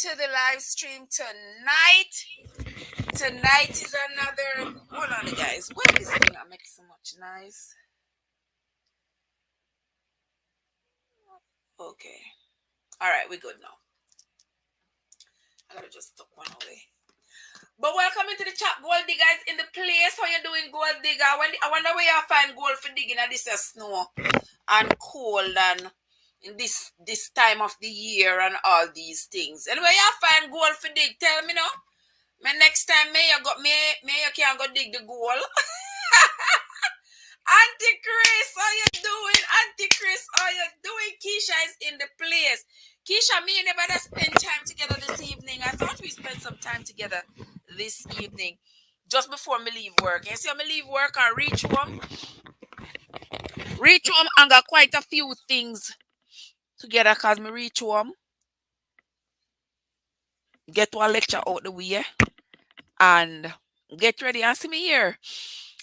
to the live stream tonight. Tonight is another. Hold on, guys. Why this thing not make so much noise? Okay. All right, we're good now. I gotta just tuck one away. But welcome into the chat, gold diggers in the place. How you doing, gold digger? I wonder where you find gold for digging at this snow and cold and in this time of the year and all these things. Anyway, you find gold for dig. Tell me now. Me next time me you can go dig the gold. Auntie Chris, how you doing? Auntie Chris, how you doing? Keisha is in the place. Keisha, me and never spend time together this evening. I thought we spent some time together this evening, just before me leave work. You see, me leave work and reach home and got quite a few things together because me reach home, get one lecture out the way, and get ready and see me here.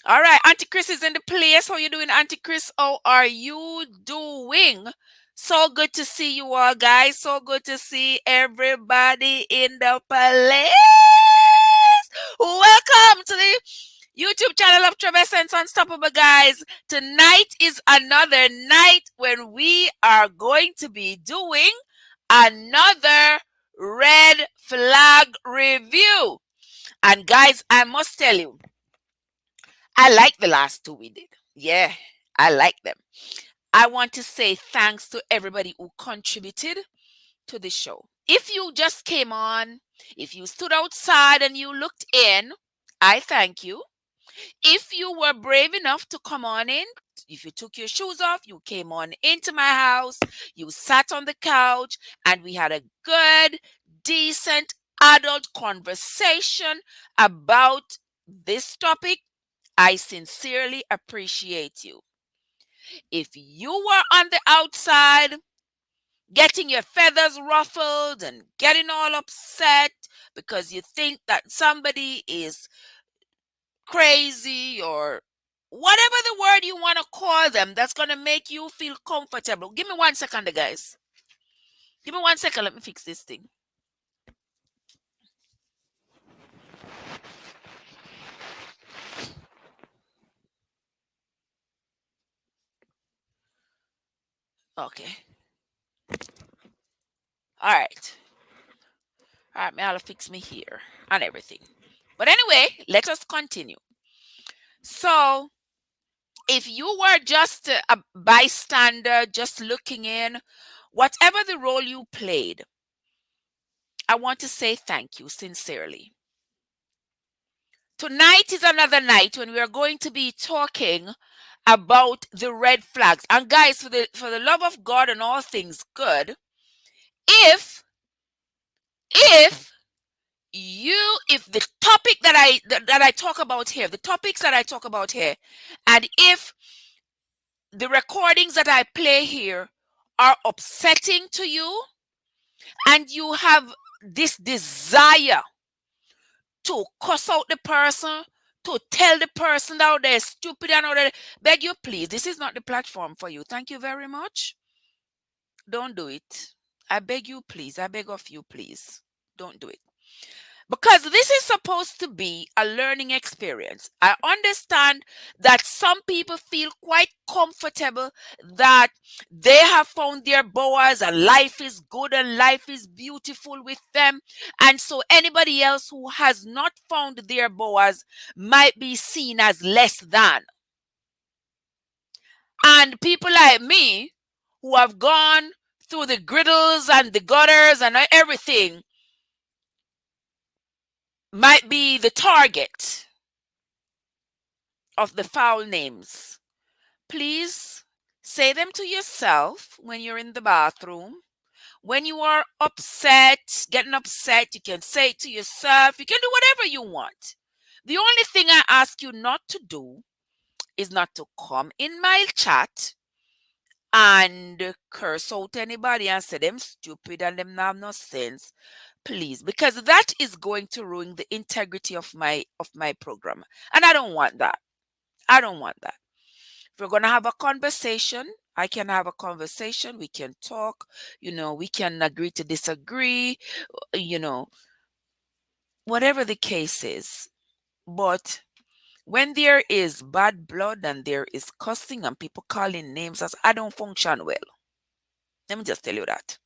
All right, Auntie Chris is in the place. How you doing, Auntie Chris? How are you doing? So good to see you all, guys. So good to see everybody in the place. Welcome to the YouTube channel of Trevessence Unstoppable, guys. Tonight is another night when we are going to be doing another red flag review. And guys, I must tell you, I like the last two we did. Yeah, I like them. I want to say thanks to everybody who contributed to the show. If you just came on, if you stood outside and you looked in, I thank you. If you were brave enough to come on in, if you took your shoes off, you came on into my house, you sat on the couch, and we had a good, decent, adult conversation about this topic, I sincerely appreciate you. If you were on the outside, getting your feathers ruffled and getting all upset because you think that somebody is crazy or whatever the word you want to call them that's going to make you feel comfortable. Give me 1 second, guys. Give me 1 second. Let me fix this thing. Okay. All right. All right, I'll fix me here and everything. But anyway, let us continue. So, if you were just a bystander, just looking in, whatever the role you played, I want to say thank you sincerely. Tonight is another night when we are going to be talking about the red flags. And guys, for the love of God and all things good, if the topic that I talk about here, the topics that I talk about here, and if the recordings that I play here are upsetting to you, and you have this desire to cuss out the person, to tell the person that they're stupid and all that, beg you please, this is not the platform for you. Thank you very much. Don't do it. I beg you please. I beg of you please. Don't do it. Because this is supposed to be a learning experience. I understand that some people feel quite comfortable that they have found their Boaz and life is good and life is beautiful with them. And so anybody else who has not found their Boaz might be seen as less than. And people like me who have gone through the griddles and the gutters and everything might be the target of the foul names. Please say them to yourself when you're in the bathroom. When you are upset, getting upset, you can say it to yourself. You can do whatever you want. The only thing I ask you not to do is not to come in my chat and curse out anybody and say them stupid and them not have no sense. Please, because that is going to ruin the integrity of my program. And I don't want that. I don't want that. If we're going to have a conversation, I can have a conversation. We can talk. We can agree to disagree. You know, whatever the case is. But when there is bad blood and there is cussing and people calling names, as I don't function well. Let me just tell you that.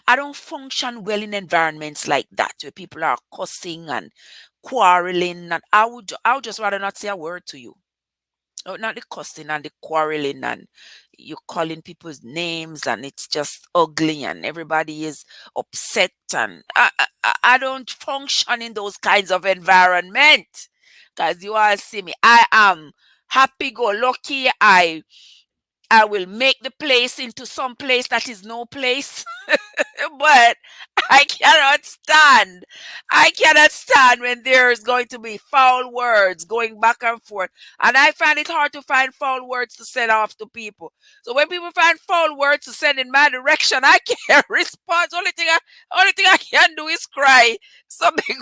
I don't function well in environments like that where people are cussing and quarreling, and I would just rather not say a word to you. Oh, not the cussing and the quarreling and you calling people's names and it's just ugly and everybody is upset, and I don't function in those kinds of environment. Because you all see me, I am happy go lucky. I will make the place into some place that is no place. But I cannot stand. I cannot stand when there is going to be foul words going back and forth. And I find it hard to find foul words to send off to people. So when people find foul words to send in my direction, I can't respond. Only thing I can do is cry. So beg,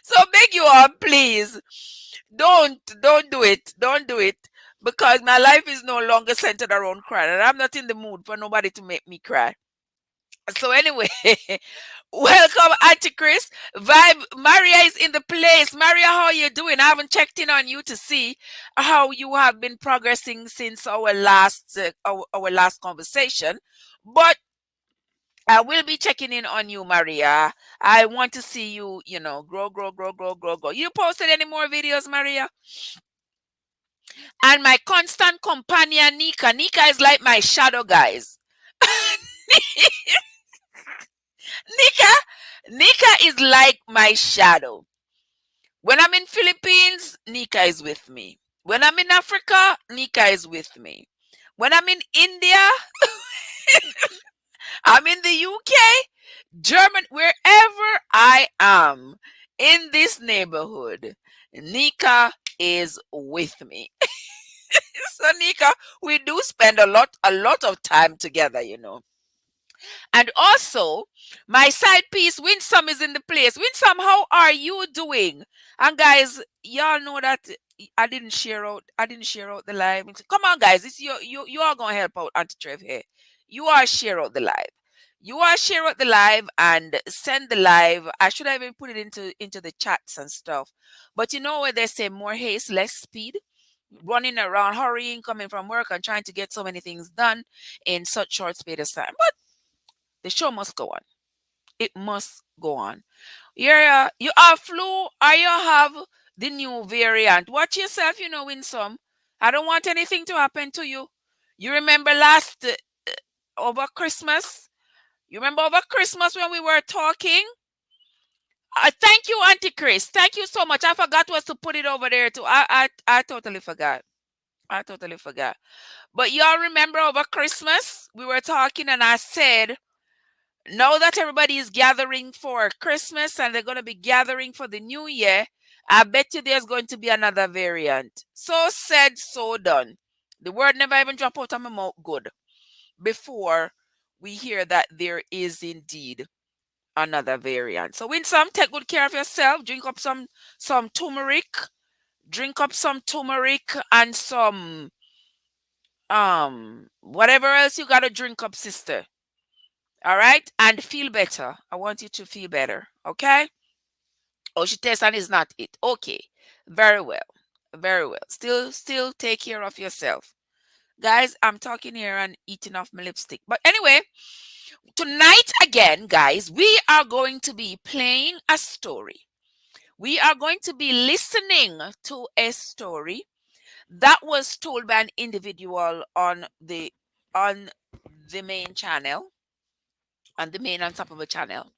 so beg you all, please. Don't do it. Don't do it. Because my life is no longer centered around crying. And I'm not in the mood for nobody to make me cry. So anyway, welcome, Auntie Chris. Vibe Maria is in the place. Maria, how are you doing? I haven't checked in on you to see how you have been progressing since our last conversation. But I will be checking in on you, Maria. I want to see you, grow, grow, grow, grow, grow, grow. You posted any more videos, Maria? And my constant companion, Nika. Nika is like my shadow, guys. Nika, Nika is like my shadow. When I'm in Philippines, Nika is with me. When I'm in Africa, Nika is with me. When I'm in India, I'm in the UK, Germany, wherever I am in this neighborhood, Nika is with me. So Nika, we do spend a lot of time together. And also, my side piece, Winsome, is in the place. Winsome, how are you doing? And guys, y'all know that I didn't share out the live. Come on, guys, it's you are gonna help out Auntie Trev here. You are share out the live. You are share out the live and send the live. I should have even put it into the chats and stuff. But you know where they say more haste, less speed? Running around, hurrying, coming from work and trying to get so many things done in such short space of time. But the show must go on. It must go on. You have flu or you have the new variant. Watch yourself, win some. I don't want anything to happen to you. You remember last over Christmas? You remember over Christmas when we were talking? Thank you, Auntie Chris. Thank you so much. I forgot was to put it over there too. I totally forgot. I totally forgot. But y'all remember over Christmas we were talking and I said now that everybody is gathering for Christmas and they're going to be gathering for the new year, I bet you there's going to be another variant. So said, so done. The word never even dropped out of my mouth good before we hear that there is indeed another variant. So win some, take good care of yourself, drink up some turmeric, and some whatever else you got to drink up, sister. All right, and feel better. I want you to feel better. Okay. Oh, she tests and is not it. Okay. Very well. Very well. Still take care of yourself. Guys, I'm talking here and eating off my lipstick. But anyway, tonight again, guys, we are going to be playing a story. We are going to be listening to a story that was told by an individual on the main channel, on the main Unstoppable channel.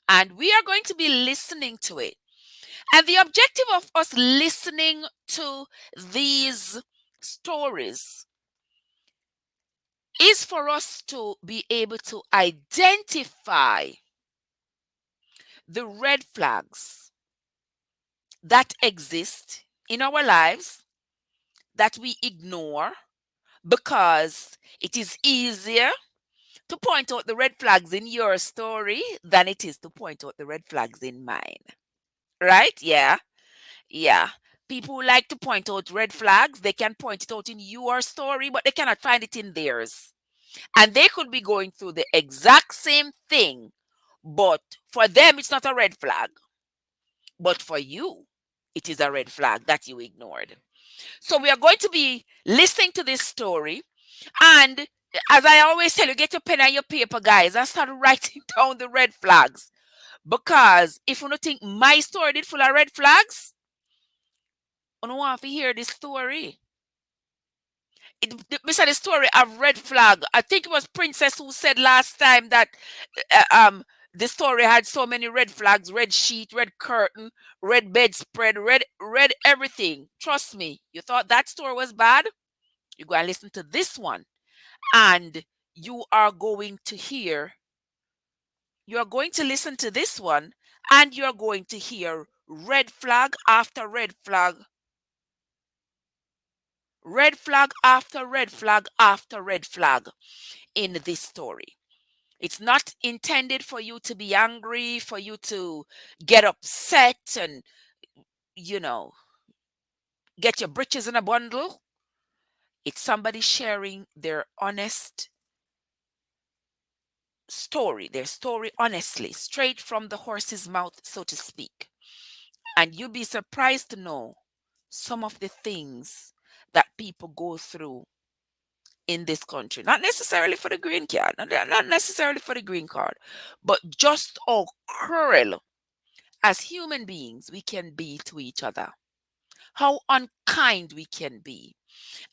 And we are going to be listening to it. And the objective of us listening to these stories is for us to be able to identify the red flags that exist in our lives that we ignore because it is easier to point out the red flags in your story than it is to point out the red flags in mine. Right? Yeah. Yeah. People who like to point out red flags, they can point it out in your story, but they cannot find it in theirs. And they could be going through the exact same thing, but for them, it's not a red flag. But for you, it is a red flag that you ignored. So we are going to be listening to this story. And as I always tell you, get your pen and your paper, guys, and start writing down the red flags. Because if you don't think my story did full of red flags, I don't want to hear this story. Beside the story of red flag, I think it was Princess who said last time that the story had so many red flags, red sheet, red curtain, red bedspread, red everything. Trust me, you thought that story was bad? You go and listen to this one, and you are going to hear, you are going to listen to this one, and you are going to hear red flag after red flag, red flag after red flag after red flag in this story. It's not intended for you to be angry, for you to get upset and, you know, get your britches in a bundle. It's somebody sharing their honest story, their story honestly, straight from the horse's mouth, so to speak. And you'll be surprised to know some of the things that people go through in this country. Not necessarily for the green card, not necessarily for the green card, but just how cruel as human beings we can be to each other, how unkind we can be.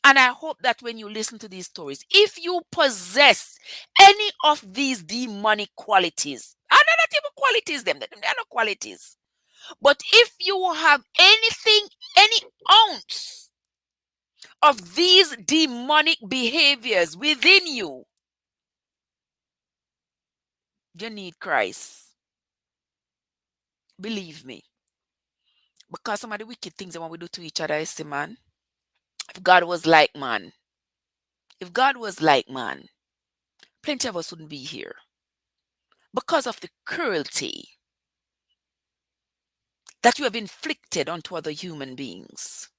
And I hope that when you listen to these stories, if you possess any of these demonic qualities, and they're not even qualities, they're not qualities, but if you have anything, any ounce of these demonic behaviors within you, you need Christ. Believe me. Because some of the wicked things that we do to each other is, the man, if God was like man, if God was like man, plenty of us wouldn't be here because of the cruelty that you have inflicted onto other human beings.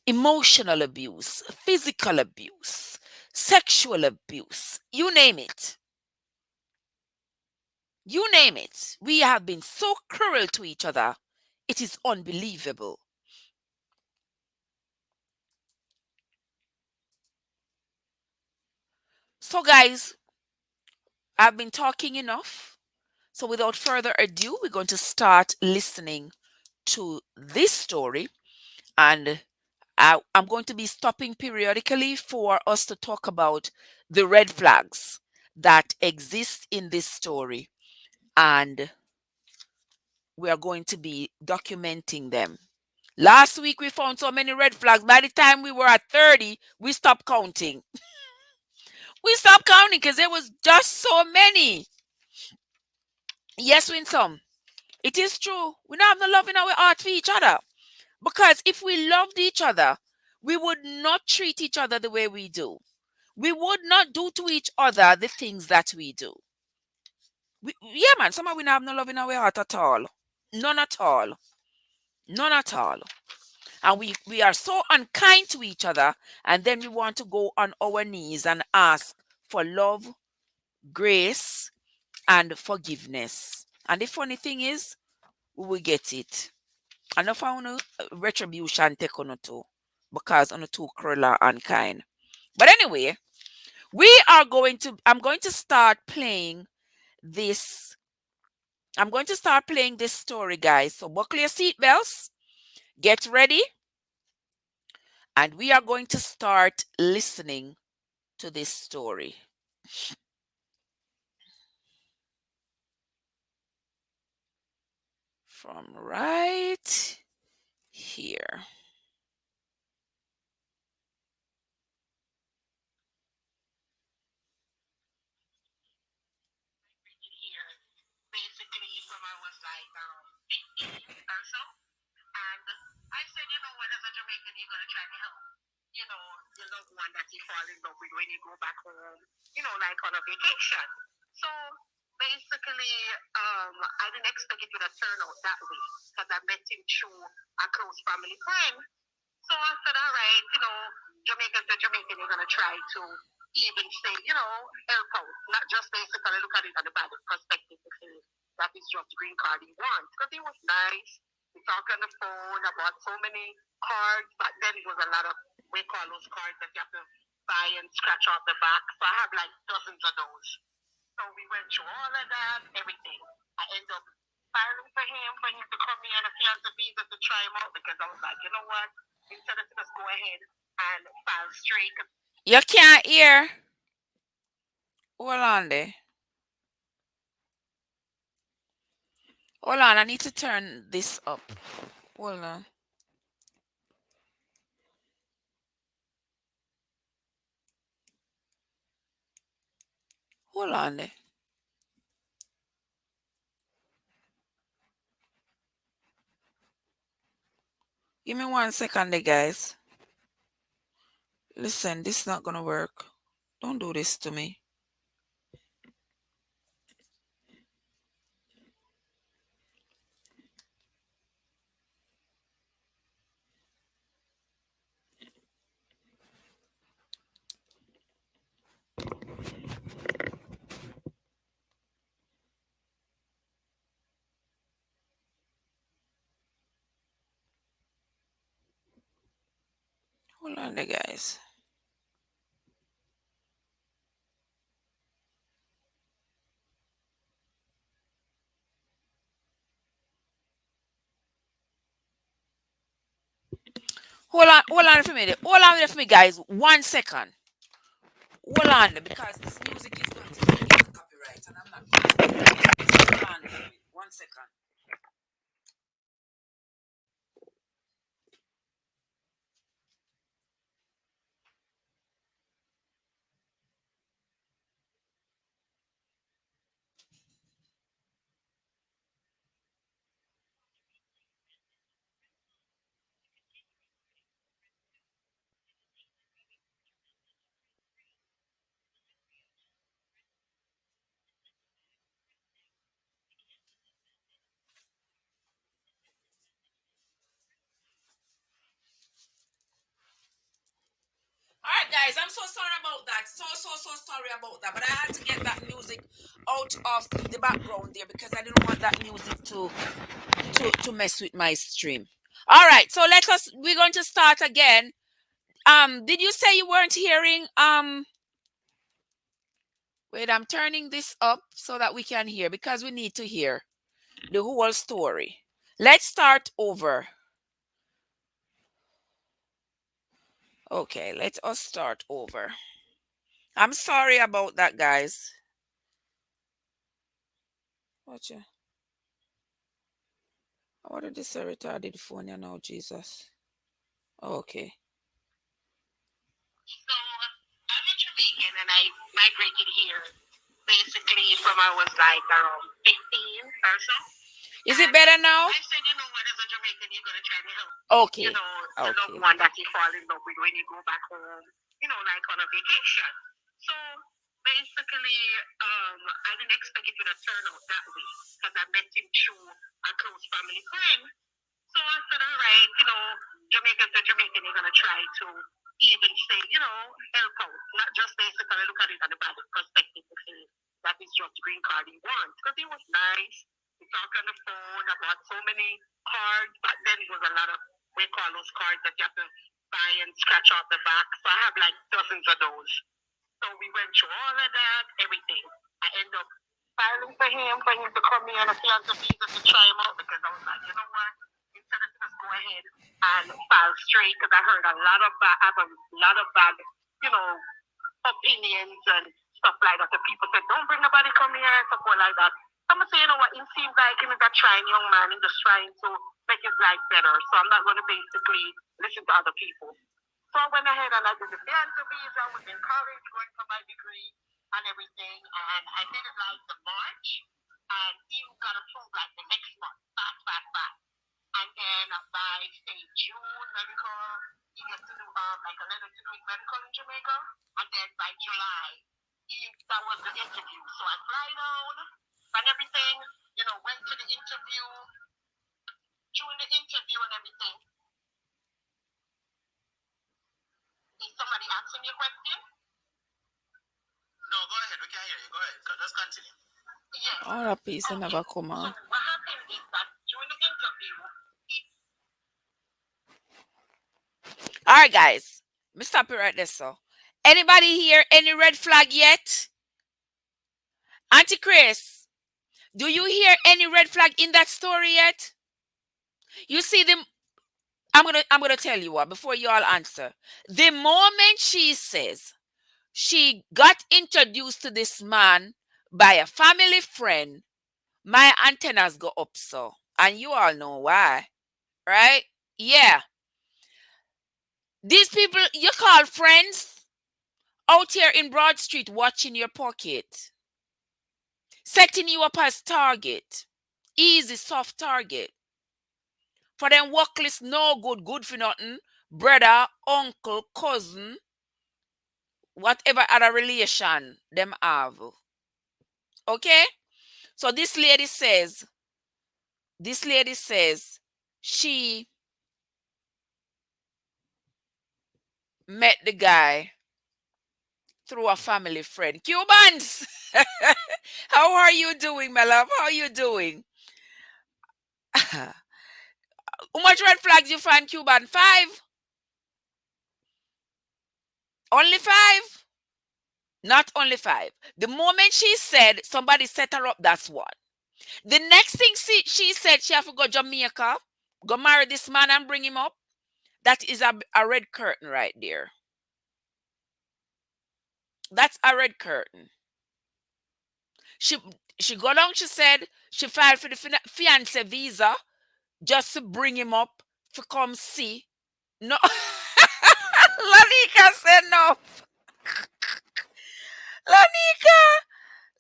Emotional abuse, physical abuse, sexual abuse, you name it. You name it. We have been so cruel to each other. It is unbelievable. So, guys, I've been talking enough. So, without further ado, we're going to start listening to this story. And I'm going to be stopping periodically for us to talk about the red flags that exist in this story. And we are going to be documenting them. Last week, we found so many red flags. By the time we were at 30, we stopped counting. We stopped counting because there was just so many. Yes, Winsome. It is true. We don't have no love in our heart for each other. Because if we loved each other, we would not treat each other the way we do. We would not do to each other the things that we do. Yeah, man, somehow we don't have no love in our heart at all. None at all. None at all. And we are so unkind to each other, and then we want to go on our knees and ask for love, grace, and forgiveness. And the funny thing is, we will get it. And if I want retribution take on too, because on too cruel and unkind. But anyway, I'm going to start playing this. I'm going to start playing this story, guys. So buckle your seatbelts, get ready, and we are going to start listening to this story. From right here. basically, I didn't expect it would turn out that way because I met him through a close family friend. So I said, all right, Jamaican to Jamaican, you're going to try to even say, help out. Not just basically look at it at the bad perspective to say that is just the green card he wants. Because he was nice. We talked on the phone about so many cards. But then it was a lot of, we call those cards that you have to buy and scratch off the back. So I have like dozens of those. So we went through all of that, everything. I ended up filing for him to come here and if he has the visa to try him out because I was like, you know what? Instead of just go ahead and file straight. You can't hear. Hold on there. Hold on, I need to turn this up. Hold on. Hold on there. Give me 1 second there, guys. Listen, this is not gonna work. Don't do this to me. Hold on there, guys. Hold on for me. Hold on there for me, guys. 1 second. Hold on there, because this music is going to be copyright and I'm not going to. Hold on there. 1 second. All right, guys, I'm so sorry about that. So sorry about that. But I had to get that music out of the background there because I didn't want that music to mess with my stream. All right, so we're going to start again. Did you say you weren't hearing? Wait, I'm turning this up so that we can hear because we need to hear the whole story. Let's start over. Okay, let us start over. I'm sorry about that, guys. Watch it. What did this retarded phone you now, Jesus? Okay. So I'm a Jamaican and I migrated here basically from I was like around 15 or so. Is it better now? I said, you know what, as a Jamaican, you're going to try to help. Okay. The loved one that you fall in love with when you go back home, like on a vacation. So basically, I didn't expect it to turn out that way because I met him through a close family friend. So I said, all right, Jamaican to Jamaican, you're going to try to even say, help out. Not just basically look at it at the bad perspective to say that is just the green card he wants. Because he was nice. We talked on the phone about so many cards. Back then it was a lot of, we call those cards that you have to buy and scratch off the back. So I have like dozens of those. So we went through all of that, everything. I ended up filing for him to come here and if he has the visa to try him out because I was like, you know what? Instead of just go ahead and file straight because I heard a lot of bad, I have a lot of bad, opinions and stuff like that. The people said, don't bring nobody come here and stuff like that. Someone say, you know what, it seems like him is a trying young man, he's just trying to make his life better. So I'm not going to basically listen to other people. So I went ahead and I did the dance visa, I was in college, going for my degree and everything. And I did it like the March and he got approved like the next month, fast. And then by say June medical, he gets to do like a letter to do medical in Jamaica. And then by July, that was the interview. So I fly down and everything. Went to the interview. During the interview and everything, is somebody asking you a question? No, go ahead. We can hear you. Go ahead. Just continue. Yes. All a piece Okay. never come So on. what happened is that during the interview, All right, guys. Let me stop it right there. So, anybody here any red flag yet? Auntie Chris, do you hear any red flag in that story yet? You see them. I'm gonna tell you what before you all answer. The moment she says she got introduced to this man by a family friend, my antennas go up so. And you all know why, right? Yeah. These people you call friends out here in Broad Street watching your pocket, setting you up as target. Easy, soft target. For them workless, no good, good for nothing. Brother, uncle, cousin, whatever other relation them have. Okay? So this lady says she met the guy through a family friend. Cubans! How are you doing, my love? How are you doing? How much red flags you find, Cuban? 5? Only 5? Not only 5. The moment she said somebody set her up, that's one. The next thing she said she have to go Jamaica, go marry this man and bring him up. That is a red curtain right there. That's a red curtain. She she go down, she said she filed for the fiance visa just to bring him up to come see. No. Lanika said no. Lanika.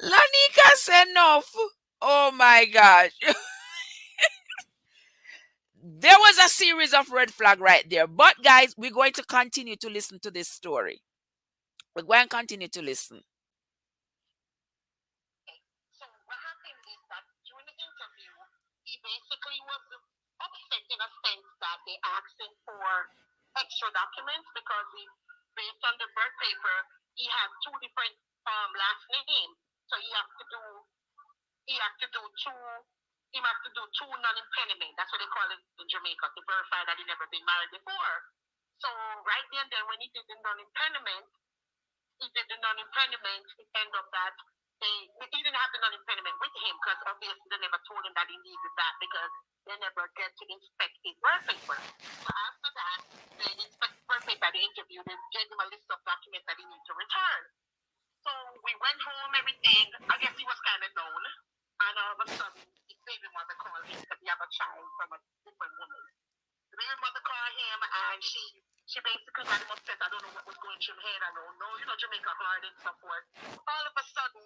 Lanika said no. Oh my gosh. There was a series of red flag right there. But guys, we're going to continue to listen to this story. We're going to continue to listen. so what happened is that during the interview, he basically was upset in a sense that they asked him for extra documents because based on the birth paper, he had two different last names. So he have to do two. He have to do two non-impediment. That's what they call it in Jamaica to verify that he never been married before. So right then, when he did the non-impediment, it ended up that he didn't have the non-impediment with him because obviously they never told him that he needed that because they never get to inspect his birth paper. So after that, they inspect birth paper, the interview, they gave him a list of documents that he needs to return. So we went home, everything. I guess he was kind of known. And all of a sudden, his baby mother called him because he have a child from a different woman. The baby mother called him and she basically got him upset. I don't know what was going through his head. I don't know. Jamaica hard and so forth. All of a sudden,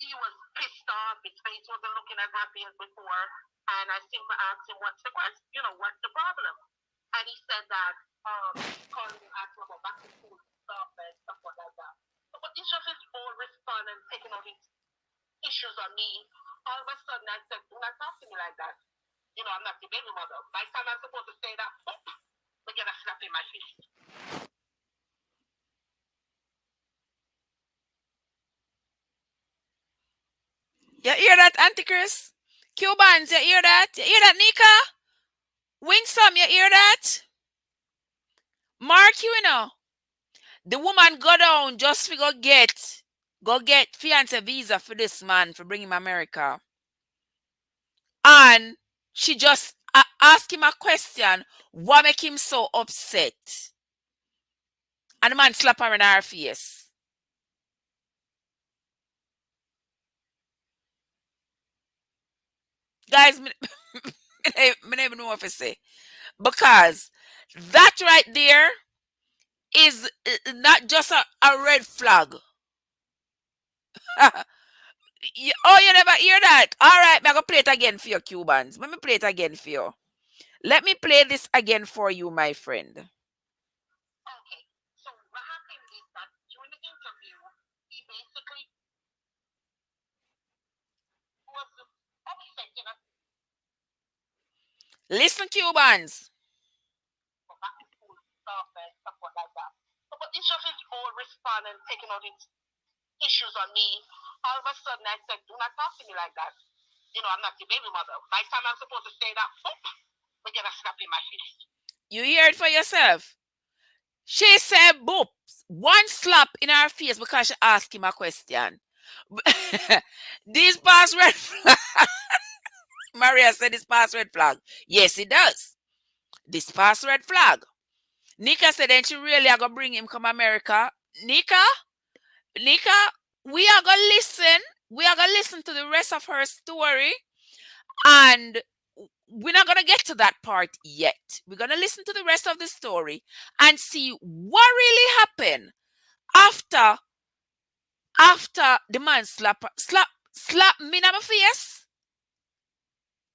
he was pissed off. His face wasn't looking as happy as before. And I simply asked him, what's the question? What's the problem? And he said that, he called me and asked him about back to school stuff and stuff like that. So, but it's just his whole response and taking all these issues on me. All of a sudden, I said, do not talk to me like that. I'm not the baby mother. By the time I'm supposed to say that, we get a slap in my face. You hear that, Auntie Chris? Cubans, you hear that? You hear that, Nika? Winsome, you hear that? Mark, you know. The woman go down just for go get fiance visa for this man for bring him America. And she just ask him a question. What make him so upset? And the man slap her in her face. Guys, I don't even know what to say. Because that right there is not just a red flag. Oh, you never hear that? All right, I'm going to play it again for you, Cubans. Let me play it again for you. Let me play this again for you, my friend. Okay. So what happened is that during the interview, he basically was Listen, Cubans. But back to school stuff and stuff like that. So, but it's just his whole respond and taking all these issues on me. All of a sudden, I said, "Do not talk to me like that. I'm not your baby mother. By the time I'm supposed to say that, boop, we get a slap in my face." You hear it for yourself. She said, boop, one slap in her face because she asked him a question. This pass red flag. Maria said this pass red flag. Yes, it does. This pass red flag. Nika said then she really are gonna bring him come America. Nika, we are gonna listen. We are gonna listen to the rest of her story, and we're not gonna get to that part yet. We're gonna listen to the rest of the story and see what really happened after the man slap me in my face.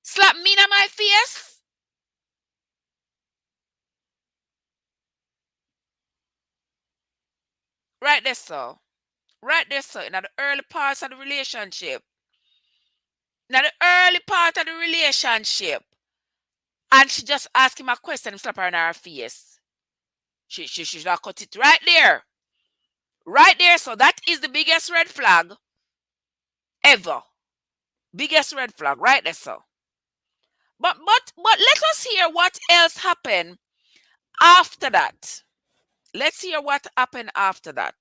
Slap me in my face. Right there, so. Right there, so. In the early parts of the relationship. In the early part of the relationship. And she just asked him a question and slap her in her face. She should have cut it right there. Right there. So that is the biggest red flag ever. Biggest red flag. Right there, so. But let us hear what else happened after that. Let's hear what happened after that.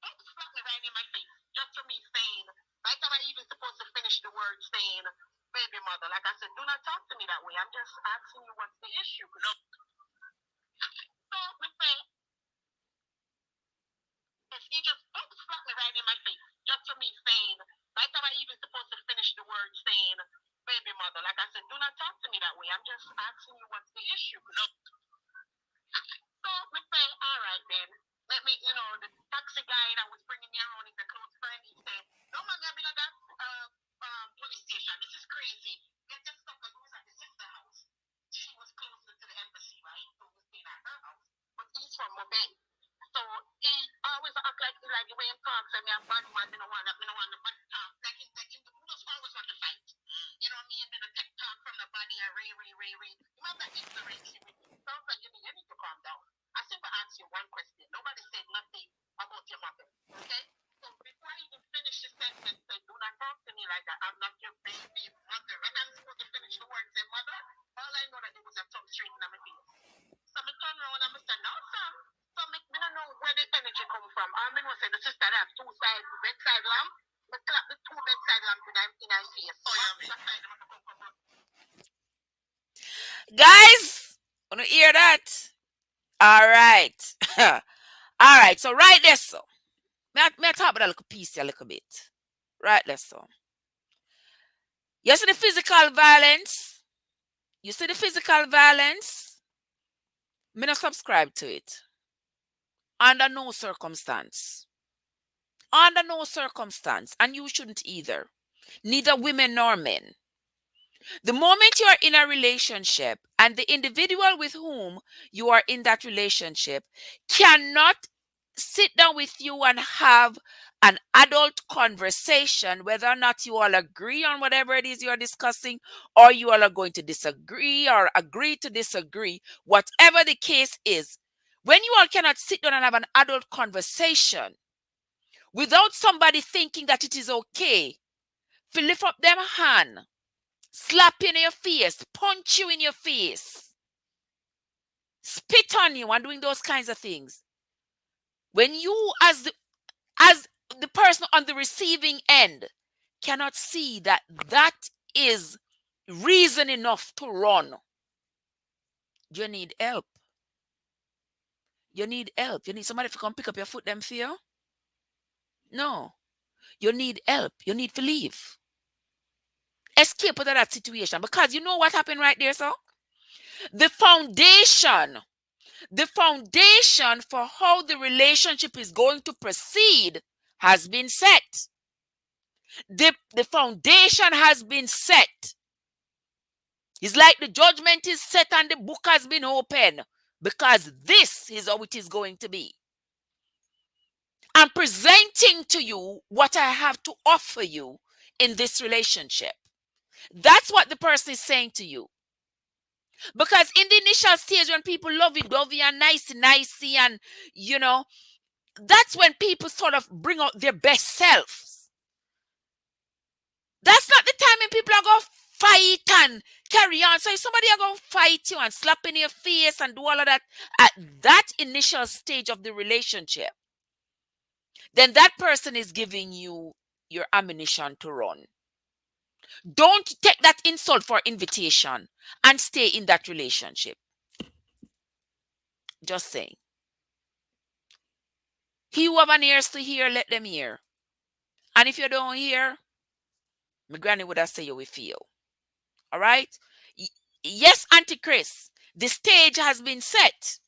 Slap me right in my face. Just for me saying, like am I even supposed to finish the word saying, baby mother? Like I said, do not talk to me that way. I'm just asking you what's the issue. No. So we say, if he just slap me right in my face, just for me saying, like am I even supposed to finish the word saying, baby mother? Like I said, do not talk to me that way. I'm just asking you what's the issue. No. So we say, all right then. Let me, the taxi guy that was bringing me around is a close friend. He said, no, man, I've been at that police station. This is crazy. Get this stuff that was at the sister house. She was closer to the embassy, right? So we stayed at her house. But he's from Mobay. So he always act like the way he talks and me a bad man, me no want the bad talk. Like he just always want to fight. You know what I mean? And the TikTok from the body and re. You have that ignorance in me. Sounds like you need to calm down. I simply ask you one question. Nobody said nothing about your mother. Okay? So before I even finish the sentence, say, do not talk to me like that. I'm not your baby mother. And I'm supposed to finish the word, say, mother. All I know that it was a tongue straight in my face. So I turn around and I said, no, son. So I don't know where the energy come from. I mean, say the sister that have two sides, bedside lamp. But clap the two bedside lamp in her face. Oh, yeah, Guys, wanna hear that? All right. All right. So right there, so. May I talk about a little piece a little bit. Right there, so. You see the physical violence? You see the physical violence? Me not subscribe to it. Under no circumstance. Under no circumstance. And you shouldn't either. Neither women nor men. The moment you are in a relationship and the individual with whom you are in that relationship cannot sit down with you and have an adult conversation, whether or not you all agree on whatever it is you're discussing, or you all are going to disagree or agree to disagree, whatever the case is, when you all cannot sit down and have an adult conversation without somebody thinking that it is okay to lift up them hand, slap you in your face, punch you in your face, spit on you, and doing those kinds of things. When you, as the person on the receiving end, cannot see that that is reason enough to run, you need help. You need help. You need somebody to come pick up your foot them for you. No, you need help. You need to leave. Escape out of that situation because you know what happened right there, so the foundation the foundation for how the relationship is going to proceed has been set. The foundation has been set. It's like the judgment is set and the book has been opened because this is how it is going to be. I'm presenting to you what I have to offer you in this relationship. That's what the person is saying to you. Because in the initial stage, when people lovey-dovey and nicey, and you know, that's when people sort of bring out their best selves. That's not the time when people are going to fight and carry on. So if somebody are going to fight you and slap in your face and do all of that at that initial stage of the relationship, then that person is giving you your ammunition to run. Don't take that insult for invitation and stay in that relationship. Just saying. He who have an ears to hear, let them hear. And if you don't hear, my granny would have said you will feel. All right? Yes, Auntie Chris, the stage has been set.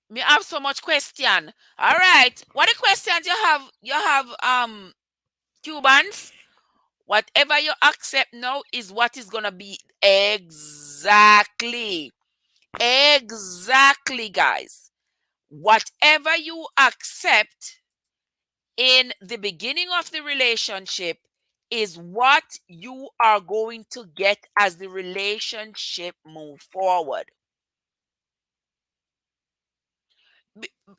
Me have so much question. All right. What the questions you have? You have Cubans. Whatever you accept now is what is gonna be. Exactly. Exactly, guys. Whatever you accept in the beginning of the relationship is what you are going to get as the relationship move forward.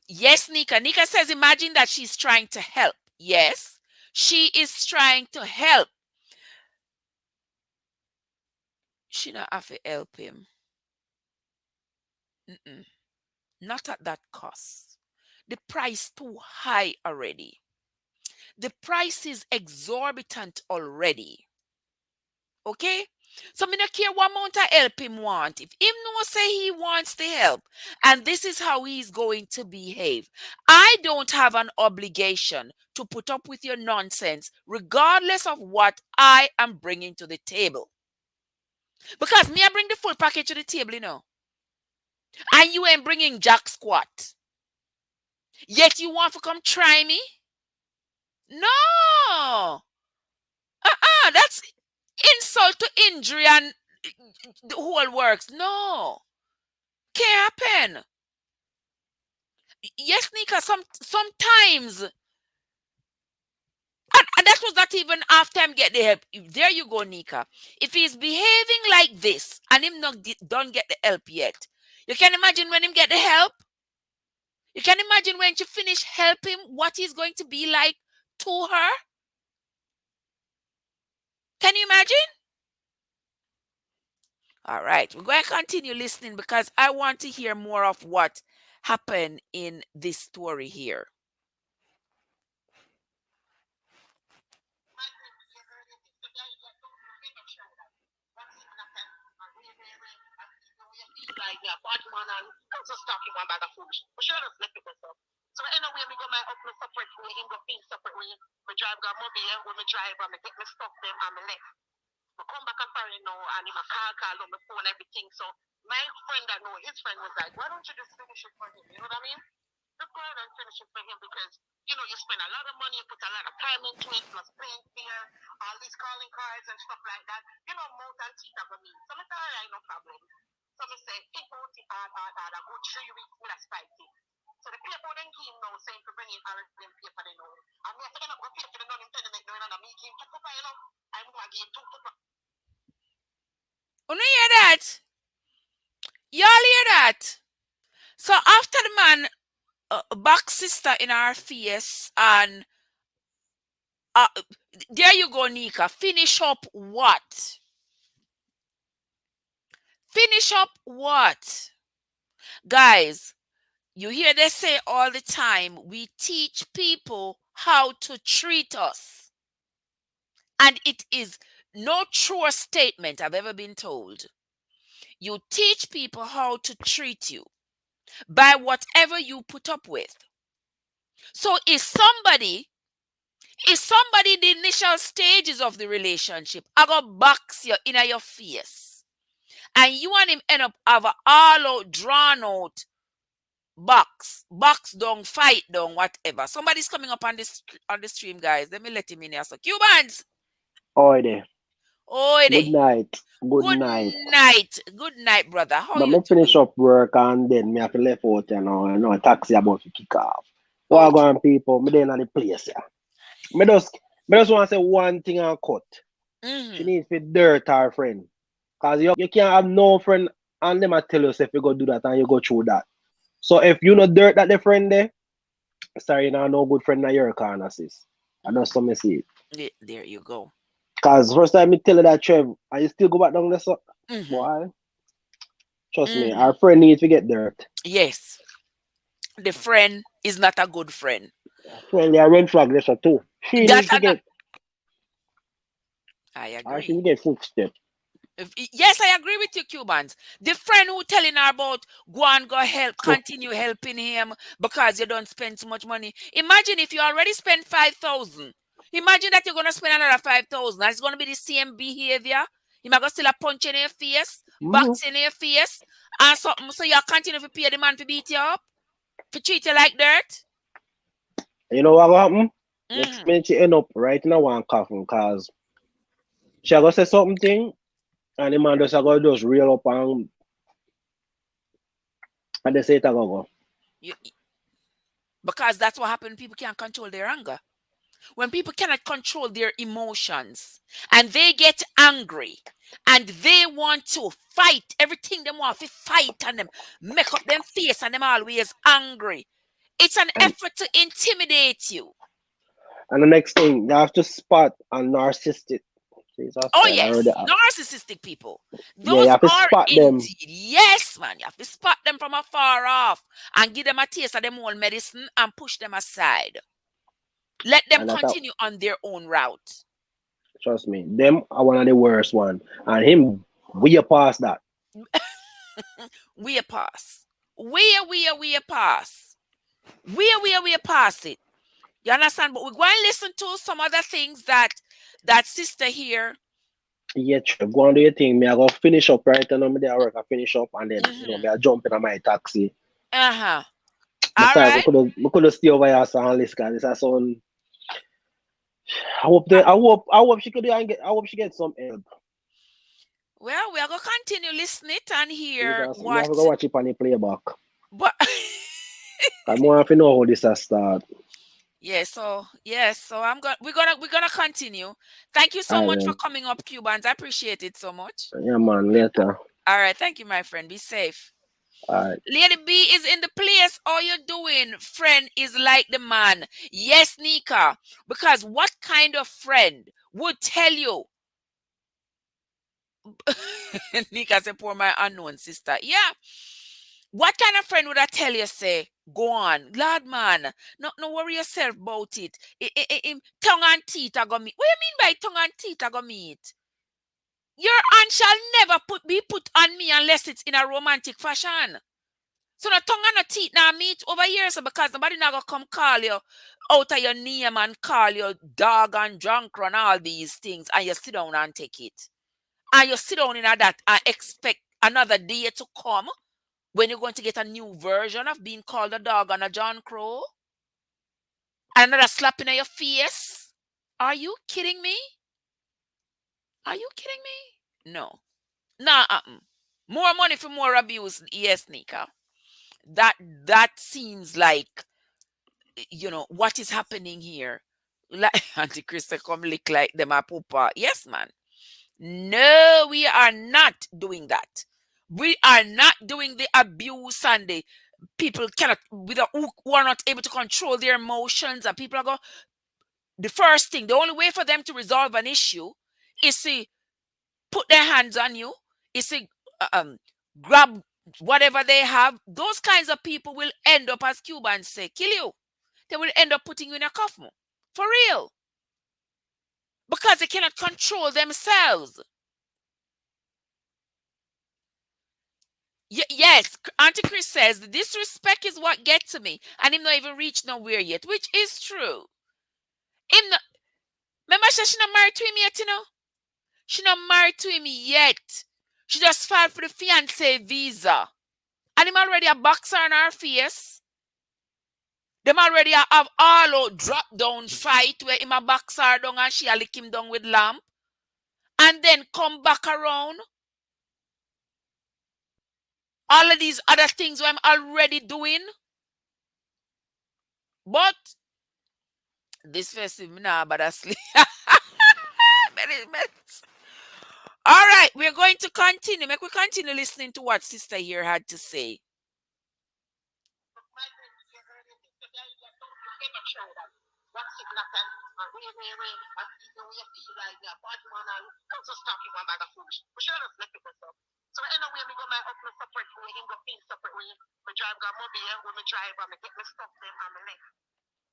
Yes, Nika. Nika says, imagine that she's trying to help. Yes, she is trying to help. She not have to help him. Mm-mm. Not at that cost. The price too high already. The price is exorbitant already. Okay? So me not care what amount of help him want. If him no say he wants the help and this is how he's going to behave, I don't have an obligation to put up with your nonsense regardless of what I am bringing to the table. Because me I bring the full package to the table, you know. And you ain't bringing jack squat. Yet you want to come try me? No. That's insult to injury and the whole works. No. Can't happen. Yes, Nika, sometimes. And that was not even after him get the help. There you go, Nika. If he's behaving like this and him not don't get the help yet, you can imagine when him get the help. You can imagine when you finish help him, what he's going to be like to her. Can you imagine? All right, we're going to continue listening because I want to hear more of what happened in this story here. Like yeah, party man and I was just talking one bag of food. But sure just left it myself. So anyway, me go my up my separate way, in go in separate way. Me drive got mobile, when me drive and me take me stuff them and me left. I come back and find you know and in my car on my phone, everything. So my friend that know his friend was like, why don't you just finish it for him? You know what I mean? Just go ahead and finish it for him because you know you spend a lot of money, you put a lot of time into it, plus paying fare, all these calling cards and stuff like that. You know, more than cheap for me. So I thought, alright, no problem. So I say, pick out the hard, I go 3 weeks with a spicy. So the paper then came now saying to bring in all of them paper they know. And me I say, I'm not going to pay for the non-impediment, no, me give 2 paper, you know. I'm going to give 2 paper. You hear that? Y'all hear that? So after the man back sister in our face and there you go, Nika. Finish up what? Finish up what? Guys, you hear they say all the time, we teach people how to treat us. And it is no truer statement I've ever been told. You teach people how to treat you by whatever you put up with. So if somebody in the initial stages of the relationship, I go box you in your face, and you and him end up have a all out, drawn out box down, fight down, whatever. Somebody's coming up on the stream, guys. Let me let him in here. So Cubans, Oi there. oh Good day. night. Good Good night. good night, brother. How But you me finish doing? up work and then me have to left out, you know. A taxi about to kick off. Well, go Okay. on, people. Me there in the place, yeah. Me just But I just want to say one thing and cut. She Mm-hmm. needs to dirt her friend. Because you can't have no friend and them a tell you if you go do that and you go through that. So if you no dirt that the friend there, sorry, you know, no good friend in your corner, sis. I know some me see it. There you go. Because first time me tell you that, Trev, and you still go back down there, so, Mm-hmm. boy, trust me, Mm-hmm. our friend needs to get dirt. Yes, the friend is not a good friend. Friend, they are red flag there, so too. She That's needs to get, I or she agree. need to get footstep. Yes, I agree with you, Cubans. The friend who telling her about go and go help, continue helping him because you don't spend too much money. Imagine if you already spent 5,000. Imagine that you're gonna spend another 5,000. It's gonna be the same behavior. You might go still a punch in your face, Mm-hmm. box in your face, and something. So you continue to pay the man to beat you up, to treat you like dirt. You know what will happen? Next Mm-hmm. minute she end up right in a one coffin because she go say something and the man just reel up and they say it a go. You, because that's what happened. People can't control their anger. When people cannot control their emotions and they get angry and they want to fight, everything they want to fight and them make up them face and them always angry. It's an And effort to intimidate you. and the next thing you have to spot a narcissistic. Jesus Oh Christ, I already yes, narcissistic people. yeah, you Those have to are spot them. indeed, yes, man. You have to spot them from afar off and give them a taste of them own medicine and push them aside. Let them And continue on their own route. trust me, them are one of the worst one. And him we are past that. We a pass. We a pass. We a pass it. You understand? But we're going to listen to some other things that that sister here. Yeah, true. Go on do your thing. Me I go finish up right and I'm there work. I finish up and then Mm-hmm. me I jump in my taxi. Uh-huh. My All sorry, right. we could stay over here and listen because this is son. I hope she could and get I hope she gets some help. Well, we are going to continue listening it and hear Jesus, me what. have to go watch it on the playback. But I more have to know how this has start. so we're gonna continue. Thank you so Alright much for then. coming up, Cubans. I appreciate it so much. Yeah man, later. All right, thank you, my friend. Be safe. Alright. Lady B is in the place. All you're doing, friend, is like the man. Yes, Nika. Because what kind of friend would tell you? Nika said, poor my unknown sister. Yeah. What kind of friend would I tell you, say, go on, lad man, no worry yourself about it. Tongue and teeth are gonna meet. What do you mean by tongue and teeth are gonna meet? Your hand shall never be put on me unless it's in a romantic fashion. So no tongue and no teeth now meet over here, so because nobody now gonna come call you out of your name and call you dog and drunk and all these things, and you sit down and take it. And you sit down in that and expect another day to come when you're going to get a new version of being called a dog and a John Crow. Another slap in your face. Are you kidding me? Are you kidding me? No. Nah, more money for more abuse. Yes, Nika. That that seems like what is happening here. Like Auntie Krista come lick like them a poopa. Yes, man. No, we are not doing that. We are not doing the abuse and the people cannot who are not able to control their emotions, and people are going, the first thing, the only way for them to resolve an issue is to put their hands on you, is to grab whatever they have. Those kinds of people will end up, as Cubans say, kill you. They will end up putting you in a coffin. For real. Because they cannot control themselves. Yes, Auntie Chris says the disrespect is what gets to me, and him not even reached nowhere yet, which is true. Him not, remember, she not married to him yet, you know. She not married to him yet. She just filed for the fiance visa, and him already a boxer on her face. Them already have all out drop down fight where him a box her down and she a lick him down with lamp, and then come back around. All of these other things where I'm already doing, but This festive, me nah bother sleep. All right, we're going to continue. Make we continue listening to what sister here had to say. So anyway, me go my up my separate way, him go feel separate way. Me drive got mobile, when me drive and me get my stuff there and me left.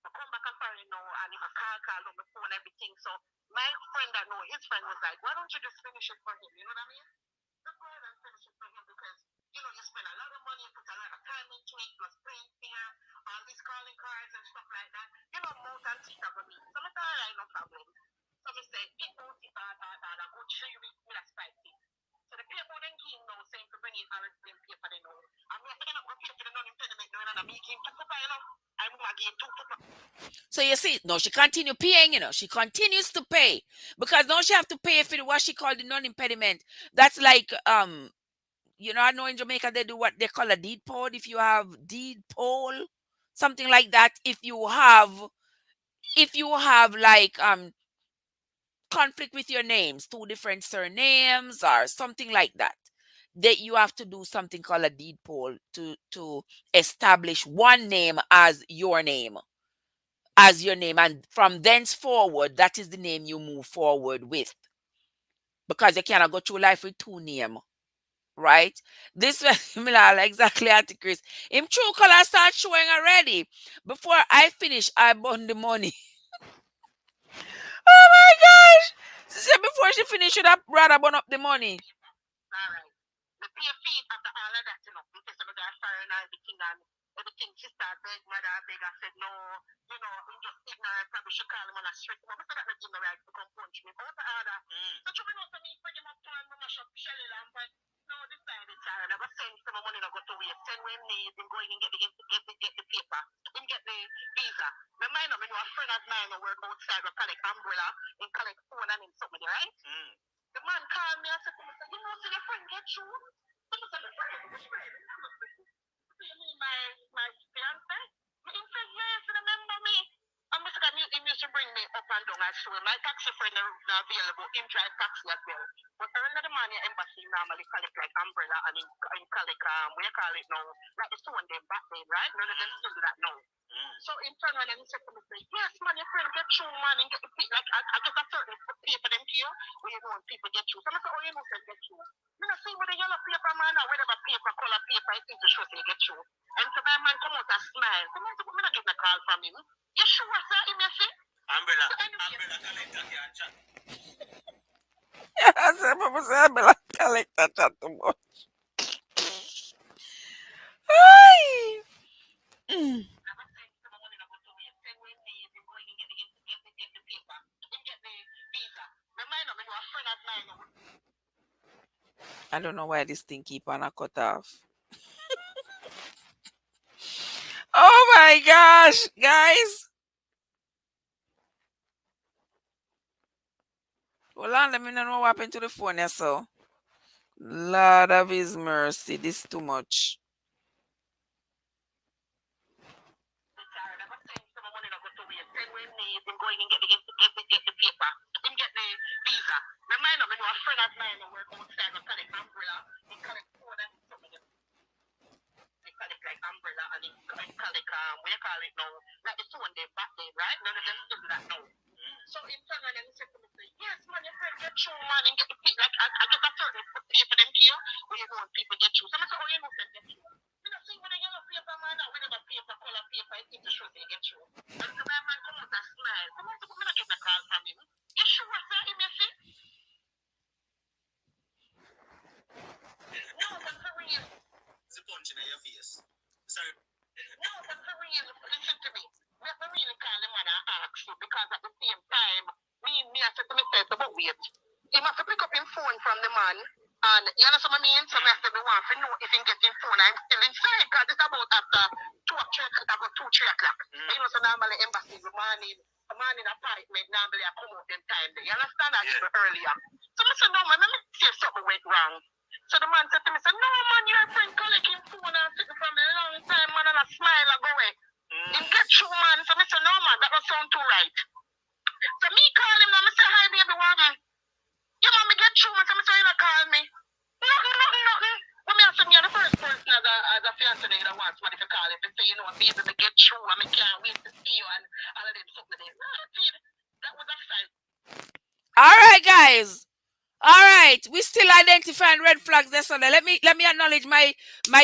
I come back and find and him a call on my phone and everything. So my friend that know his friend was like, why don't you just finish it for him? You know what I mean? Just go ahead and finish it for him because you spend a lot of money, put a lot of time into it, plus paying here, all these calling cards and stuff like that. More than cheap for me. So I thought, all right, no problem. So I said, pick out the a good 3 weeks with a spicy. So the paper then came now saying to bring in orange green paper they know. I'm not going to pay for the non-impediment now and I'm making two papa, I'm again two papa. So you see, no, she continue paying, she continues to pay because now she have to pay for what she called the non-impediment. That's like, I know in Jamaica they do what they call a deed poll. If you have deed poll, something like that. If you have like conflict with your names, two different surnames or something like that, that you have to do something called a deed poll to establish one name as your name, and from thenceforward, that is the name you move forward with, because you cannot go through life with two names, right? This was similar, exactly at Chris. Him true color start showing already. Before I finish, I burn the money. Oh my gosh! She said before she finish, should have rather burn up the money. All right. The pay fee after all of that, because some of the foreign and everything, sister beg, mother beg, I said, no, I'm just ignorant, probably should call him on a strict one. So that not give me right to come punch me. But what's the order? So you know to me, bring him up to and mash up Shelly Lamp, no, this time it's I never send some money to go to waste. Send when need, him going and get the paper, him get the visa. My mind, I know a friend of mine who work outside, will collect umbrella, and collect phone and him something, right? The man called me and said to me, so your friend get you? So I said, which friend? So you mean my fiance? He said, yes, remember me? And Mr. Him used to bring me up and down as well. My taxi friend not available, him drive taxi as well. But early in the morning, embassy normally collect like umbrella and him collect, we call it now, like the stone them back then, right? None of them still do that now. So in turn, when he said to me, yes, man, your friend get through, man, and get the people, like, I get a certain paper them here, where you know when people get through. So I said, oh, you know, say get through. You know, see with the yellow paper, man, or whatever paper, color paper, it seems to show they get through. And so my man come out and smile. So I said, I'm not getting a call from him. You sure, sir, him, you see? Umbrella collector can't chat. I said, Papa said, I'm like, collect that chat too much. Ay. Mm. I don't know why this thing keep on a cut off. Oh my gosh, guys. Hold on, let me know what happened to the phone. Yeah, so. Lord of His mercy, this too much. Going and get the paper, him get the visa. Remind me, a friend of mine who work outside, and collect umbrella, he collect phone and something. They collect like umbrella and he collect, what you call it now, like the phone they back there, right? None of them still do that now. So in turn, and he said to me, yes, man, your friend get through, man, and get the paper, like, I get a certain paper them here, where you know when people get through. So I said, oh, you know, friend get through. You know, see with the yellow paper, man, or whatever paper, color paper, it seems to show they get through. And so my man come out and smile. So I said, I'm not getting a call from him. You sure, sir, him, you see? No, but for real. It's a punch in your face. Sorry. No, but for real, listen to me. Let me really call him and ask you because at the same time, me, I said to myself, but wait. He must pick up his phone from the man. And you understand what I mean? So I have to be one to know if he getting phone. I'm still inside because it's about after 2 or 3 o'clock, about 2, 3 o'clock. You know, so normally embassy, the morning apartment, normally I come out in time. You understand that? Yeah. Earlier. So I said, no, man, let me see if something went wrong. So the man said to me, no, man, your friend collecting phone and sitting from a long time, man, and a smile and go away. He and get through, man. So I said, no, man, that don't sound too right. So me call him now, I say, hi, baby, woman. Yeah, man, me get through, man. So I say, you not call me. Nothing. When me ask me, you're the first person as a fiancé that wants somebody to call it and say, you know, baby, me get through, and me can't wait to see you, and all of them something there. No, see, that was a sign. All right, guys. All right, we still identifying red flags there. So let me acknowledge my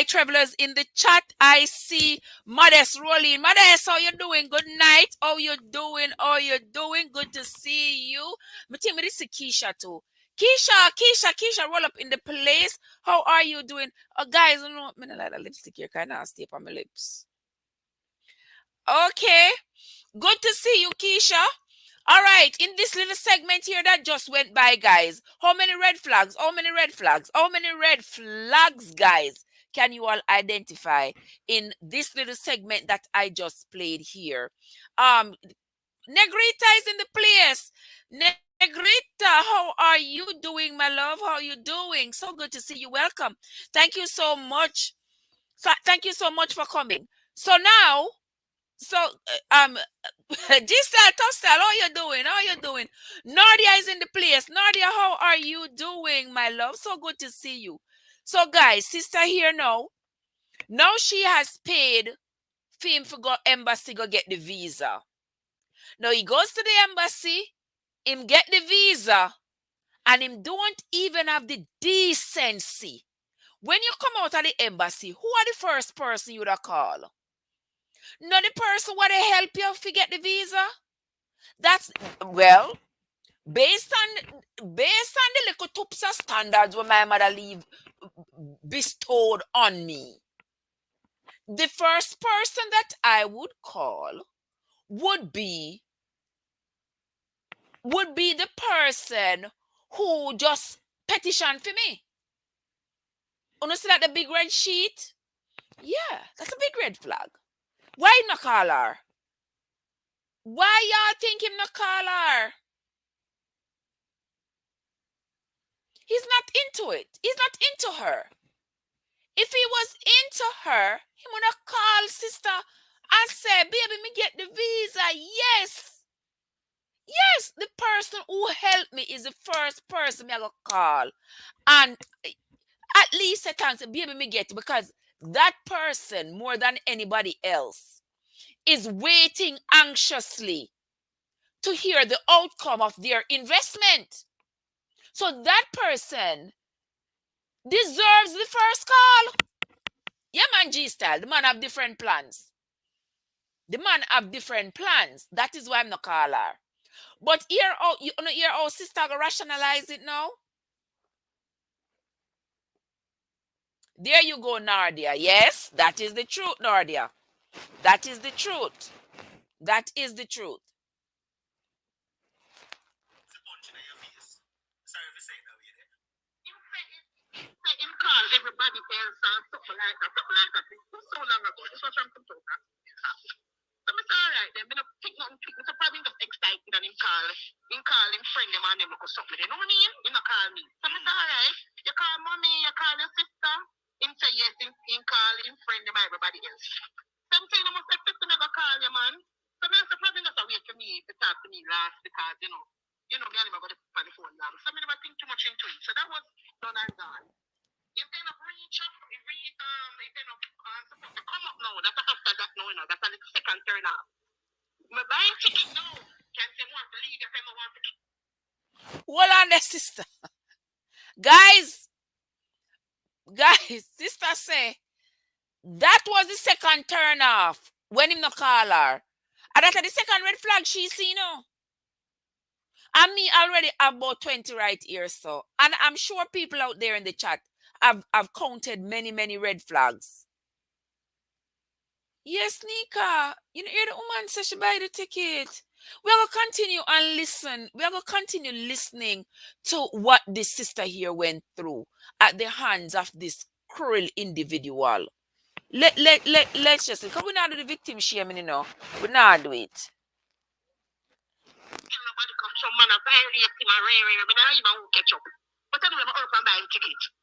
travelers in the chat. I see Modest rolling. Modest, how you doing? Good night. How you doing? How you doing? Good to see you. Me think me this is Keisha too. Keisha, roll up in the place. How are you doing? Guys, I know me not like the lipstick here. Kind of stay on my lips. Okay, good to see you, Keisha. All right, in this little segment here that just went by, guys, how many red flags? How many red flags? How many red flags, guys, can you all identify in this little segment that I just played here? Negrita is in the place. Negrita, how are you doing, my love? How are you doing? So good to see you. Welcome. Thank you so much. Thank you so much for coming. So now, G-Style, Tough Style, how you doing? How you doing? Nardia is in the place. Nardia, how are you doing, my love? So good to see you. So, guys, sister here now. Now she has paid for him to go embassy go get the visa. Now he goes to the embassy, him get the visa, and him don't even have the decency. When you come out of the embassy, who are the first person you would call? Not the person who they help you to get the visa. That's well, based on the little tupsa standards where my mother leave bestowed on me. The first person that I would call would be the person who just petitioned for me. You see that the big red sheet? Yeah, that's a big red flag. Why not call her? Why y'all think him not call her? He's not into it. He's not into her. If he was into her, he would have called sister and said, baby, me get the visa. Yes, the person who helped me is the first person me I go call. And at least say thanks, baby, me get it, because that person, more than anybody else, is waiting anxiously to hear the outcome of their investment. So that person deserves the first call. Yeah, man, G-Style, the man have different plans. The man have different plans. That is why I'm not call her. But here, you know, here, our sister go rationalize it now. There you go, Nardia. Yes, that is the truth, Nardia. That is the truth. That is the truth. Him call everybody else and something like that. This was so long ago. This was from Tictok. So I said, all right, then. I don't pick nothing. I probably just excited and him call him friend, them and them go something. You know what I mean? He not call me. So I said, all right, you call mommy, you call your sister. Him say yes, him call him friend, them and everybody else. So I'm saying, I must expect to never call you, man. So I said, probably not a wait for me to talk to me last because, me and him are going to put on the phone now. So I never think too much into it. So that was done and gone. If they not reach up, if they not supposed to come up now, that's after that now, that's a second turn off. My buying ticket now, can say want to leave if I want to. Hold on there, sister. Guys, sister say, that was the second turn off when him no call her. And that's the second red flag she see now. And me already have about 20 right here, so. And I'm sure people out there in the chat have counted many red flags. Yes, Nika. You know, you're the woman says she buy the ticket. We are going to continue and listen. We are going to continue listening to what this sister here went through at the hands of this cruel individual. Let's just, because we not do the victim shaming, you know. We not do it. Nobody come some man a violate him and I don't even catch up. But I know I'm up and buying ticket.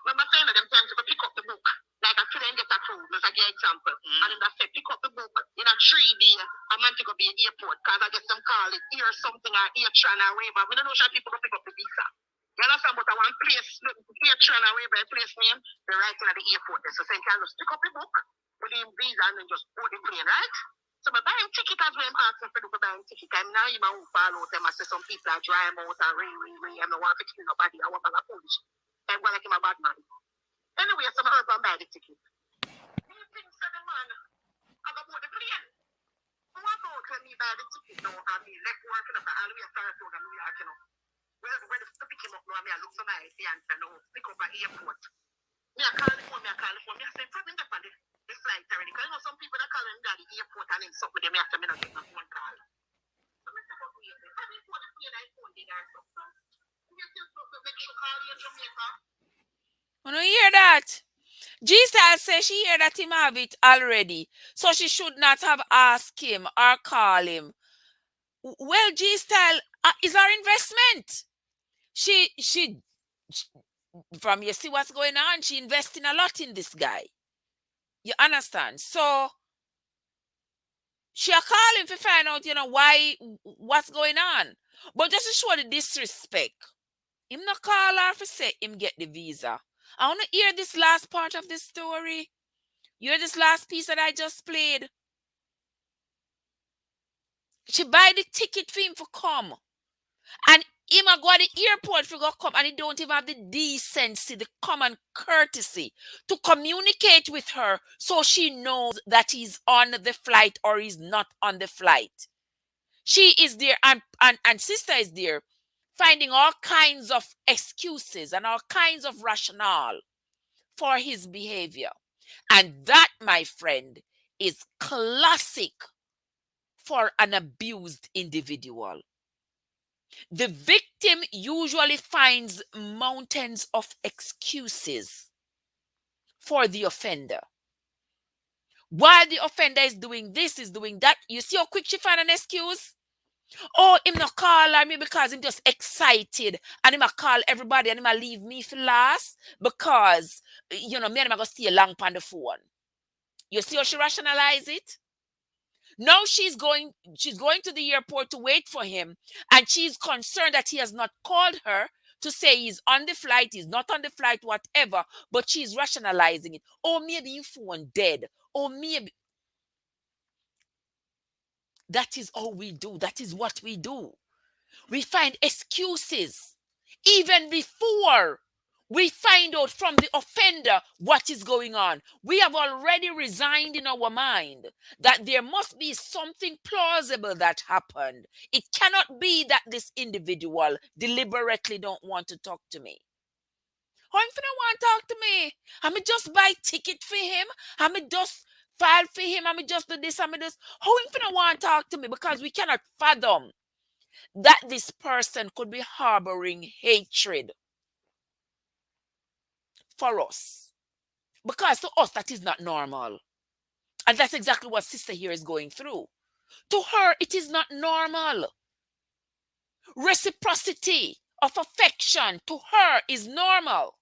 Remember saying that them times to pick up the book. Like I couldn't get approved, let's give an example. And then I said, pick up the book in a 3D. I'm meant to go be an airport because I get them call it ear something or ear tran or whatever. I don't know how people go pick up the visa. You understand? But I want place, ear tran or whatever, place name, they're writing at the airport. So they can just pick up the book with the visa and then just board the plane, right? So my buying ticket as well, I'm asking for the buying ticket. And now you might follow them. I say some people are dry out and ring. I'm not want to kill nobody. I want to polish. I'm going to like him a bad man. Anyway, so I'm going to buy the ticket. You think so the man, I got board the plane. Who want to tell me buy the ticket now? I mean, let's work in the all we are starting to New York, you know. Well, when the pick him up now, I mean, I look for my fiance now, pick up my airport. Me, I call the phone. I say, probably up on the flight already. Because you know, some people that call him at the airport and then suck with them after me not get my phone call. So I said, okay, probably for the plane, I phone did or something. You still make sure call you in Jamaica. You don't hear that? G-Style says she hear that him have it already. So she should not have asked him or call him. Well, G-Style is our investment. She from you see what's going on, she investing a lot in this guy. You understand? So she call him to find out, why, what's going on. But just to show the disrespect, him not call her for say him get the visa. I want to hear this last part of this story. You hear this last piece that I just played? She buy the ticket for him to come. And him a go to the airport for go come and he don't even have the decency, the common courtesy to communicate with her so she knows that he's on the flight or he's not on the flight. She is there and sister is there finding all kinds of excuses and all kinds of rationale for his behavior. And that, my friend, is classic for an abused individual. The victim usually finds mountains of excuses for the offender. While the offender is doing this, is doing that, you see how quick she find an excuse? Oh, him not call me because him just excited and him a call everybody and him a leave me for last because, me and him a go stay long on the phone. You see how she rationalize it? Now she's going to the airport to wait for him, and she's concerned that he has not called her to say he's on the flight, he's not on the flight, whatever, but she's rationalizing it. Oh, maybe your phone dead. Oh, maybe. That is all we do. That is what we do. We find excuses even before we find out from the offender what is going on. We have already resigned in our mind that there must be something plausible that happened. It cannot be that this individual deliberately don't want to talk to me. How him finna want to talk to me? I me just buy ticket for him. I me just file for him. I me just do this. I me this. How him finna want to talk to me? Because we cannot fathom that this person could be harboring hatred for us. Because to us, that is not normal. And that's exactly what sister here is going through. To her, it is not normal. Reciprocity of affection to her is normal.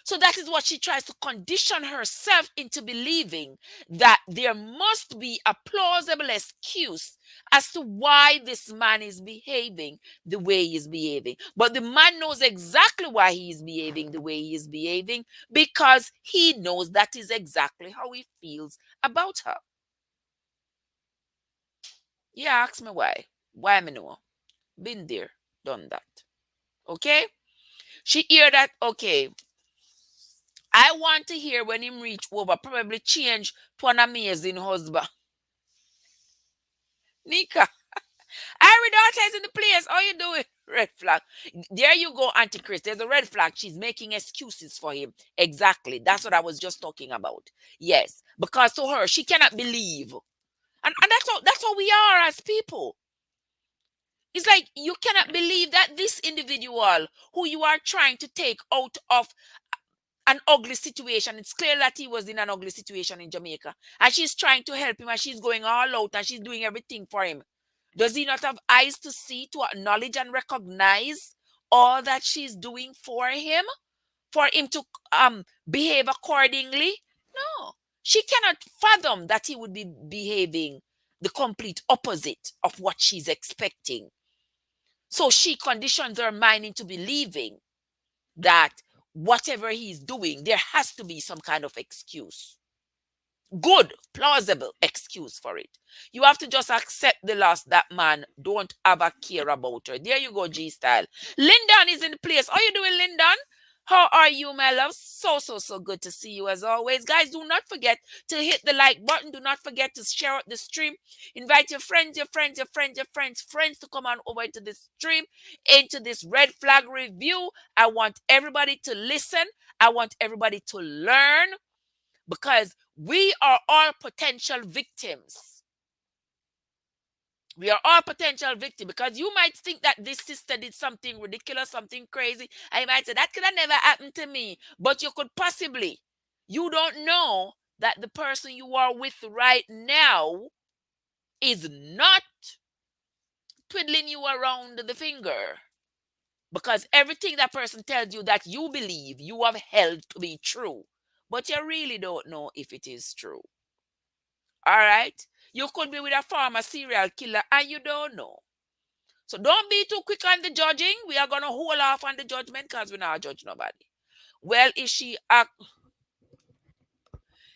So that is what she tries to condition herself into believing, that there must be a plausible excuse as to why this man is behaving the way he is behaving. But the man knows exactly why he is behaving the way he is behaving, because he knows that is exactly how he feels about her. Yeah, ask me why. Why me know? Been there, done that. Okay? She hear that, okay, I want to hear when him reach over, probably change to an amazing husband. Nika, Irie daughter is in the place. How you doing? Red flag. There you go, Auntie Chris. There's a red flag. She's making excuses for him. Exactly. That's what I was just talking about. Yes. Because to her, she cannot believe. And that's how we are as people. It's like you cannot believe that this individual who you are trying to take out of an ugly situation. It's clear that he was in an ugly situation in Jamaica. And she's trying to help him and she's going all out and she's doing everything for him. Does he not have eyes to see, to acknowledge and recognize all that she's doing for him? for him to behave accordingly? No. She cannot fathom that he would be behaving the complete opposite of what she's expecting. So she conditions her mind into believing that whatever he's doing, there has to be some kind of excuse. Good, plausible excuse for it. You have to just accept the loss that man don't have a care about her. There you go, G Style. Lyndon is in the place. How you doing, Lyndon? How are you, my love? So good to see you as always. Guys, do not forget to hit the like button. Do not forget to share out the stream. Invite your friends to come on over into this stream, into this red flag review. I want everybody to listen. I want everybody to learn, because we are all potential victims. We are all potential victims, because you might think that this sister did something ridiculous, something crazy, and you might say, that could have never happened to me. But you could possibly. You don't know that the person you are with right now is not twiddling you around the finger. Because everything that person tells you that you believe, you have held to be true. But you really don't know if it is true. All right? You could be with a former serial killer and you don't know. So don't be too quick on the judging. We are going to hold off on the judgment because we're not judge nobody. Well, is she...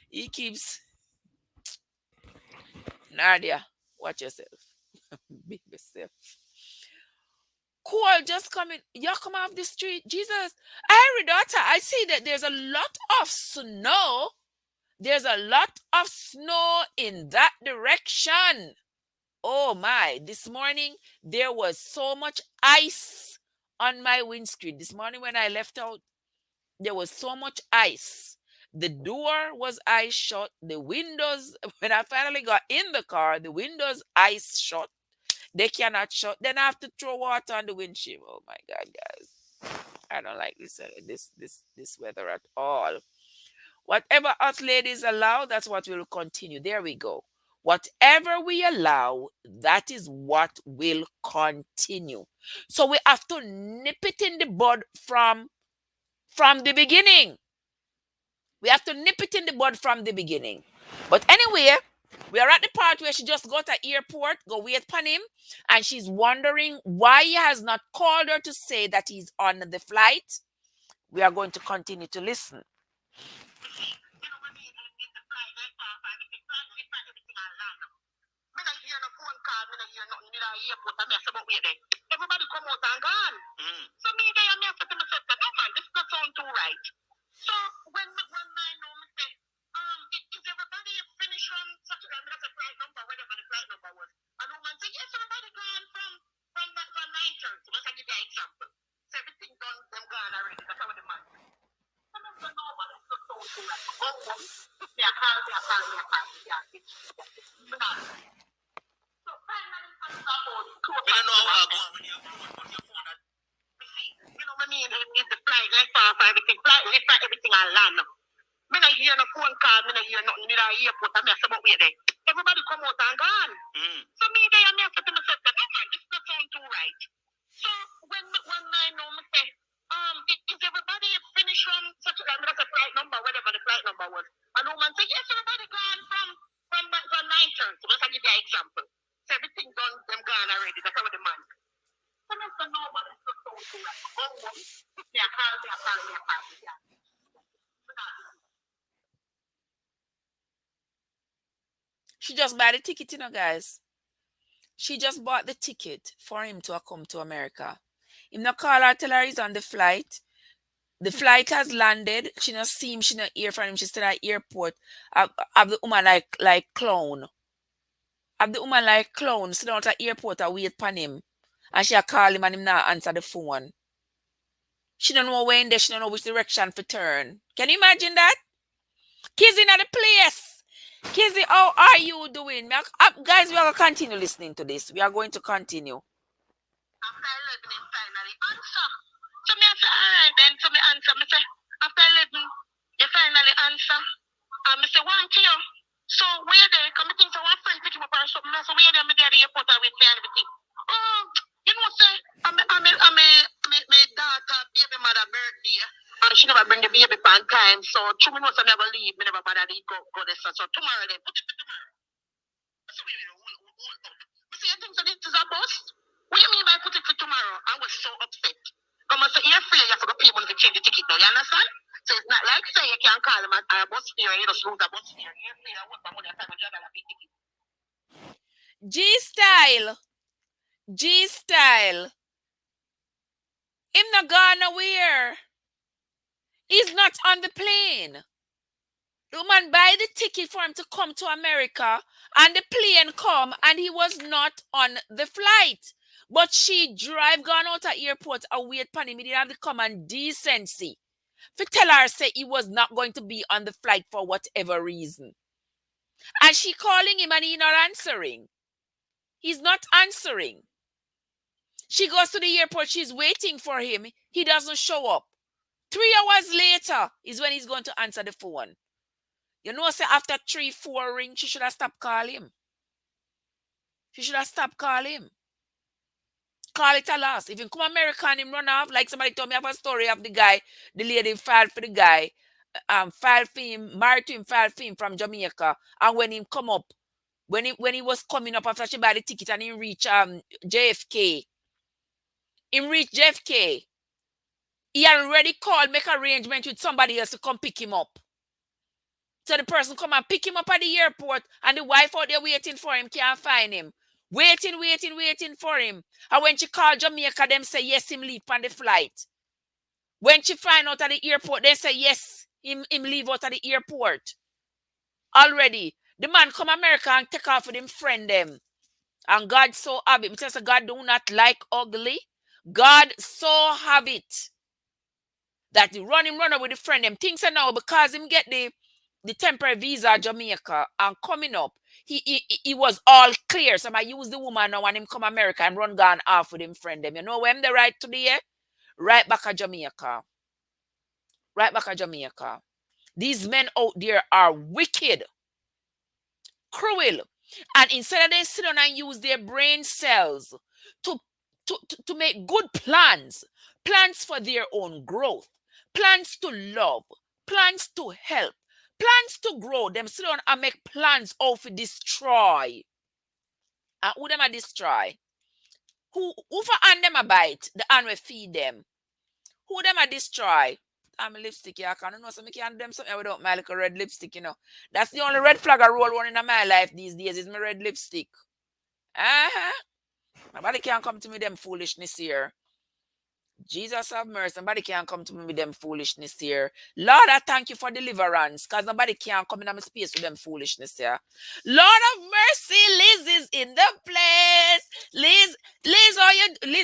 he keeps... Nadia, watch yourself. Be yourself. Cool, just coming. You come off the street. Jesus. Harry, daughter, I see that there's a lot of snow. There's a lot of snow in that direction. Oh my, this morning there was so much ice on my windscreen. This morning when I left out, there was so much ice. The door was ice shut. The windows, when I finally got in the car, the windows ice shut. They cannot shut. Then I have to throw water on the windshield. Oh my God, guys. I don't like this weather at all. Whatever us ladies allow, that's what will continue. There we go. Whatever we allow, that is what will continue. So we have to nip it in the bud from the beginning. We have to nip it in the bud from the beginning. But anyway, we are at the part where she just got to airport, go wait upon him, and she's wondering why he has not called her to say that he's on the flight. We are going to continue to listen. Everybody come out and gone. So me there, me have to myself that, oh man, this not sound too right. So when I know me say, is everybody finished from such a flight number, whatever the flight number was? And the woman say, yes, everybody gone from 9:30. Let's give you an example. So everything done, them gone already. That's how the man. I don't know, but it's not sound too right. Oh, me a call. Yeah, it's so finally, I don't know how I go on your phone. You know what I mean? It's the flight left off everything. Flight left off everything on land. Me not hear no phone call. Me not hear nothing. Me not airport. I mess about wait there. Everybody come out and gone. So me there, I mess to myself that, oh man, this not sound too right. So when I know me say, is everybody finished from such a flight number, whatever the flight number was? And the woman say, yes, everybody gone from 9:30. Let's give you an example. So everything done, them gone already. That's how the man. I don't know, but it's not sound too right. Oh, me a call. Yeah. She just bought the ticket, guys. She just bought the ticket for him to come to America. Him not call her, tell her he's on the flight. The flight has landed. She not see him, she not hear from him. She's still at the airport. Have the woman like clown. Have the woman like clown sit down at the airport and wait upon him. And she a call him and him not answer the phone. She don't know where in there, she don't know which direction to turn. Can you imagine that? Kizzy in the place. Kizzy, how are you doing? Guys, we are going to continue listening to this. We are going to continue. After 11, finally answer. So me say, all right then. So me answer. Me say, after 11, you finally answer. And me say, one to you. So where there? Come think so one friend pick him up or something. So where there? Me there at the airport and wait for everything. Oh, you know say, I'm my daughter, baby mother birthday. she never bring the baby on time. So two minutes I never leave. Me never bother to go there. So tomorrow they put it to tomorrow. So we you see, I think so this is a bust. What do you mean by put it for tomorrow? I was so upset. Come on, say you're free, you have to pay money to change the ticket now. You understand? So it's not like say you can call them a bus fare, you just lose a bus fare. You're free, I want my money, I time $100 ticket. G-Style. G-Style. Him not gone nowhere. He's not on the plane. The woman buy the ticket for him to come to America, and the plane come, and he was not on the flight. But she drive gone out at airport and wait for him. He didn't have the common decency to tell her say he was not going to be on the flight for whatever reason. And she calling him and he not answering. He's not answering. She goes to the airport. She's waiting for him. He doesn't show up. 3 hours later is when he's going to answer the phone. You know, say after 3, 4 rings, she should have stopped calling him. She should have stopped calling him. Call it a loss. If you come America and him run off, like somebody told me, I have a story of the guy, the lady filed for the guy, filed for him, married to him, filed for him from Jamaica. And when him come up, when he was coming up after she bought the ticket and he reached JFK, he had already called, make arrangement with somebody else to come pick him up. So the person come and pick him up at the airport, and the wife out there waiting for him, can't find him. Waiting for him. And when she called Jamaica, them say yes, him leave on the flight. When she find out at the airport, they say yes, him leave out at the airport. Already. The man come America and take off with him friend them. And God so have it. Because God do not like ugly. God so have it that he run up with the friend them. Things are now because him get the temporary visa Jamaica and coming up, he was all clear. So I use the woman now and him come America and run gone off with him friend them. You know when they right today? Right back at Jamaica. Right back at Jamaica. These men out there are wicked, cruel. And instead of they sit down and use their brain cells to make good plans for their own growth, plans to love, plans to help, plans to grow, them sit down and make plans of destroy. And who them a destroy? Who for hand them a bite? The hand will feed them. Who them a destroy? I'm a lipstick, yeah. I can't know so I can them something without my little red lipstick, you know. That's the only red flag I roll one in my life these days is my red lipstick. Nobody can come to me them foolishness here. Jesus have mercy. Nobody can come to me with them foolishness here. Lord, I thank you for deliverance. Because nobody can come in my space with them foolishness here. Lord of mercy, Liz is in the place. Liz,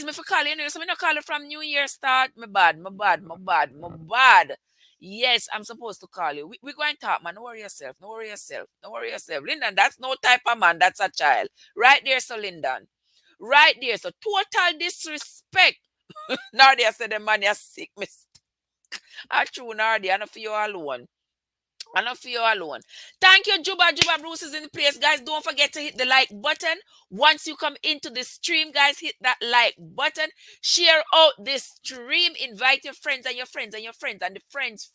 me for calling you. So me not call you from New Year start. My bad. Yes, I'm supposed to call you. We going to talk, man. Don't worry yourself. Lyndon, that's no type of man. That's a child. Right there, so Lyndon. Right there. So total disrespect. Nardia said the man is sick. I true Nardia. I don't feel alone. Thank you, Juba. Bruce is in the place. Guys, don't forget to hit the like button. Once you come into the stream, guys, hit that like button. Share out this stream. Invite your friends and your friends and your friends and the friends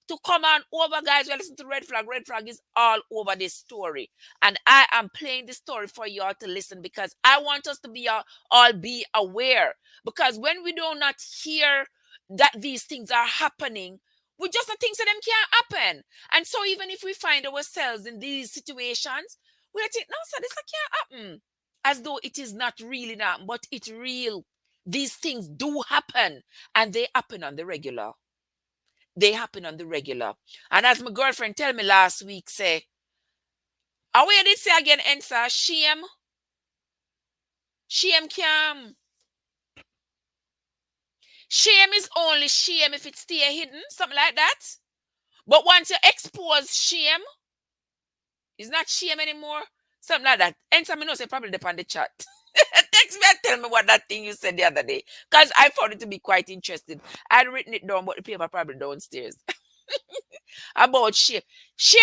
to come on over, guys. We listen to Red Flag. Red Flag is all over this story. And I am playing this story for y'all to listen because I want us to be all be aware. Because when we do not hear that these things are happening, we just don't think that them can't happen. And so even if we find ourselves in these situations, we think, no, sir, this can't happen. As though it is not really that, but it's real. These things do happen. And they happen on the regular. And as my girlfriend tell me last week, say, I will did say again, answer, shame can. Shame is only shame if it stay hidden, something like that. But once you expose shame, it's not shame anymore. Something like that. And some know say probably depend on the chat. Text me and tell me what that thing you said the other day. Because I found it to be quite interesting. I'd written it down, but the paper probably downstairs. About shame. Shame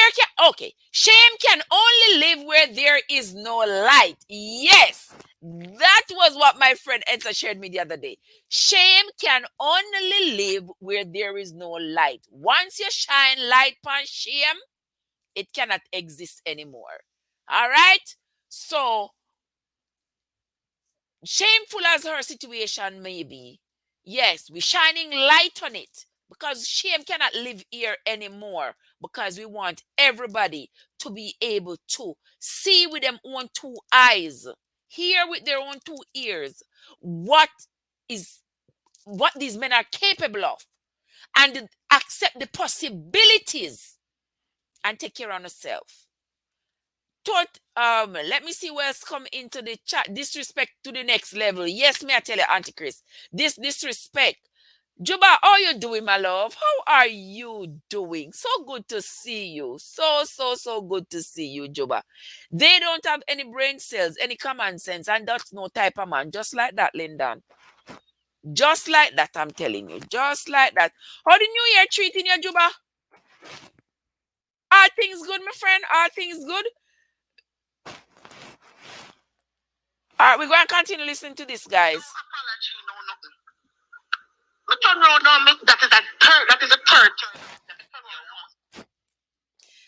can only live where there is no light. Yes. That was what my friend Edsa shared me the other day. Shame can only live where there is no light. Once you shine light on shame, it cannot exist anymore. All right? So, shameful as her situation may be, yes, we're shining light on it because shame cannot live here anymore because we want everybody to be able to see with them own two eyes, hear with their own two ears what is what these men are capable of, and accept the possibilities and take care of yourself. Let me see where's come into the chat. Disrespect to the next level. Yes, may I tell you, Auntie Chris. This disrespect. Juba, how you doing, my love? How are you doing? So good to see you. So good to see you, Juba. They don't have any brain cells, any common sense, and that's no type of man. Just like that, Lyndon. Just like that, I'm telling you. Just like that. How the new year treating you, Juba? Are things good, my friend? Are things good? All right, we're going to continue listening to this, guys. No apology, no nothing. But turn around now, that is a third turn.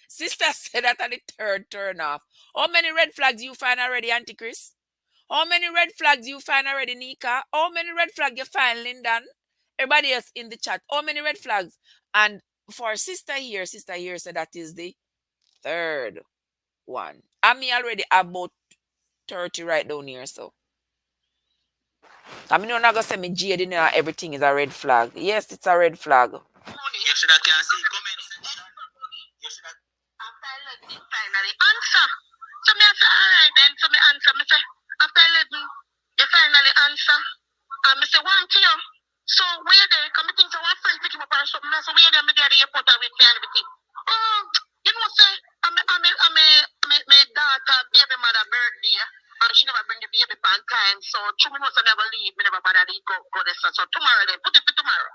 Sister said that at the third turn off. How many red flags you find already, Auntie Chris? How many red flags you find already, Nika? How many red flags you find, Lyndon? Everybody else in the chat. How many red flags? And for sister here said that is the third one. I'm already about 30 right down here, so. I mean, you're not going to say me jade in there, everything is a red flag. Yes, it's a red flag. You should have can see comments. You should have. After I let me finally answer. So me I say, all right then. So me answer. Me say, after 11, you finally answer. And me say, one to you. So where there? Come me think so one friend pick him up or something. So where there? Me there at the airport with me and everything. Oh, you know say, I'm daughter baby mother birthday. And she never bring the baby on time. So two minutes I never leave. Me never bother to go this. So tomorrow then, put it for tomorrow.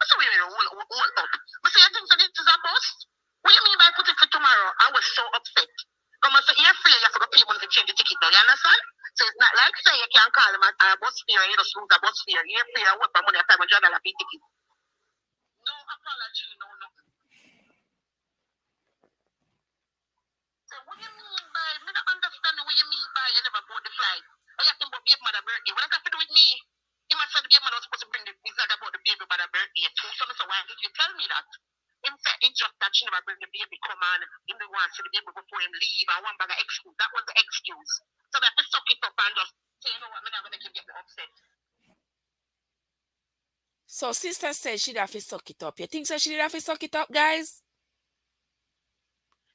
So we hold up. But say, I think so this is a bust. What do you mean by put it for tomorrow? I was so upset. Come on, so you're free, you have to pay money to change the ticket now, you understand? So it's not like say you can call them a bus fare, you just lose a bus fare. You're free, I work for money, $500 pay ticket. No apology, no nothing. So what do you mean by, I don't understand what you mean by you never bought the flight. Or you have to baby mother birthday. What does that have to do with me? He must have the baby mother was supposed to bring the business about the baby mother birthday too. So why did you tell me that? Him said it's just that she never bring the baby come on. Him the one see the baby before him leave and one bag of excuse. That was the excuse. So that we suck it up and just say, you know what, I'm not gonna get me upset. So sister said she'd have to suck it up. You think so she'd have to suck it up, guys?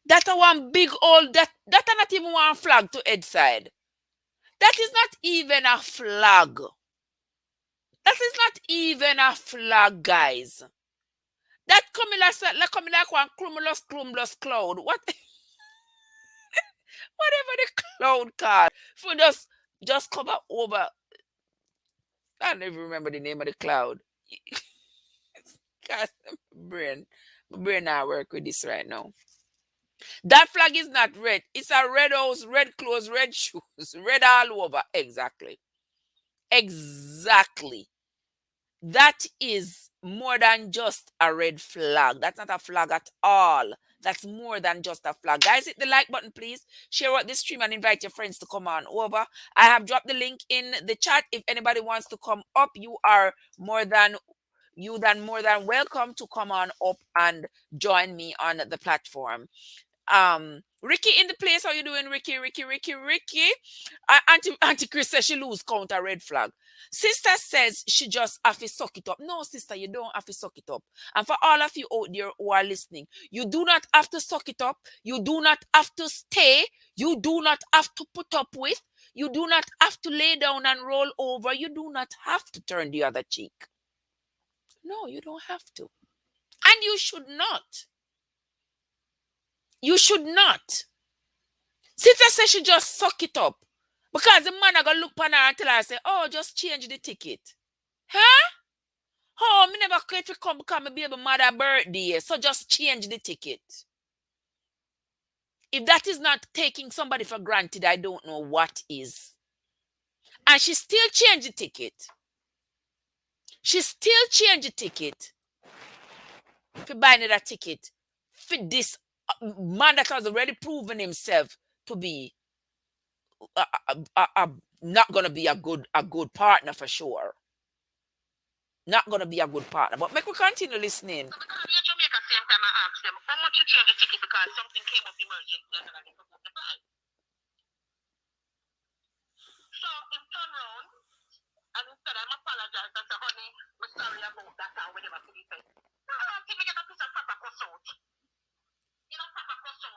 That a one big old that a not even one flag to head side. That is not even a flag. That is not even a flag, guys. That coming like one cumulus cloud. What? Whatever the cloud called. For just cover over. I don't even remember the name of the cloud. God, my brain not work with this right now. That flag is not red. It's a red house, red clothes, red shoes, red all over. Exactly. Exactly. That is more than just a red flag. That's not a flag at all. That's more than just a flag. Guys, hit the like button, please. Share out this stream and invite your friends to come on over. I have dropped the link in the chat. If anybody wants to come up, you are more than welcome to come on up and join me on the platform. Ricky in the place. How you doing, Ricky? Auntie Chris says she lose count a red flag. Sister says she just have to suck it up. No, sister, you don't have to suck it up. And for all of you out there who are listening, you do not have to suck it up. You do not have to stay. You do not have to put up with. You do not have to lay down and roll over. You do not have to turn the other cheek. No, you don't have to. And you should not. You should not. Sister says she just suck it up. Because the man are going to look on her and tell her, say, oh, just change the ticket. Huh? Oh, me never quit to come because my baby mother birthday. So just change the ticket. If that is not taking somebody for granted, I don't know what is. And she still changed the ticket. She still changed the ticket for buying that ticket for this man that has already proven himself to be not gonna be a good partner for sure. Not gonna be a good partner. But make we continue listening. So because we're Jamaica, same time I asked them, how much you change the ticket because something came up emergency and then I didn't book the flight. So in turn round, and instead I'm apologize. I said, honey, I'm sorry about that and whatever to be said. Give me get a piece of proper cuss out. You know, proper cuss out.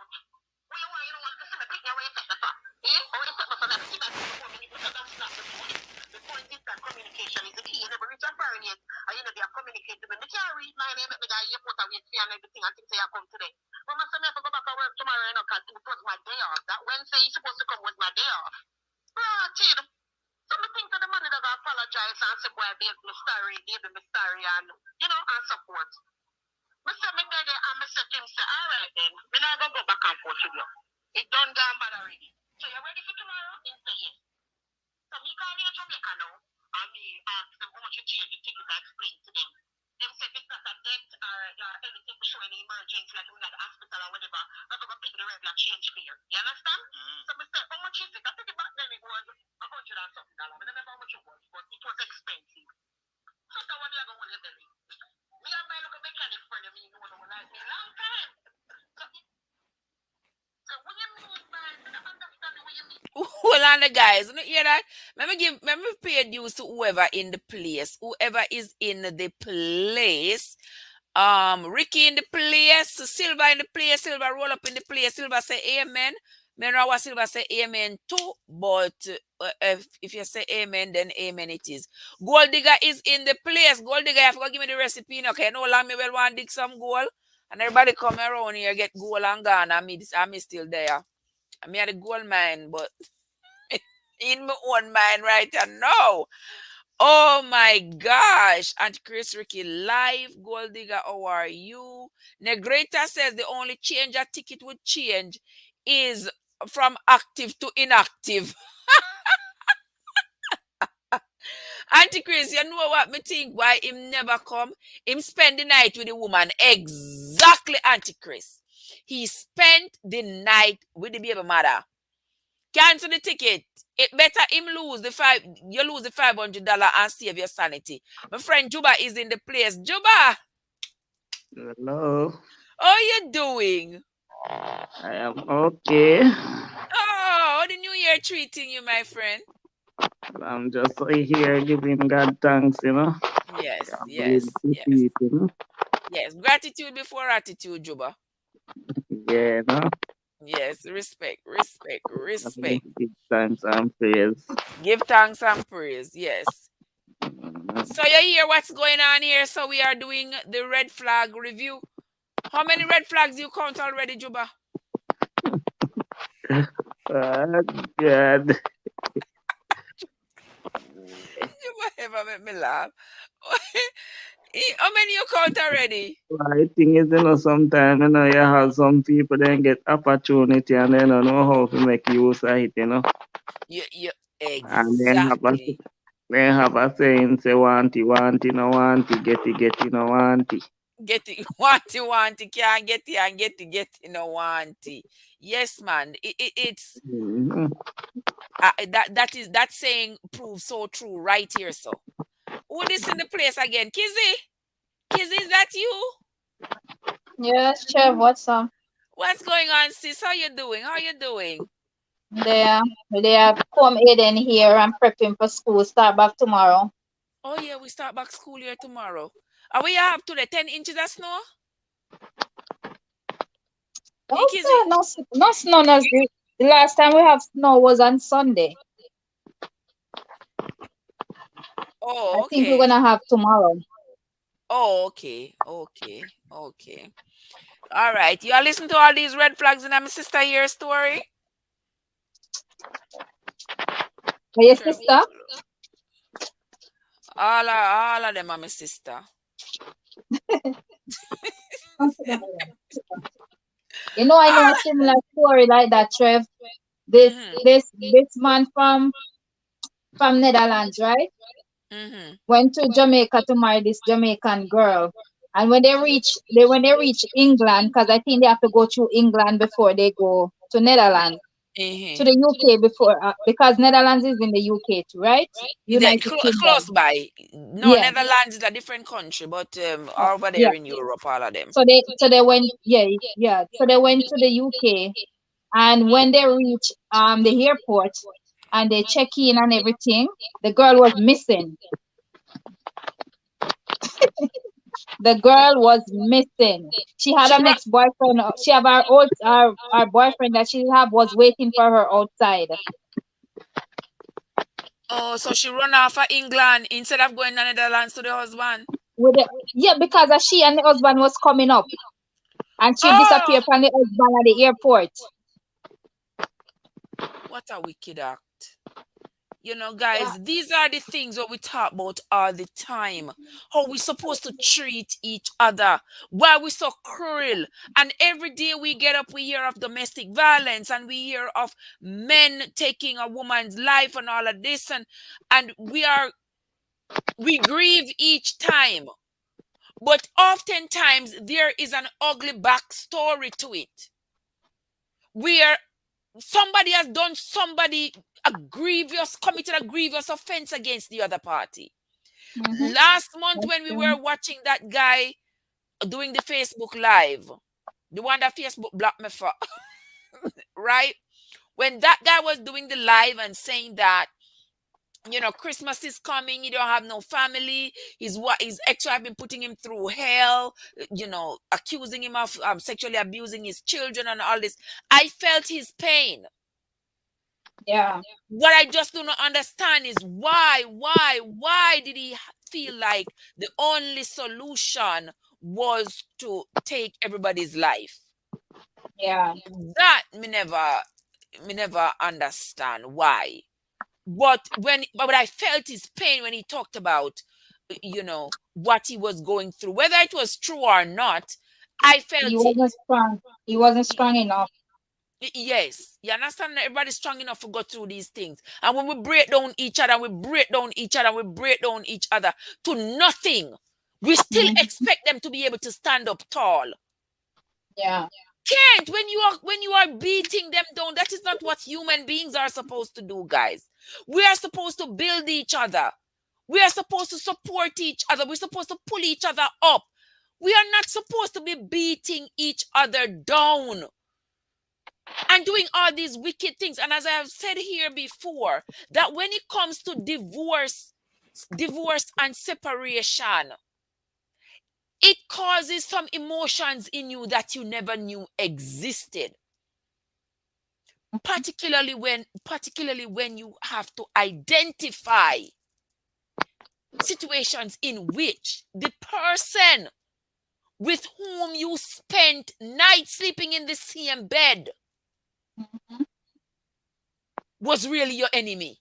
What you don't want to see me pick your way take the top. Or you take me for that. See that before me, because that's not the point. The point is that communication is the key. You never reach a foreign yet, and you know they are communicating with me. They can't read my name, make the guy airport and wait for you and everything and think say I come today. But I said me have to go back to work tomorrow, you know, because it was my day off. That Wednesday you're supposed to come was my day off. Right, so I think to the money that I apologize and say, boy, babe, me sorry, and, you know, and support. I said, me there, and I said to him, say, all right then, me not going to go back and forth with you. It done gone bad already. So you ready for tomorrow? He said, yes. So me call here Jamaica now, and me ask them how much you change the ticket. I explain to them. Them said it's not a debt or anything to show any emergency, like we're at the hospital or whatever. I'm going to pay the regular change fare. You understand? So I said, how much is it? I think back then it was $100 and something. I don't remember how much it was, but it was expensive. So that one you go on your belly. Me and my little mechanic friend of me know like me a long time. So what you mean by I don't understand what you mean? Hold on, the guys. You hear that? Let me pay dues to whoever in the place. Whoever is in the place. Ricky in the place, Silva in the place, Silva roll up in the place, Silva say amen. Menrawa Silva say amen too, but if you say amen, then amen it is. Gold digger is in the place. Gold digger, you have to give me the recipe. Okay, no long me well want dig some gold. And everybody come around here get gold and gone. I'm still there. I'm at the gold mine, but in my own mind right now. Oh my gosh. Aunt Chris Ricky live. Gold digger, how are you? Negreta says the only change a ticket would change is from active to inactive. Auntie Chris, you know what me think why him never come? Him spend the night with the woman. Exactly, Auntie Chris. He spent the night with the baby mother. Cancel the ticket. It better him lose you lose the $500 and save your sanity. My friend Juba is in the place. Juba, Hello, how you doing? I am okay. Oh, how the new year treating you, my friend? I'm just here giving God thanks, you know. Yes, Can't believe yes, it's yes, it, you know. yes. Gratitude before attitude, Juba. Yeah, you know. Yes, respect, respect, respect. Give thanks and praise. Give thanks and praise. Yes. Mhm. So you hear what's going on here? So we are doing the red flag review. How many red flags you count already, Juba? Oh, God. Juba ever make me laugh. How many you count already? I think is, you know, sometimes, you know, you have some people then get opportunity and they don't know how to make use of it, you know. You And exactly. they have a saying, say, want it, no want it, get it, no want it. Get it, want it, can't get it, and get it, no want it. Yes, man. It's Mhm. that saying proves so true right here. So, who this in the place again? Kizzy, Kizzy, is that you? Yes, Trev, what's up? What's going on, sis? How you doing? How you doing? They are come in here and prepping for school. Start back tomorrow. Oh yeah, we start back school here tomorrow. Are we have today 10 inches of snow? Hey, Kizzy. Okay, no snow. No, the last time we have snow was on Sunday. I Oh, think we're okay. gonna have tomorrow. Oh, okay. Okay. Okay. All right. You are listening to all these red flags in my sister here story? Are your Trev. sister? All of them are my sister. I know a similar story like that, Trev. This Mm-hmm. this this man from from Netherlands, right? Mm-hmm. Went to Jamaica to marry this Jamaican girl. And when they reach England, because I think they have to go through England before they go to Netherlands, to Mm-hmm. the UK before, because Netherlands is in the UK too, right? United Close Kingdom. by. No, Yeah. Netherlands is a different country, but Oh, over yeah. there in Europe, all of them. So they went, yeah, yeah. So they went to the UK, and when they reach the airport and they check in and everything, the girl was missing. The girl was missing. She had She an run. ex-boyfriend. She have her old our boyfriend that she have was waiting for her outside. Oh, so she run off of England instead of going to Netherlands to the husband. With the, yeah, because she and the husband was coming up, and she Oh, disappeared from the husband at the airport. what a wicked act. You know, guys, these are the things that we talk about all the time. How we supposed to treat each other. Why we so cruel. And every day we get up, we hear of domestic violence and we hear of men taking a woman's life and all of this. And we grieve each time. But oftentimes there is an ugly backstory to it. Where somebody has done committed a grievous offense against the other party. Mm-hmm. Last month That's when we true. were watching that guy doing the Facebook live, the one that Facebook blocked me for, right? When that guy was doing the live and saying that, Christmas is coming, you don't have no family, his ex have been putting him through hell, accusing him of sexually abusing his children and all this. I felt his pain. Yeah, What I just do not understand is why did he feel like the only solution was to take everybody's life? yeah, That me never understand why. But I felt his pain when he talked about, what he was going through, whether it was true or not. I he felt it. wasn't strong. He wasn't strong enough. Yes, you understand that everybody's strong enough to go through these things. And when we break down each other, we break down each other, we break down each other to nothing, we still Mhm. expect them to be able to stand up tall. Yeah, Can't when you are beating them down. That is not what human beings are supposed to do, guys. We are supposed to build each other. We are supposed to support each other. We're supposed to pull each other up. We are not supposed to be beating each other down and doing all these wicked things. And as I have said here before, that when it comes to divorce and separation, it causes some emotions in you that you never knew existed. Particularly when you have to identify situations in which the person with whom you spent nights sleeping in the same bed mhm. was really your enemy,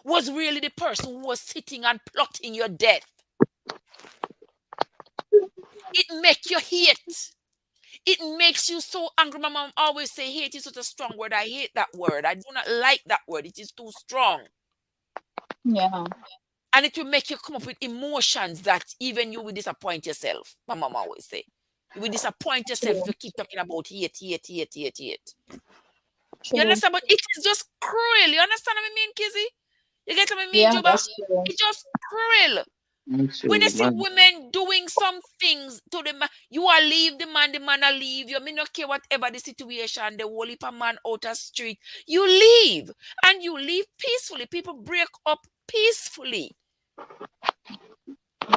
was really the person who was sitting and plotting your death. It makes you hate. It makes you so angry. My mom always say hate is such a strong word. I hate that word. I do not like that word. It is too strong. Yeah, And it will make you come up with emotions that even you will disappoint yourself. My mom always say. You will disappoint yourself if true, you keep talking about hate, hate, hate, hate, hate. You true. understand? But it is just cruel. You understand what I mean, Kizzy? You get what I mean, Yeah, Juba? that's true. It's just cruel. That's When you true, see man. women doing some things to the man, you are leave the man will leave you. Me not care whatever the situation, the whole heap of man out the street. You leave. And you leave peacefully. People break up peacefully.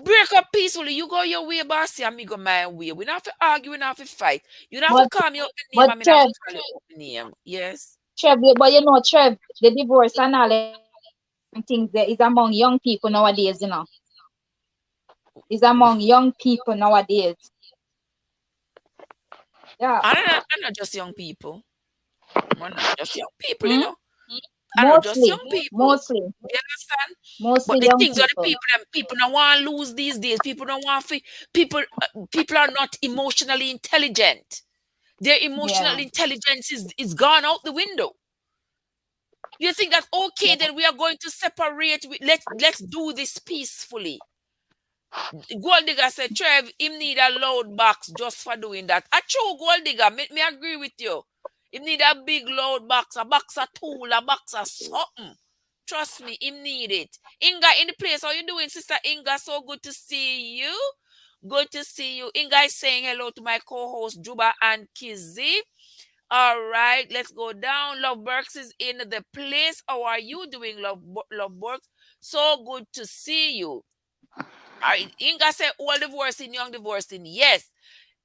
Break up peacefully. You go your way, bossy, and me go my way. We don't have to argue, we don't have to fight. You don't have to But call me out the name but and me don't have Trev, to call you out the name. Yes. But Trev, the divorce and all them things there is among young people nowadays. Is among young people nowadays. Yeah. I'm not just young people. We're not just young people, Hmm? I'm not just Mostly, young people. mostly, You understand? mostly But the young things are the people. people don't want to lose these days. People don't want to, people are not emotionally intelligent. Their emotional Yeah. intelligence is gone out the window. You think that okay, then we are going to separate. Let's do this peacefully. Gold digger said, Trev, him need a loud box just for doing that. A true gold digger, me agree with you. Him need a big loud box, a box of tool, a box of something. Trust me, him need it. Inga in the place. How you doing, Sister Inga? So good to see you. Good to see you. Inga is saying hello to my co-host Juba and Kizzy. All right, let's go down. Love Burks is in the place. How are you doing, Love Burks? So good to see you. All right, Inga said all divorcing, young divorcing. Yes,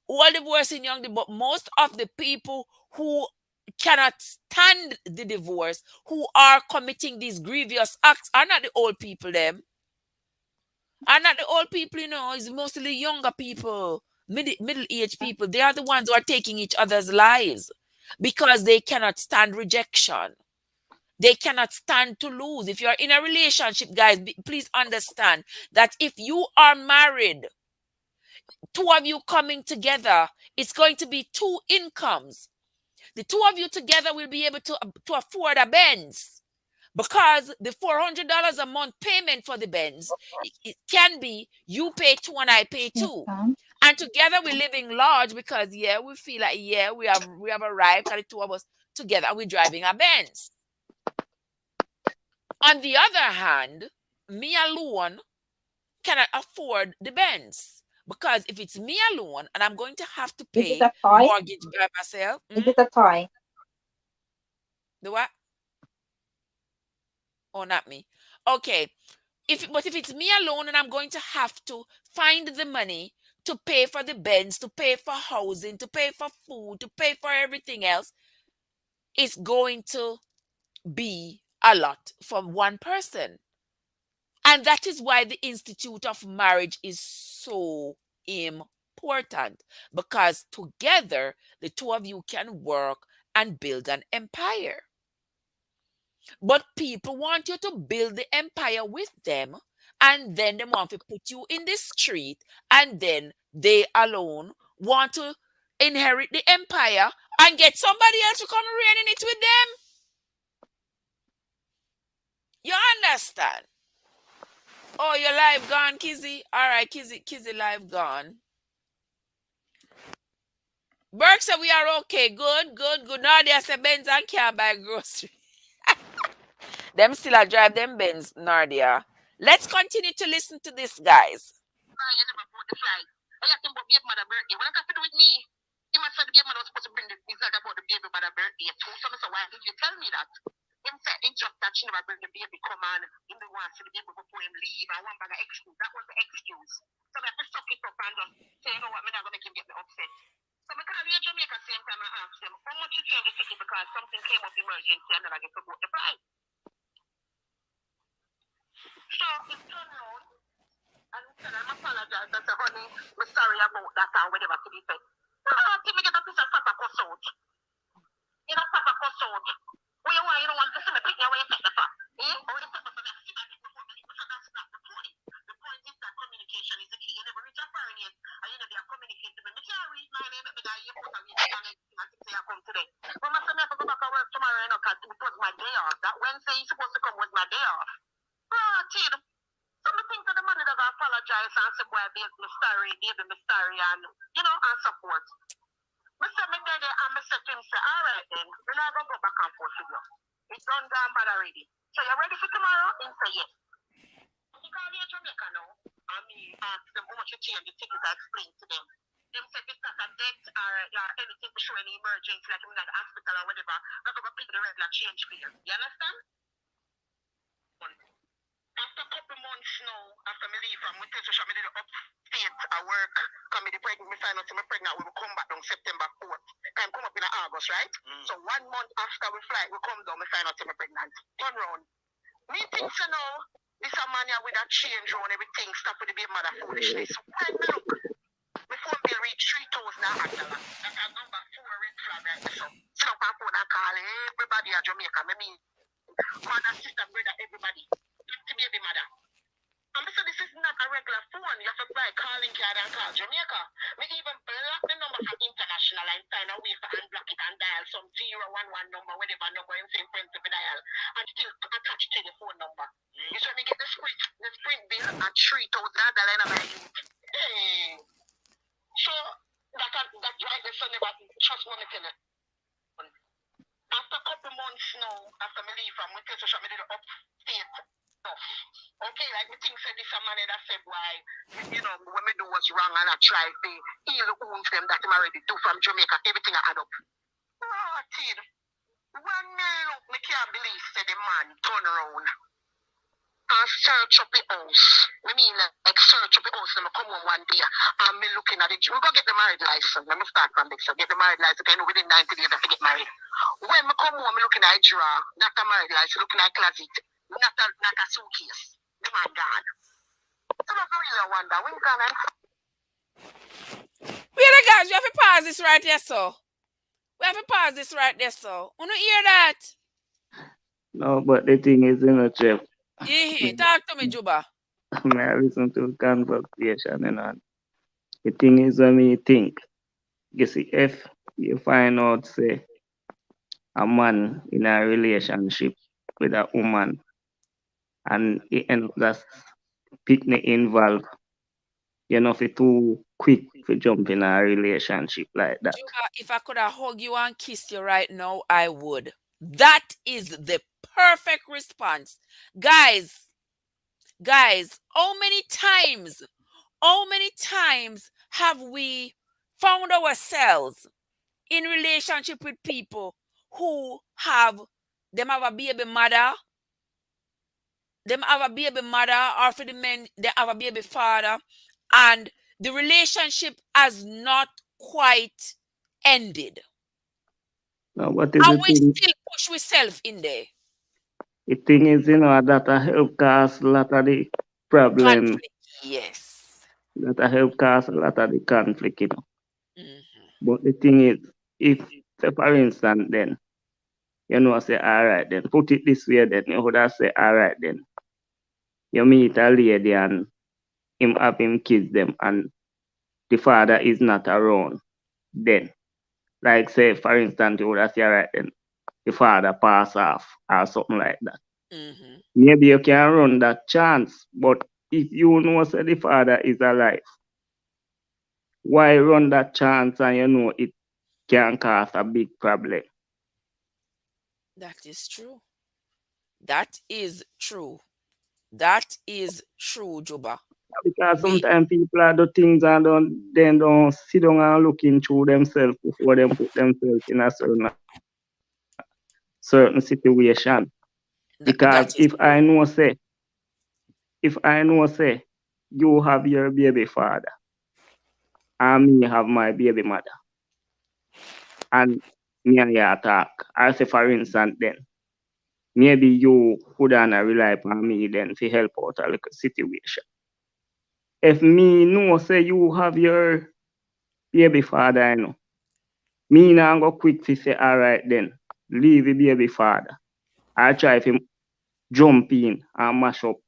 all divorcing, young divorcing. But most of the people who cannot stand the divorce, who are committing these grievous acts, are not the old people, them. Are not the old people, it's mostly younger people, middle-aged people. They are the ones who are taking each other's lives because they cannot stand rejection. They cannot stand to lose. If you're in a relationship, guys, please understand that if you are married, two of you coming together, it's going to be two incomes. The two of you together will be able to afford a Benz, because the $400 a month payment for the Benz, it can be you pay two and I pay Yes, two. ma'am. And together we're living large because we feel like we have arrived, because the two of us together we're driving a Benz. On the other hand, me alone cannot afford the Benz, because if it's me alone and I'm going to have to Is it pay a toy? mortgage by myself, Is it a toy? the what? Oh, not me. Okay. But if it's me alone and I'm going to have to find the money to pay for the Benz, to pay for housing, to pay for food, to pay for everything else, it's going to be a lot for one person. And that is why the institute of marriage is so important, because together the two of you can work and build an empire. But people want you to build the empire with them, and then they want to put you in the street, and then they alone want to inherit the empire and get somebody else to come reign in it with them. You understand? Oh, your live gone, Kizzy? All right, Kizzy live gone. Burke said we are okay. Good. Nadia said Benz and can't buy grocery. Them still a drive them Benz, Nardia. Let's continue to listen to this, guys. You never bought the flight. I asked him about baby mother birthday. What got to do with me? He must say the baby mother was supposed to bring the result about the baby mother birthday too. So I said, why did you tell me that? Him said it's just that she never bring the baby come on. Him the one see the baby before him leave. I want back an excuse. That was the excuse. So I have to suck it up and just say, you know what, I'm not gonna make him get me upset. So I called the Jamaica same time I asked him, how much you change the ticket because something came up emergency and then I get to book the flight. So he turned around and he said, I'm apologize. I said, honey, I'm sorry about that and whatever to be said. Till me get a piece of papa cuss out. You know, papa cuss out. Where you don't want to see me pick you where you take the fat. Or you take the fat, see that before me. So that's not the point. The point is that communication is the key. You never reach a foreign yet, and you never communicate to me. I can't read my name, but I hear put a read and I say I come today. But I said I have to go back to work tomorrow, because it was my day off. That Wednesday you're supposed to come was my day off. Kid. So I think to the man that I apologize and say, boy, baby, me sorry, and, and support. I said, me there, and I said to him, say, all right then, we're not going to go back and forth with you. It's done gone bad already. So you ready for tomorrow? He said, yes. He called me in Jamaica now, and me asked them how much you change the ticket. I explained to them. Them said it's not a debt or anything to show any emergency, like I'm in the hospital or whatever. We're going to pay the regular change for you. You understand? After a couple months now, after me leave from Mutation, I did upstate at work. Because I pregnant, me find out I'm pregnant, we will come back on September 4th. I'm come up in August, right? So 1 month after we fly, we come down, we find out I'm pregnant. Turn round. Me think so now, this a man here with a change on everything, stop with the baby mother foolishness. So when me look, my phone bill reach $3,000. That's a number 4 red flag right now. So I phone and call everybody at Jamaica. I mean, mother, sister, brother, everybody. To baby mother. And so this is not a regular phone. You have to buy calling card and call Jamaica. Me even block the number from international and find a way for unblock it and dial some 011 number, whatever number in same friends to dial. And man that said why, when me do what's wrong and I try to heal the wounds them that I'm already do from Jamaica, everything I add up. Oh, Tid. When me look, me can't believe said the man turn around and search up the house. I mean, like search up the house and I come home one day and me looking at it. We go get the married license. Let me start from this. So get the married license. I know within 90 days I have to get married. When me come home, me looking at a drawer, not a married license, looking at a closet, not a suitcase. The man gone. So I really wonder, when can I? Wait, guys, we have to pause this right there, so. We have to pause this right there, so. You don't hear that? No, but the thing is, Trev. Talk to me, Juba. May I listen to the conversation, The thing is, when me think, you see, if you find out, say, a man in a relationship with a woman and he ends up just picnic involved, you're not too quick to jump in a relationship like that. Juba, if I could have hugged you and kissed you right now, I would. That is the perfect response. Guys, how many times have we found ourselves in relationship with people who have a baby mother, or for the men, they have a baby father, and the relationship has not quite ended. Now, what is And the we thing? still push ourselves in there. The thing is, that help cause a lot of the problem. Conflict, yes. That help cause a lot of the conflict, Mm-hmm. But the thing is, if, say, for instance, then, say, all right, then, put it this way, then, you would have say, all right, then, you meet a lady and him have him kids them, and the father is not around, then, like, say, for instance, you would have say, all right, then, the father pass off, or something like that. Mm-hmm. Maybe you can run that chance, but if you know, say, the father is alive, why run that chance and it can cause a big problem? That is true. That is true. That is true, Juba. Because sometimes people do things and don't sit down and looking through themselves before they put themselves in a certain situation. Because if I know say you have your baby father and me have my baby mother and me and you talk, I say for instance then, maybe you could rely upon me then to help out a little situation. If me know say you have your baby father, me now go quick to say, all right then, leave the baby father. I try to jump in and mash up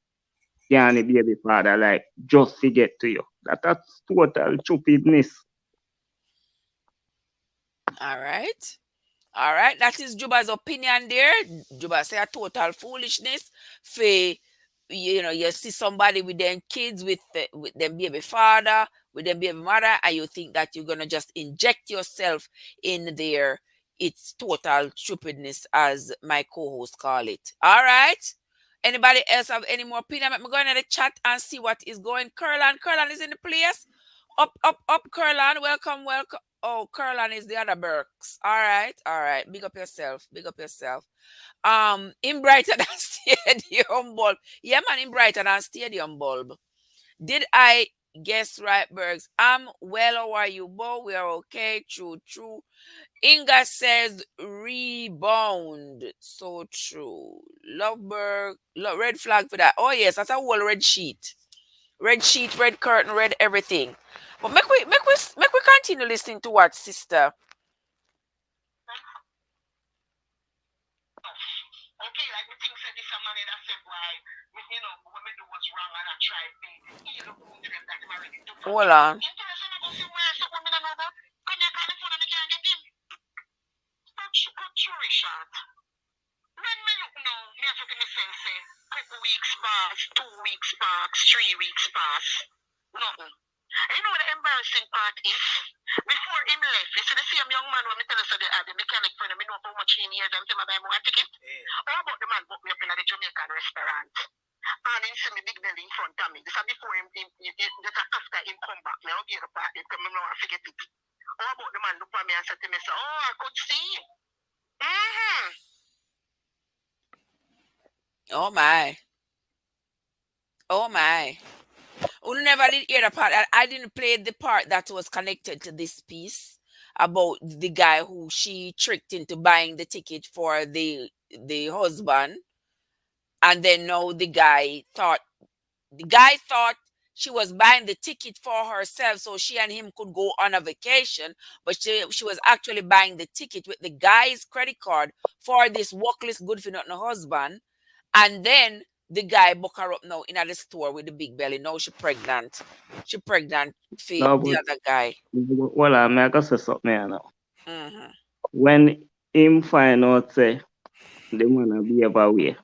the baby father, like, just to get to you. That's total stupidness. All right. All right. That is Juba's opinion there. Juba say a total foolishness. You see somebody with them kids, with them baby father, with them baby mother, and you think that you're going to just inject yourself in there. It's total stupidness, as my co-host call it. All right. Anybody else have any more opinion? I'm going to the chat and see what is going. Curlan is in the place. Up, Curlan. Welcome. Oh, Curlan is the other Burks. All right. Big up yourself. In Brighton and Stadium Bulb. Yeah, man, in Brighton and Stadium Bulb. Did I guess right, Burks? I'm well. How are you, Bo? We are okay. True. Inga says rebound. So true. Loveberg. Red flag for that. Oh, yes, that's a whole red sheet. Red sheet, red curtain, red everything. But make we continue listening to what sister. Okay, like me think said this a man that said why, when me do what's wrong and I try to heal the wounds them that I'm already do. Hold on. Interesting about somewhere something me don't know about. Come here, call the phone and me can't get him. Cut story short. When me look now, me have to myself say, couple weeks pass, 2 weeks pass, 3 weeks pass. Nothing. And you know what the embarrassing part is? Before him left, you see the same young man when me tell us the mechanic friend, me know how much he needs them to buy more ticket. How about the man book me up in the Jamaican restaurant? And him see me big belly in front of me. This is before just after him come back. Now get the part, because I don't forget it. How about the man look at me and said to me, oh, I could see him. Mm-hmm. Oh my. Oh my. We never did hear the part. I didn't play the part that was connected to this piece about the guy who she tricked into buying the ticket for the husband, and then now the guy thought she was buying the ticket for herself so she and him could go on a vacation, but she was actually buying the ticket with the guy's credit card for this workless good for nothing husband. And then the guy book her up now in at the store with the big belly. Now she pregnant. She pregnant for No, the but other guy. well, I make a say something here now. Hmm. When him find out say the man a behave away,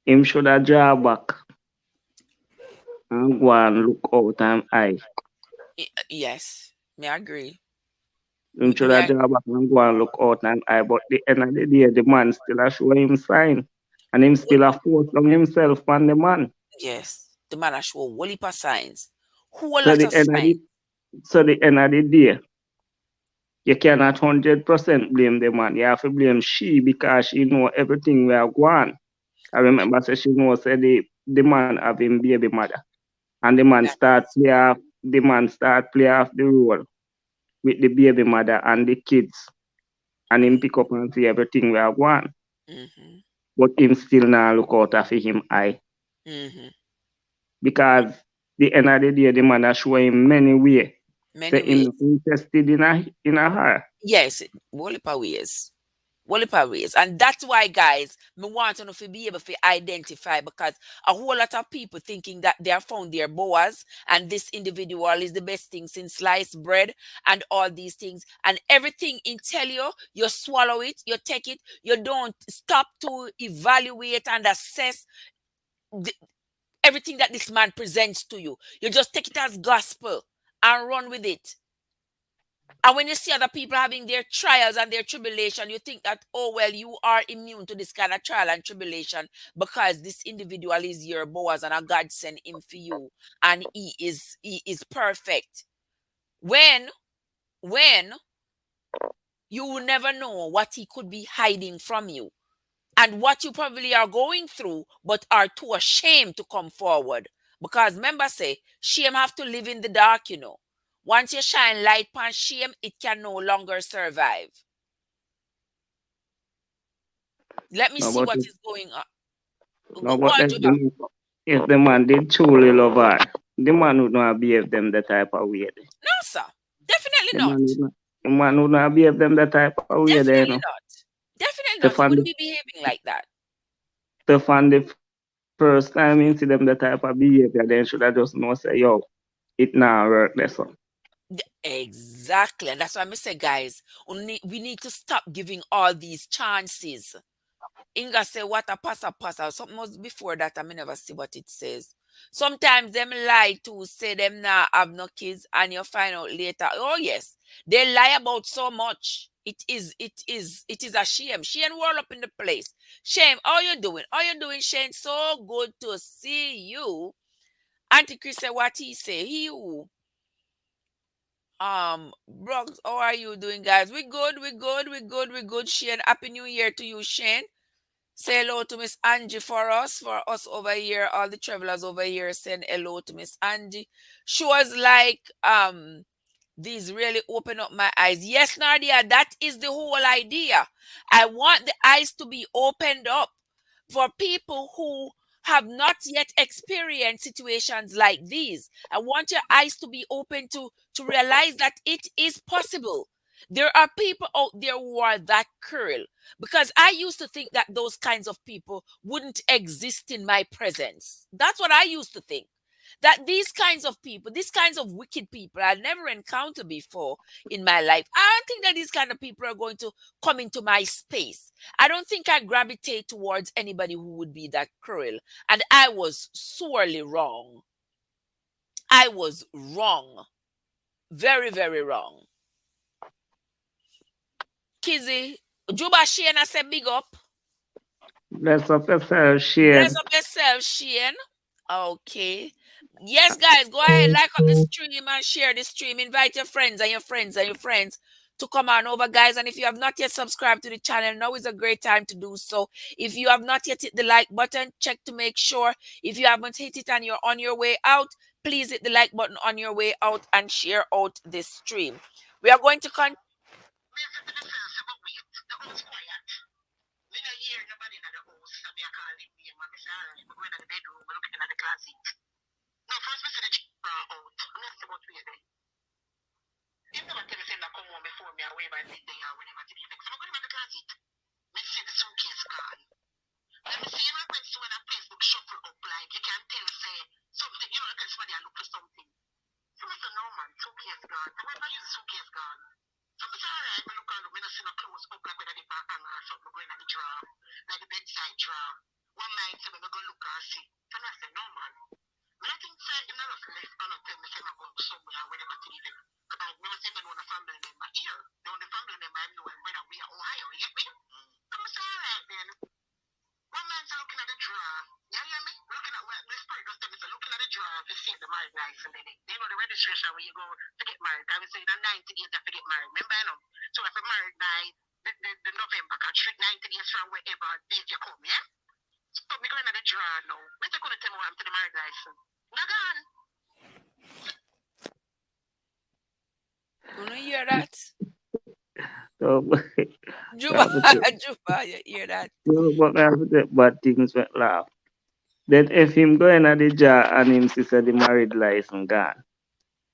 him should have draw back and go and look out and eye. Yes, me agree. Him should Me, have draw back and go and look out and eye. But the end of the day, the man still a show him sign. And him still a force on himself on the man. yes, the man a show whole heap of signs, whole So lot the of end of signs. the so the end of the day, you cannot 100% blame the man. You have to blame she because she know everything we are going. I remember say she know say the man have him baby mother. And That is the man start play off the role with the baby mother and the kids. And him pick up and see everything we are going. mm-hmm, But him still now look out after him eye. mm-hmm. Because the end of the day, the man a show him many way. Many Say him ways. not interested in a her. Yes, whole heap of ways. Whole heap of ways. And that's why, guys, me want to know if you be able to identify, because a whole lot of people thinking that they have found their Boaz and this individual is the best thing since sliced bread and all these things. And everything in tell you, you swallow it, you take it, you don't stop to evaluate and assess the, everything that this man presents to you. You just take it as gospel and run with it. And when you see other people having their trials and their tribulation, you think that, oh, well, you are immune to this kind of trial and tribulation because this individual is your Boaz and a God sent him for you. And he is perfect. When, when you will never know what he could be hiding from you and what you probably are going through, but are too ashamed to come forward. Because remember, say, shame have to live in the dark. Once you shine light upon shame, it can no longer survive. Let me No, see but what is going on. no, Go but on, Juba. if the man did truly love her, the man would not behave them the type of way. There. No, sir. Definitely The not. man would not. The man would not behave them the type of way there, you know. Definitely not. Definitely The not. He fan, wouldn't be behaving like that. the fan, the first time you see them the type of behavior, then should have just know say, yo, it now work this one. Exactly. And that's why I say, guys, we need to stop giving all these chances. Inga say what a passa. Something was before that. I may never see what it says. Sometimes them lie to say them now have no kids, and you find out later. Oh yes, they lie about so much. It is a shame. Shane roll up in the place. Shame, how you doing? How you doing, Shane? So good to see you. Auntie Chris said what he say. He who Bronx, how are you doing, guys? We good, we good. Shane, happy new year to you, Shane. Say hello to Miss Angie for us over here. All the travelers over here, send hello to Miss Angie. Shows like these really open up my eyes. Yes, Nadia, that is the whole idea. I want the eyes to be opened up for people who have not yet experienced situations like these. I want your eyes to be open to realize that it is possible. There are people out there who are that cruel, because I used to think that those kinds of people wouldn't exist in my presence. That's what I used to think. That these kinds of people, these kinds of wicked people I never encountered before in my life. I don't think that these kind of people are going to come into my space. I don't think I gravitate towards anybody who would be that cruel. And I was sorely wrong. I was wrong. Very, very wrong. Kizzy, Juba Shane, I said big up. Bless up yourself, Bless Shane. up yourself, Shane. Okay. Yes, guys, go ahead, like up the stream and share the stream. Invite your friends and your friends and your friends to come on over, guys. And if you have not yet subscribed to the channel, now is a great time to do so. If you have not yet hit the like button, check to make sure. If you haven't hit it and you're on your way out, please hit the like button on your way out and share out this stream. We are going to continue. Me not hear nobody in the house. So me a call him name and me say, alright, me going to the bedroom, me looking at the closet. No, first me see the drawer out. Me ask about where there. Him never tell me say that come home before me away by midday or whenever to be fixed. So me going to the closet. Me see the suitcase gone. Then me see in reference to when a Facebook shuffle up like you can tell say something, you know, like somebody a look for something. So me say no man, suitcase gone. So when I use the suitcase gone. So me say alright, me look around, me not see no clothes up like whether they pan hanger or something going at the drawer. Like the bedside drawer. One night, so I go look and see. So I said, no, man. But I think, say, him not just left and tell me, say, I go somewhere and whenever to leave him. Because I never seen me know a family member here. The only family member I know him whether we are Ohio, you get me? So I say, all right, then. One man's looking at the drawer. You hear me? Looking at where the spirit just tell me, so looking at the drawer to see the marriage license in it. You know, the registration when you go to get married. I would say the 90 days to get married. Remember, you know? So if you're married by the November, can trick 90 days from wherever date you come, yeah? So me going to the drawer now. Mr. Couldn't tell me what I'm to the marriage license. Not gone. You don't hear that? So, Juba, but Juba, you hear that? me have to get bad things with laugh. Then if him go in at the jar and him see say the married license gone,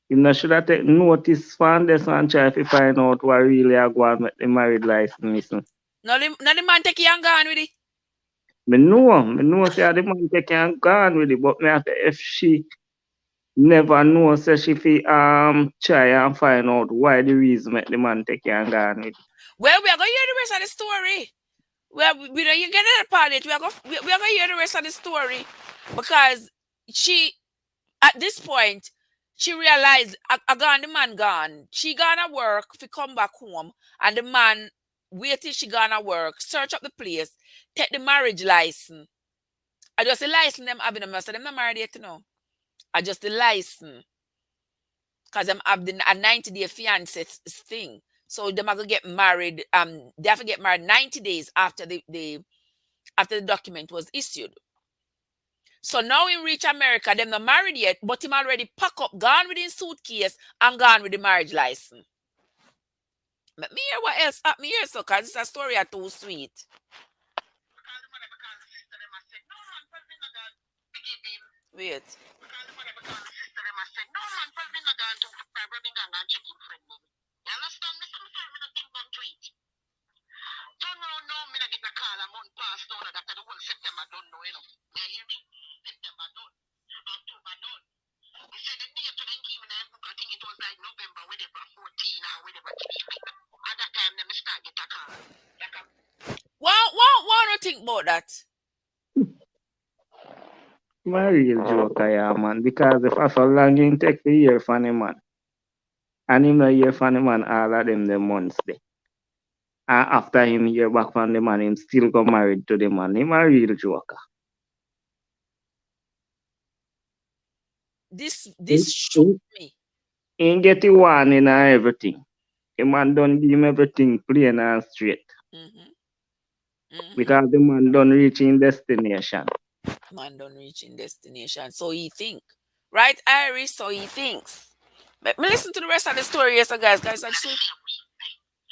him not should have take notice from this and try to find out what really are going with the married license missing. Now the man take you and gone with it. Me know say the man take and gone with it, but me have to if she never know say she fi try and find out why the reason make the man take and gone with it. Well, we are going to hear the rest of the story. We don't you get that part of it. We are going to hear the rest of the story because she, at this point, she realized the man gone. She gonna work to come back home, and the man wait till she gonna work, search up the place, take the marriage license. I just the license them having them, so them not married yet, you know. I just the license. Because I'm have a 90-day fiance thing. So them are gonna get married. They have to get married 90 days after the document was issued. So now he reach America, them not married yet, but him already pack up, gone with his suitcase and gone with the marriage license. Let me hear what else happened here, so because it's a story are too sweet. Wait. Don't know, me not get a call a month past now that the whole September don't know, you know. You hear me? September done. October done. We said the date to them came in the book, I think it was like November, whatever, 14 or whatever. At that time, them start get a call. Like a Why don't think about that? My real joker, yeah, man. Because if I so long him take the year from the man, and him not hear from the man all of them the months there. And after him hear back from the man, him still go married to the man. Him a real joker. This He, shook me. he get the warning and everything. The man don't give him everything plain and straight. Because the man don't reach in destination. Man don't reach in destination. So he think. Right, Iris? So he thinks. Let me listen to the rest of the story, yes, guys. Guys, I should.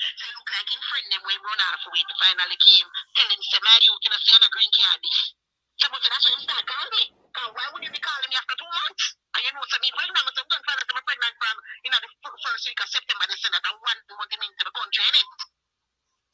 so look like him friend them when run off with the finally game. Tell him, say, my you can see on a green card this. Someone said, that's why you start calling me. Because why would you be calling me after 2 months? And you know, so me pregnant, I'm done find out I'm pregnant from, the first week of September, they said that I want to get into the country, innit?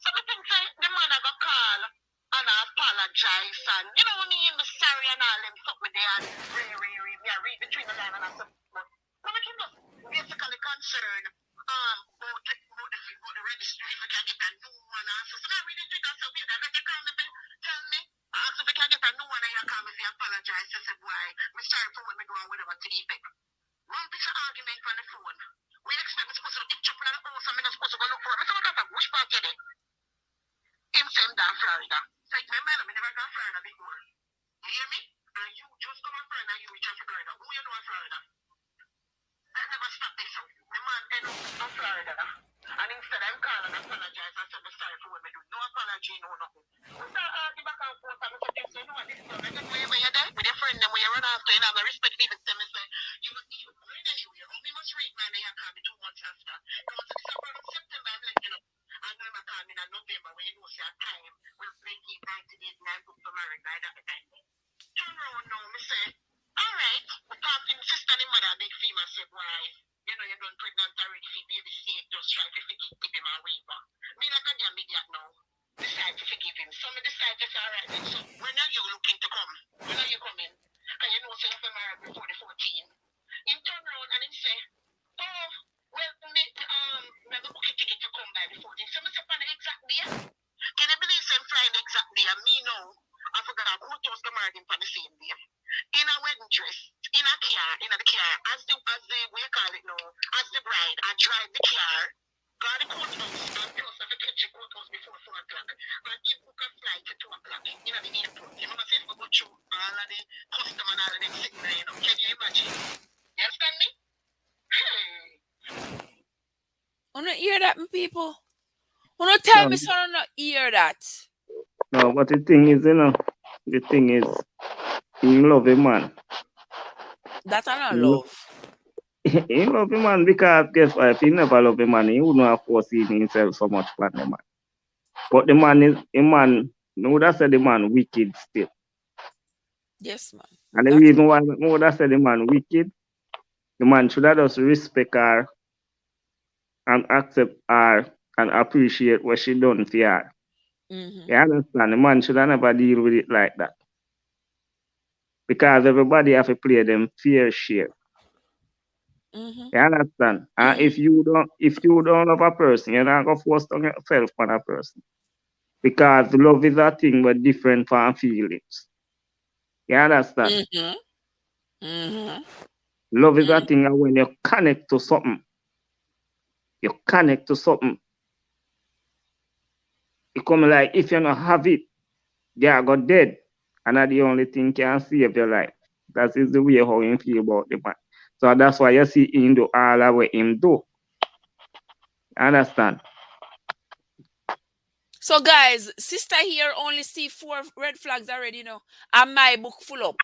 So I think, say, the man I got call and I apologize, and, you know, me, I'm sorry and all them stuff with there, and me, I read between the line and I said, but I can just basically concerned, about the registry, if we can get a new one, and so I read it, so we that they call me, tell me, I asked if we can get a new one, and you call me, say, apologize, I said, why, I'm sorry for what me do and whatever to the effect. One piece of argument on the phone. in Florida. And instead I'm calling and apologize. I said, I'm sorry for what I do. No apology, no nothing. We start arguing back and forth and I said, you know what, this is like where you're there with your friend and when you run after, you have a respect even tell me, say, you must be going anywhere. Or we must read my name and call me 2 months after. You know, so this is around September, I'm like, you know, I know I'm calling in November when you know say a time will break it 90 days and I'm booked for marriage by that time. Turn around now, me say, all right, we talking sister and mother, big female said, why? You know, you're done pregnant already, if you baby safe, just try to forgive him and waiver. Me like a damn idiot now. Decide to forgive him. So me decide just all right then. So when are you looking to come? When are you coming? And you know, say you've been married before the 14. Him turn around and him say, oh, well, me have a booking ticket to come by the 14. So me say, on the exact day. Can you believe him flying the exact day? And me know, I forgot who told the married him on the same day. In a wedding dress, in a car, in the car, as the we call it now, as the bride, I drive the car, got the courthouse, and plus I catch the courthouse before 4 o'clock. And he book a flight at 2 o'clock in the airport. You know, say, I go through all of the custom and all of them sitting there, you know. Can you imagine? You understand me? Wanna hear that, my people? Wanna tell me so I not hear that? No, but the thing is, you know, the thing is, he love a man. That's not love. He love a man because guess what? If he never love a man, he wouldn't have foreseen himself so much for the man. But the man is a man. No, that said the man wicked still. Yes, man. And the reason why no, that said the man wicked, the man should have just respect her and accept her and appreciate what she done for her. Mm-hmm. You understand? The man should have never deal with it like that. Because everybody have to play them fair share. Mm-hmm. You understand? And if you don't love a person, you're not gonna force on yourself on a person. Because love is a thing but different from feelings. You understand? Mm-hmm. Mm-hmm. Love is a thing and when you connect to something. You connect to something. It come like if you don't have it, you are got dead. And that's the only thing can save your life. That is the way how you feel about the man. So that's why you see him do all that what him do. Understand? So guys, sister here only see 4 red flags already, you know. And my book full up.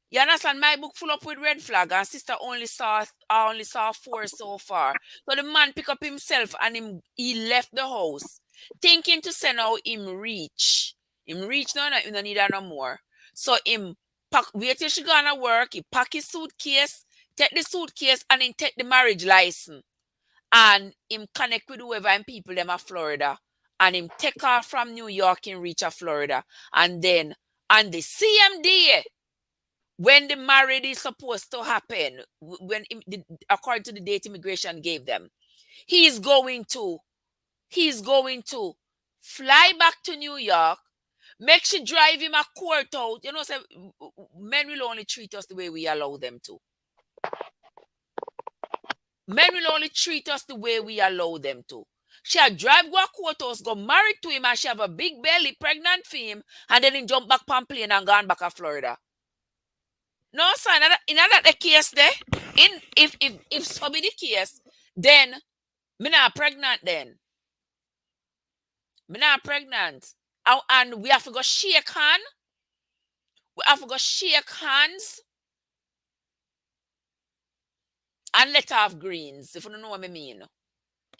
You understand? My book full up with red flag, and sister only saw 4 so far. So the man pick up himself and he left the house, thinking to send out him reach. Him reach no, he don't need her no more. So him wait till she gonna work. He pack his suitcase, take the suitcase, and then take the marriage license. And him connect with whoever and people them at Florida. And him take off from New York and reach a Florida. And then on the CMD, when the marriage is supposed to happen, according to the date immigration gave them, he's going to fly back to New York, make she drive him a court out. You know, say men will only treat us the way we allow them to. Men will only treat us the way we allow them to. She'll drive go a courthouse, go married to him, and she have a big belly, pregnant for him, and then he jump back on plane and gone back to Florida. No, son, in that the case there. If so be the case, then me not pregnant then. Me not pregnant. And we have to go shake hands. We have to go shake hands and let off greens, if you don't know what I mean.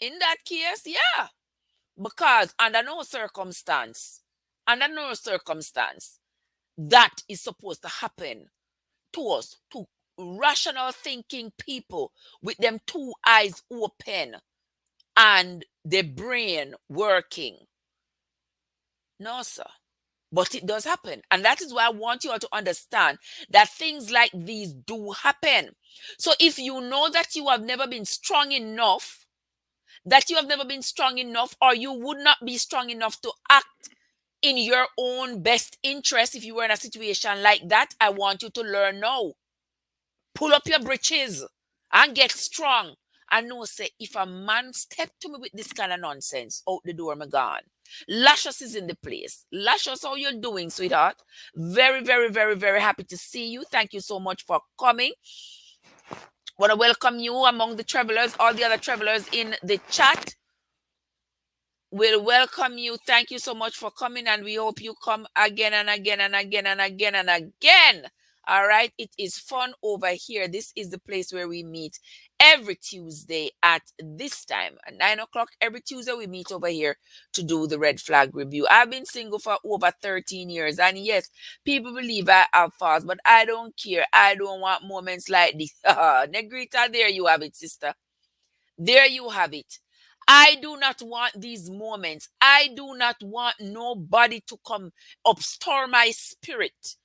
In that case, yeah. Because under no circumstance, that is supposed to happen to us, to rational thinking people with them 2 eyes open and the brain working. No, sir. But it does happen. And that is why I want you all to understand that things like these do happen. So if you know that you have never been strong enough, or you would not be strong enough to act in your own best interest if you were in a situation like that, I want you to learn now. Pull up your britches and get strong. I know, say, if a man step to me with this kind of nonsense, out the door, I'm gone. Lashes is in the place. Lashes, how you doing, sweetheart? Very, very, very, very happy to see you. Thank you so much for coming. Want to welcome you among the travelers, all the other travelers in the chat. We'll welcome you. Thank you so much for coming, and we hope you come again and again and again and again and again. All right, it is fun over here. This is the place where we meet every Tuesday at this time, at 9 o'clock. Every Tuesday we meet over here to do the red flag review. I've been single for over 13 years, and yes, people believe I have flaws, but I don't care. I don't want moments like this. Negrita, there you have it, sister. There you have it. I do not want these moments. I do not want nobody to come upstor my spirit.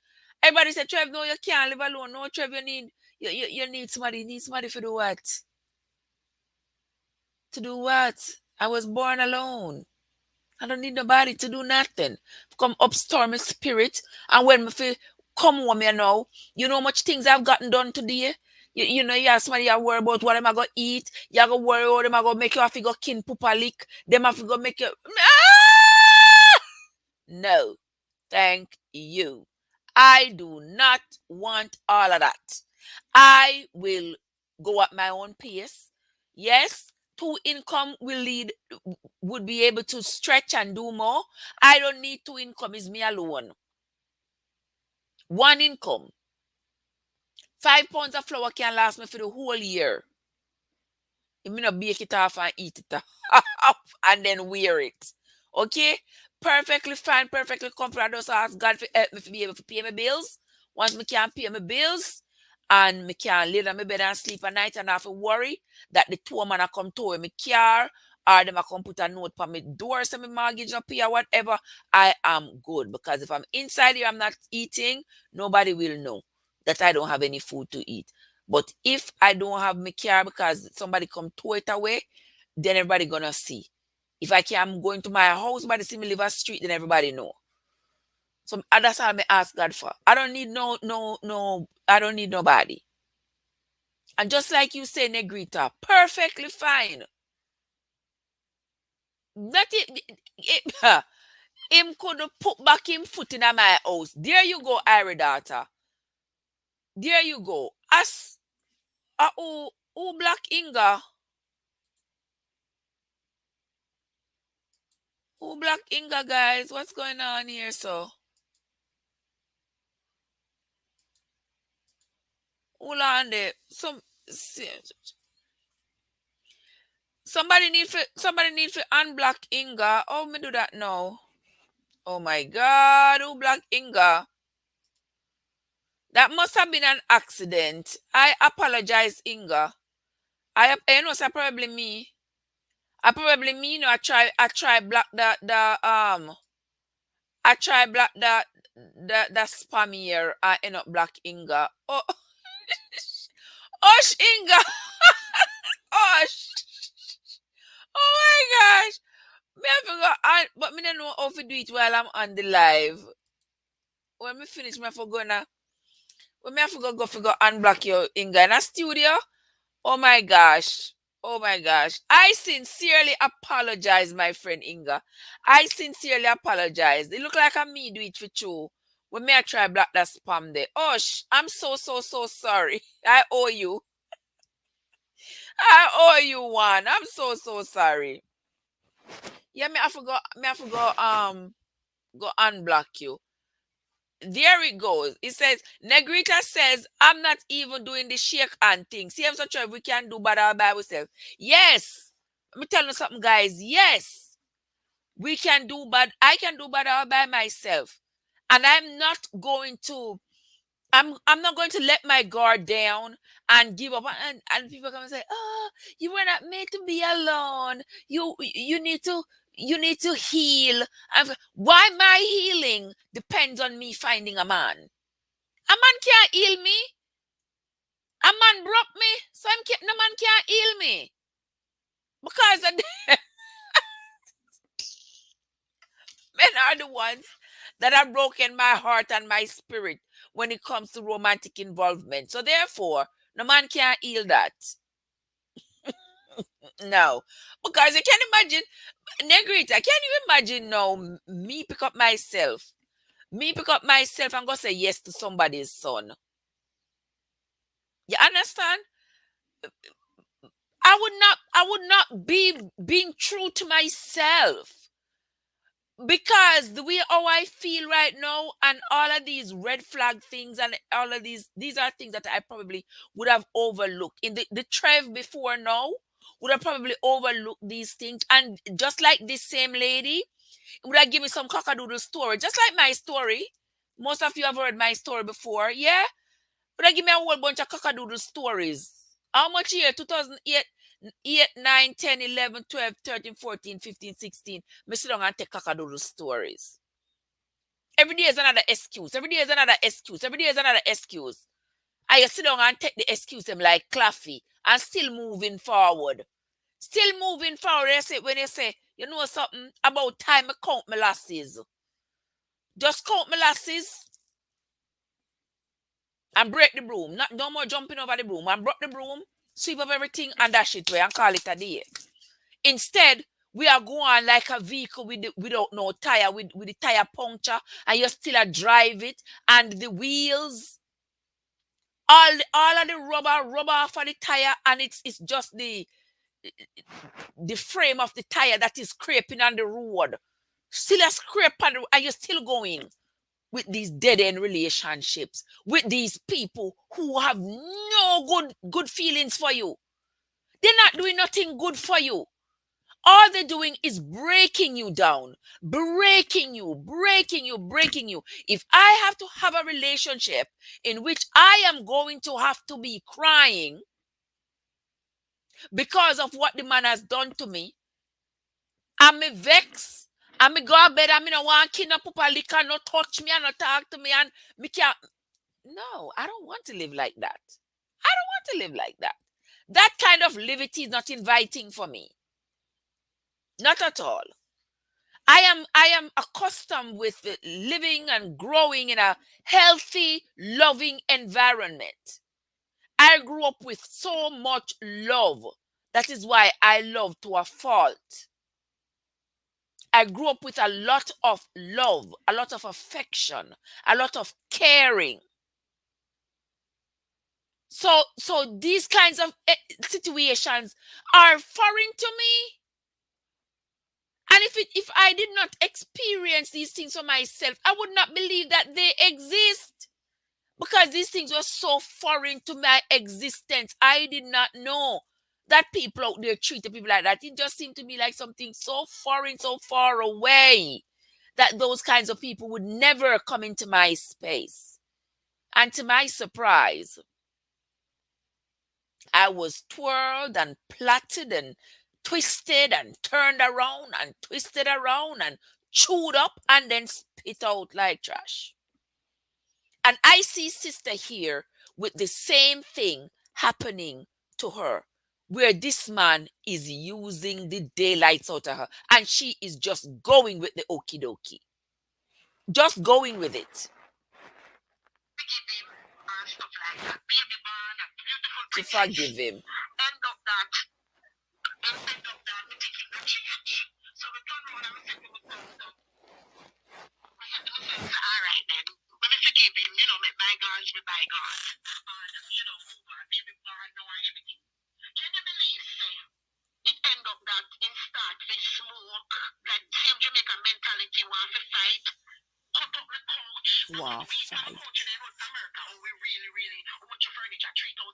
Everybody said, Trev, no, you can't live alone. No, Trev, you need somebody. You need somebody to do what? To do what? I was born alone. I don't need nobody to do nothing. Come upstor my spirit. And when me feel come home, you know much things I've gotten done today. You know, you have somebody you worry about what am I gonna eat. You have to worry about them I gonna make you have to go kin poopa lick. Them have to go make you. Ah! No, thank you. I do not want all of that. I will go at my own pace. Yes, two income would be able to stretch and do more. I don't need two income, is me alone. One income. 5 pounds of flour can last me for the whole year. You mean not bake it off and eat it off and then wear it. Okay? Perfectly fine, perfectly comfortable. I just ask God to help me to be able to pay my bills. Once me can pay my bills and me can lay down my bed and sleep at night and I have to worry that the two man come to my car or them come put a note on my door so my mortgage not pay or whatever, I am good. Because if I'm inside here, I'm not eating, nobody will know that I don't have any food to eat. But if I don't have my car because somebody come tow it away, then everybody gonna see. If I'm going to my house, somebody see me live a street, then everybody know. So that's all I ask God for. I don't need I don't need nobody. And just like you say, Negrita, perfectly fine. That him could put back him foot in my house. There you go, Ira daughter. There you go. As who Black Inga? Who Black Inga, guys? What's going on here, so? Hold on there. Somebody need to unblock Inga. Oh, me do that now. Oh my God, who Black Inga? That must have been an accident. I apologize, Inga. You know, it's probably me. You know, I try block I try block the spam here. I end up block Inga. Oh, Osh Inga. Osh. Oh my gosh. Me I forgot, but me don't know how to do it while I'm on the live. When me finish, me I forgot now. When me I forgot go figure unblock your Inga in a studio. Oh my gosh. Oh my gosh. I sincerely apologize, my friend Inga. I sincerely apologize. It look like I'm me do it for you. When me I try block that spam there. Osh, I'm so sorry. I owe you. I owe you one. I'm so sorry. Yeah, me I forgot go unblock you. There it goes. It says, Negrita says, I'm not even doing the shake and thing. See, I'm so sure we can do bad all by ourselves. Yes. Let me tell you something, guys. Yes. We can do bad. I can do bad all by myself. And I'm not going to I'm not going to let my guard down and give up. And people come and say, "Oh, you were not made to be alone. You need to heal." Why my healing depends on me finding a man. A man can't heal me. A man broke me, so no man can't heal me because men are the ones that have broken my heart and my spirit when it comes to romantic involvement. So therefore, no man can't heal that. No. Because you can imagine, Negrita, can you imagine now me pick up myself? Me pick up myself and go say yes to somebody's son. You understand? I would not be being true to myself. Because the way how I feel right now and all of these red flag things and all of these are things that I probably would have overlooked. In the Trev before now would have probably overlooked these things. And just like this same lady, would have given me some cockadoodle story. Just like my story. Most of you have heard my story before. Yeah? Would have given me a whole bunch of cockadoodle stories. How much year? 2008, 8, 9, 10, 11, 12, 13, 14, 15, 16. Me sit down and take cockadoodle stories. Every day is another excuse. Every day is another excuse. Every day is another excuse. I sit down and take the excuse them like Claffy and still moving forward. Still moving forward. When you say, you know something about time I count my losses. Just count my losses and break the broom. No more jumping over the broom. And break the broom, sweep up everything and dash it away and call it a day. Instead, we are going like a vehicle without no tire, with the tire puncture, and you still drive it, and the wheels, all of the rubber off of the tire, and it's just the frame of the tire that is scraping on the road. Still a scrape on the, and you're still going with these dead-end relationships, with these people who have no good feelings for you. They're not doing nothing good for you. All they're doing is breaking you down, breaking you. If I have to have a relationship in which I am going to have to be crying because of what the man has done to me, I'm vex, I'm go to bed, I'm no want kidnap up a liquor, no touch me and no talk to me, and me can't. No, I don't want to live like that. I don't want to live like that. That kind of liberty is not inviting for me. Not at all. I am accustomed with living and growing in a healthy, loving environment. I grew up with so much love. That is why I love to a fault. I grew up with a lot of love, a lot of affection, a lot of caring. So these kinds of situations are foreign to me. And if I did not experience these things for myself, I would not believe that they exist. Because these things were so foreign to my existence. I did not know that people out there treated people like that. It just seemed to me like something so foreign, so far away, that those kinds of people would never come into my space. And to my surprise, I was twirled and plaited and twisted and turned around and twisted around and chewed up and then spit out like trash. And I see sister here with the same thing happening to her, where this man is using the daylights out of her and she is just going with the okie dokie. Just going with it. To forgive him. End of that. So we turn around and we say, all right then. Let me forgive him, make bygones be bygones. And, move on, baby bar, know everything. Can you believe, say, it end up that in start they smoke, that same Jamaican mentality want to fight, cut up the couch. Wow, we fight. have a couch in America, we really, how much your furniture, $3,000, $5,000.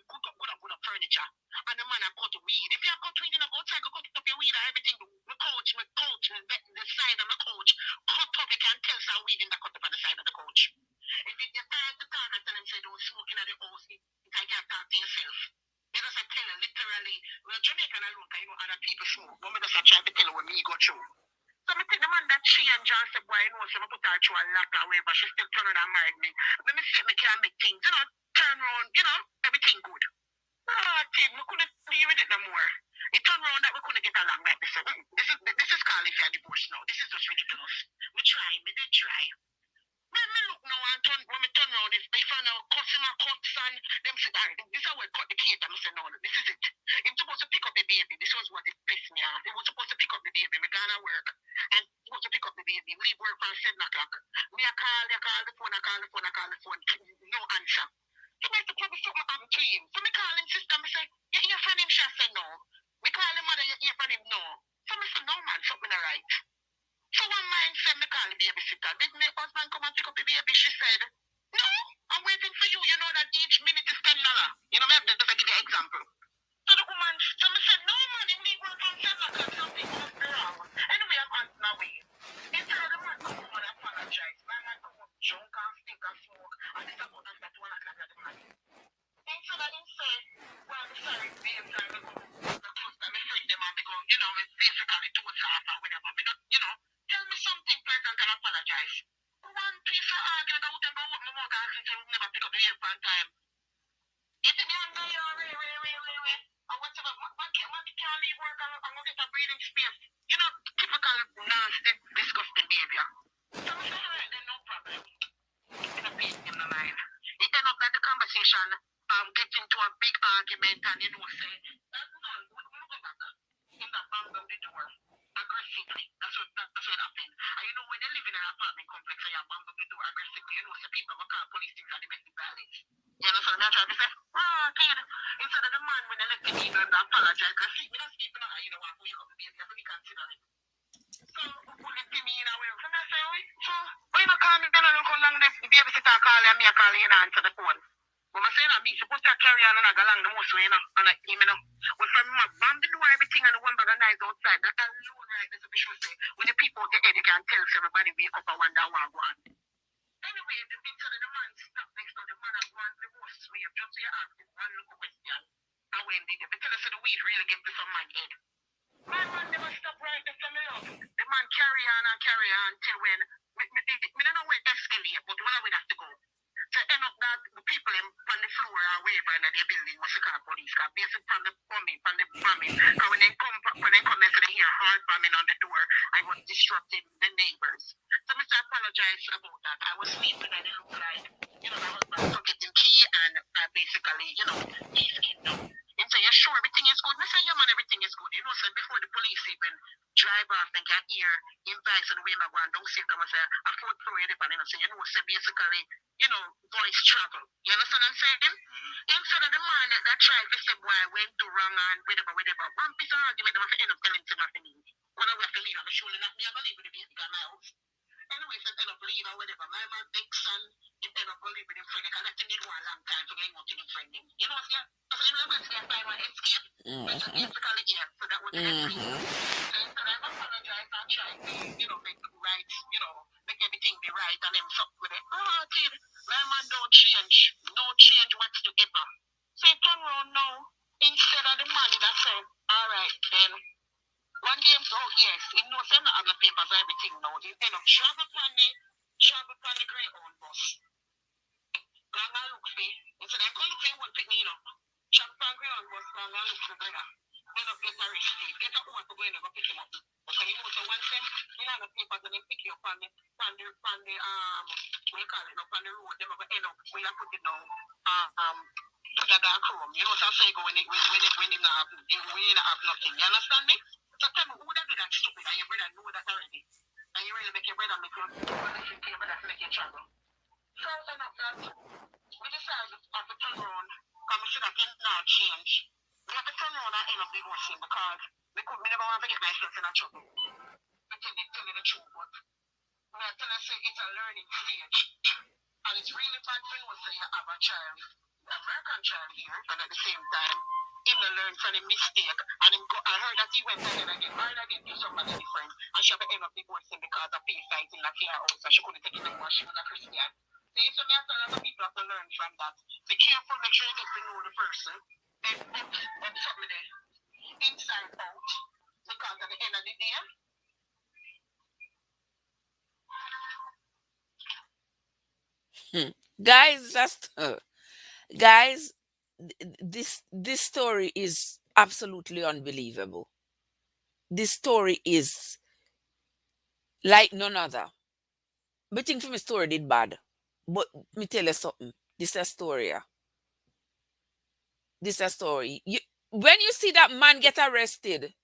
Good up furniture. And the man a cut weed. If you have cut weed, go outside, go cut up your weed and everything. My couch, the side of my couch, cut up, you can tell some weed in the cut up on the side of the couch. If you decide to talk and tell them, say, don't smoke in the house, you can't talk to yourself. You just tell her literally, well, Jamaican alone, other people smoke, but me just try to tell her what me go through. So I think the man that she and John said, boy, I know, so I put her through a lot away, but she still turned around and married me. Let me see if I can make things, turn around, everything good. Tim, we couldn't deal with it no more. It turned around that we couldn't get along like this. This is called if you're divorced now. This is just ridiculous. We did try. When me look now and when me turn around, if I know customer cuts and them say, this is how we cut the cake, and I say, no, this is it. He was supposed to pick up the baby. This was what it pissed me off. He was supposed to pick up the baby. We gonna work. And he was supposed to pick up the baby. We leave work from 7 o'clock. Me I call the phone. No answer. He might have probably something happened to him. time I go, the close by my friend them and me go, me basically do it off or whatever. Me not, tell me something pleasant and apologize. One piece of argument I would never what my mother and sister would never pick up the ear on time. If me and me are or whatever, can't leave work and go get a breathing space. Typical nasty, disgusting behavior. So I say, alright then, no problem. In a peace in the line. It end up that the conversation get into a big argument and say, no, we'll go back. In that bang down the door. Aggressively. That's what happened. And when they live in an apartment complex and you bang down the door aggressively, say people will call police things and domestic violence. You understand what I'm trying to say? Kid. Instead of the man when they let the people apologize, because see, we don't speak now, what we come to be, you have to be considerate. So, put it to me in a way. So, I say, so, why not call me, look how long the babysitter call you and me call you and answer the phone. But I say, I'm supposed to carry on and I go along the most way, and I, well, from my bomb the door, everything, and the one bag of knives outside, that alone, right, this is what we should say. When the people get head, you can tell everybody wake up and wonder what go on. Anyway, the picture of the man stop next to the man and one the most way, just so you ask him one little question. And when they tell us the weed really get to some man head. My man never stop right there from me up. The man carry on till when we don't know where it escalate, but where we have to go. So end up that the people on the floor are wavering at their building was the car police car. Basically from the bombing. And when they come and so they hear hard bombing on the door, I was disrupting the neighbors. So Mr. apologize about that. I was sleeping and it looked like, my husband forgetting key and basically, he's in now. And say, you sure everything is good? I say, yeah, man, everything is good. So before the police even drive off and can hear him vice and way my one don't see come and say, I fourth floor you depending and say, so basically, voice travel. You understand what I'm saying? Mm-hmm. Instead of the man that tried to say, boy, I went to wrong and whatever. One piece of argument, they have to end up telling him nothing. When I have to leave, I'm surely not me, I believe in the baby got my house. Anyway, so end up leaving or whatever. My man, big son, he end up leaving with him friend because I think he one long time to get out to him friend. So basically I find one escape, which is basically here. So that was the next reason. So instead I apologize and try to, make right, make everything be right and then fuck with it. Kid, my man don't change. No change whatsoever. So he turn around now. Instead of the money that said, alright then. One game, yes, he knows him not have the papers and everything now. He end up travel on the Greyhound bus. Go and look for instead of go look for one pick me, travel on Greyhound bus, go and look for brother. End up get arrested. Get a one to go in and go pick him up. Okay, so once them, have the papers and then pick you up on the what do you call it, up on the road, them end up, we have put it down, to the dark room. So I say go when he not have nothing. You understand me? So tell me, who would do that stupid? And your brother know that already. And you really make your brother make your brother to make you travel. So end up that we decided to turn around and we see that things not change. We have to turn around and end up divorcing because we never want to get myself in a trouble. We tell you the truth, but we are telling say it's a learning stage. And it's really bad for you say you have a child, American child here, and at the same time him to learn from the mistake. And I heard that he went again, married again to somebody different. And she had to end up divorcing because of pay fighting like her house. And she couldn't take it anymore. She was a Christian. So me after a lot of people have to learn from that. Be careful, make sure you get to know the person. Then put something there. Inside out. Because at the end of the day, guys, this story is absolutely unbelievable. This story is like none other. But think for me story did bad. But me tell you something. This is a story. This is a story. When you see that man get arrested,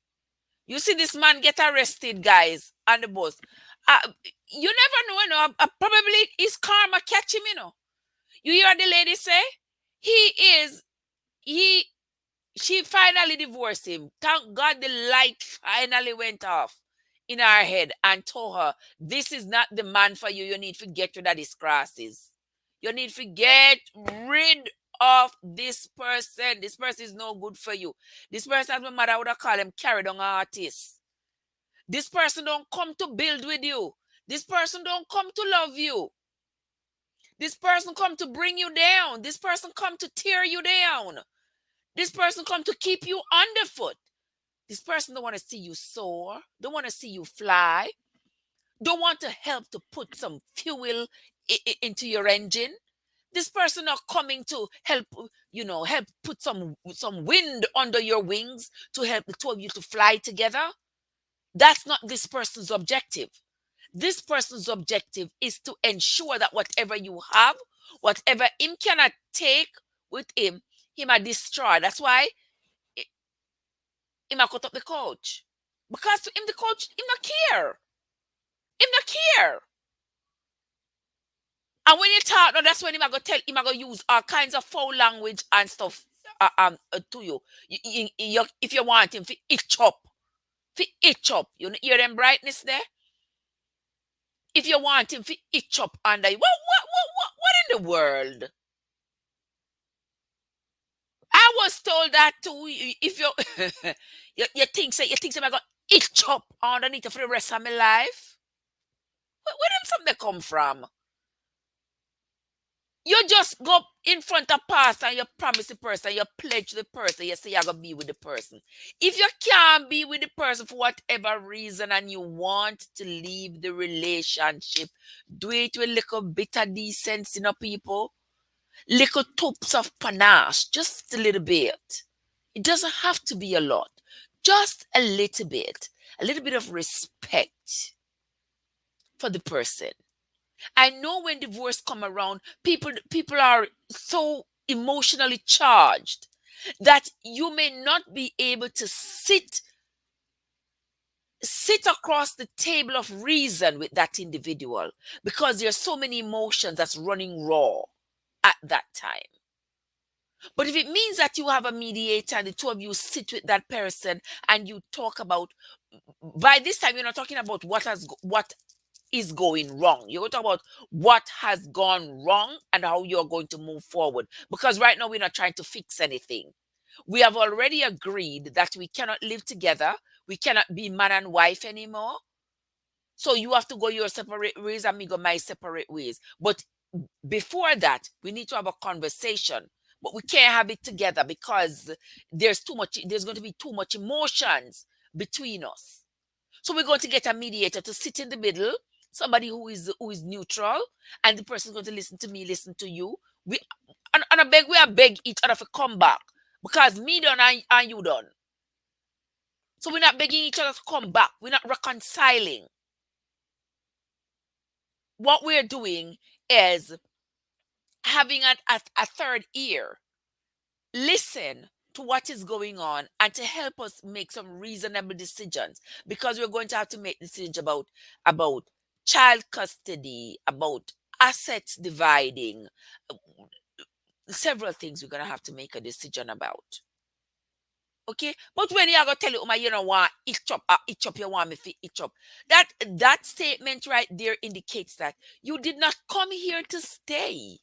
you see this man get arrested, guys, on the bus. You never know, probably his karma catch him, You hear the lady say, she finally divorced him. Thank God the light finally went off in her head and told her, this is not the man for you. You need to get rid of these crosses. You need to get rid of this person. This person is no good for you. This person, as my mother would have called him, carried on artist. This person don't come to build with you. This person don't come to love you. This person come to bring you down. This person come to tear you down. This person come to keep you underfoot. This person don't want to see you soar, don't want to see you fly, don't want to help to put some fuel into your engine. This person are coming to help, help put some wind under your wings to help the two of you to fly together. That's not this person's objective. This person's objective is to ensure that whatever you have, whatever him cannot take with him a destroy. That's why him a cut up the coach. Because to him the coach, him not care. Him not care. And when you talk, now that's when him a go tell him a go use all kinds of foul language and stuff to you. If you want him to itch up, you hear them brightness there. If you want him to itch up under you, what in the world? I was told that too. If you you think I'm gonna itch up underneath for the rest of my life, where them something come from? You just go in front of pastor and you promise the person, you pledge the person, you say you're going to be with the person. If you can't be with the person for whatever reason and you want to leave the relationship, do it with a little bit of decency, people. Little tubes of panache, just a little bit. It doesn't have to be a lot. Just a little bit of respect for the person. I know when divorce come around, people are so emotionally charged that you may not be able to sit across the table of reason with that individual because there's so many emotions that's running raw at that time. But if it means that you have a mediator and the two of you sit with that person and you talk about, by this time you're not talking about what is going wrong. You're going to talk about what has gone wrong and how you're going to move forward. Because right now we're not trying to fix anything. We have already agreed that we cannot live together. We cannot be man and wife anymore. So you have to go your separate ways and me go my separate ways. But before that, we need to have a conversation. But we can't have it together because there's going to be too much emotions between us. So we're going to get a mediator to sit in the middle, somebody who is neutral, and the person's going to listen to me, listen to you. We beg each other to come back because me done and you done. So we're not begging each other to come back. We're not reconciling. What we're doing is having a third ear, listen to what is going on and to help us make some reasonable decisions, because we're going to have to make decisions about child custody, about assets dividing, several things we're going to have to make a decision about. Okay, but when you are going to tell you don't want itch up, you want me to itch up. That statement right there indicates that you did not come here to stay.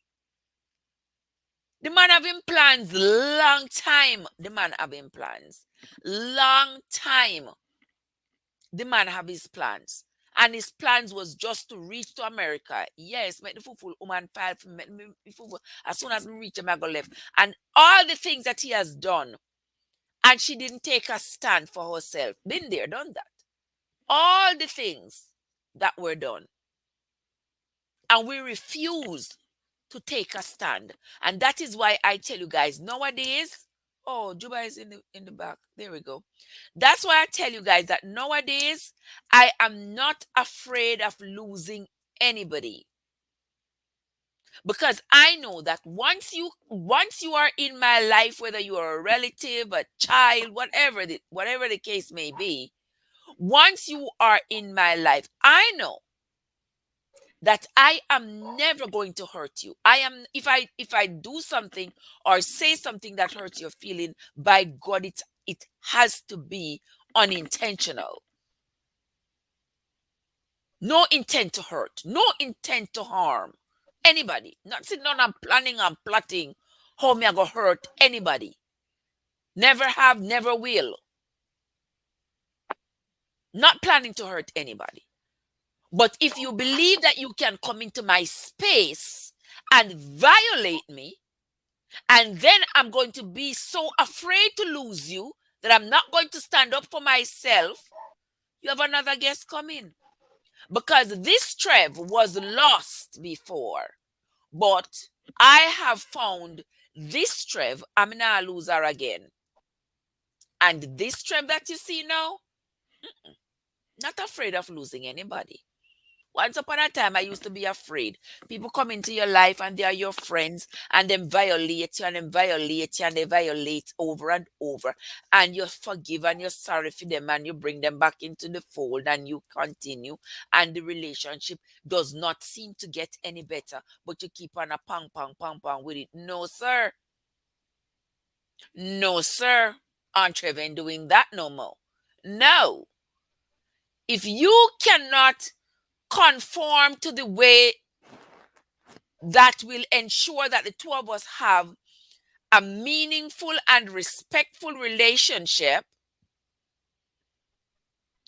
The man having plans long time. The man having plans long time. The man have his plans. And his plans was just to reach to America. Yes, make the full woman file for me. As soon as me reach him, I go left. And all the things that he has done. And she didn't take a stand for herself. Been there, done that. All the things that were done. And we refuse to take a stand. And that is why I tell you guys, nowadays, oh, Juba is in the back. There we go. That's why I tell you guys that nowadays, I am not afraid of losing anybody. Because I know that once you are in my life, whether you are a relative, a child, whatever the case may be, once you are in my life, I know that I am never going to hurt you. If I do something or say something that hurts your feeling, by God, it has to be unintentional. No intent to hurt, no intent to harm anybody. Not sitting down and planning and plotting how me I go hurt anybody. Never have, never will. Not planning to hurt anybody. But if you believe that you can come into my space and violate me, And then I'm going to be so afraid to lose you that I'm not going to stand up for myself. You have another guest coming. Because this Trev was lost before. But I have found this Trev. I'm not a loser again. And this Trev that you see now, not afraid of losing anybody. Once upon a time, I used to be afraid. People come into your life and they are your friends and then violate you and then violate you and they violate over and over. And you forgive and you're sorry for them and you bring them back into the fold and you continue. And the relationship does not seem to get any better, but you keep on a pang, pang, pang, pang with it. No, sir. No, sir. Aunt Trevor ain't doing that no more. No. If you cannot conform to the way that will ensure that the two of us have a meaningful and respectful relationship,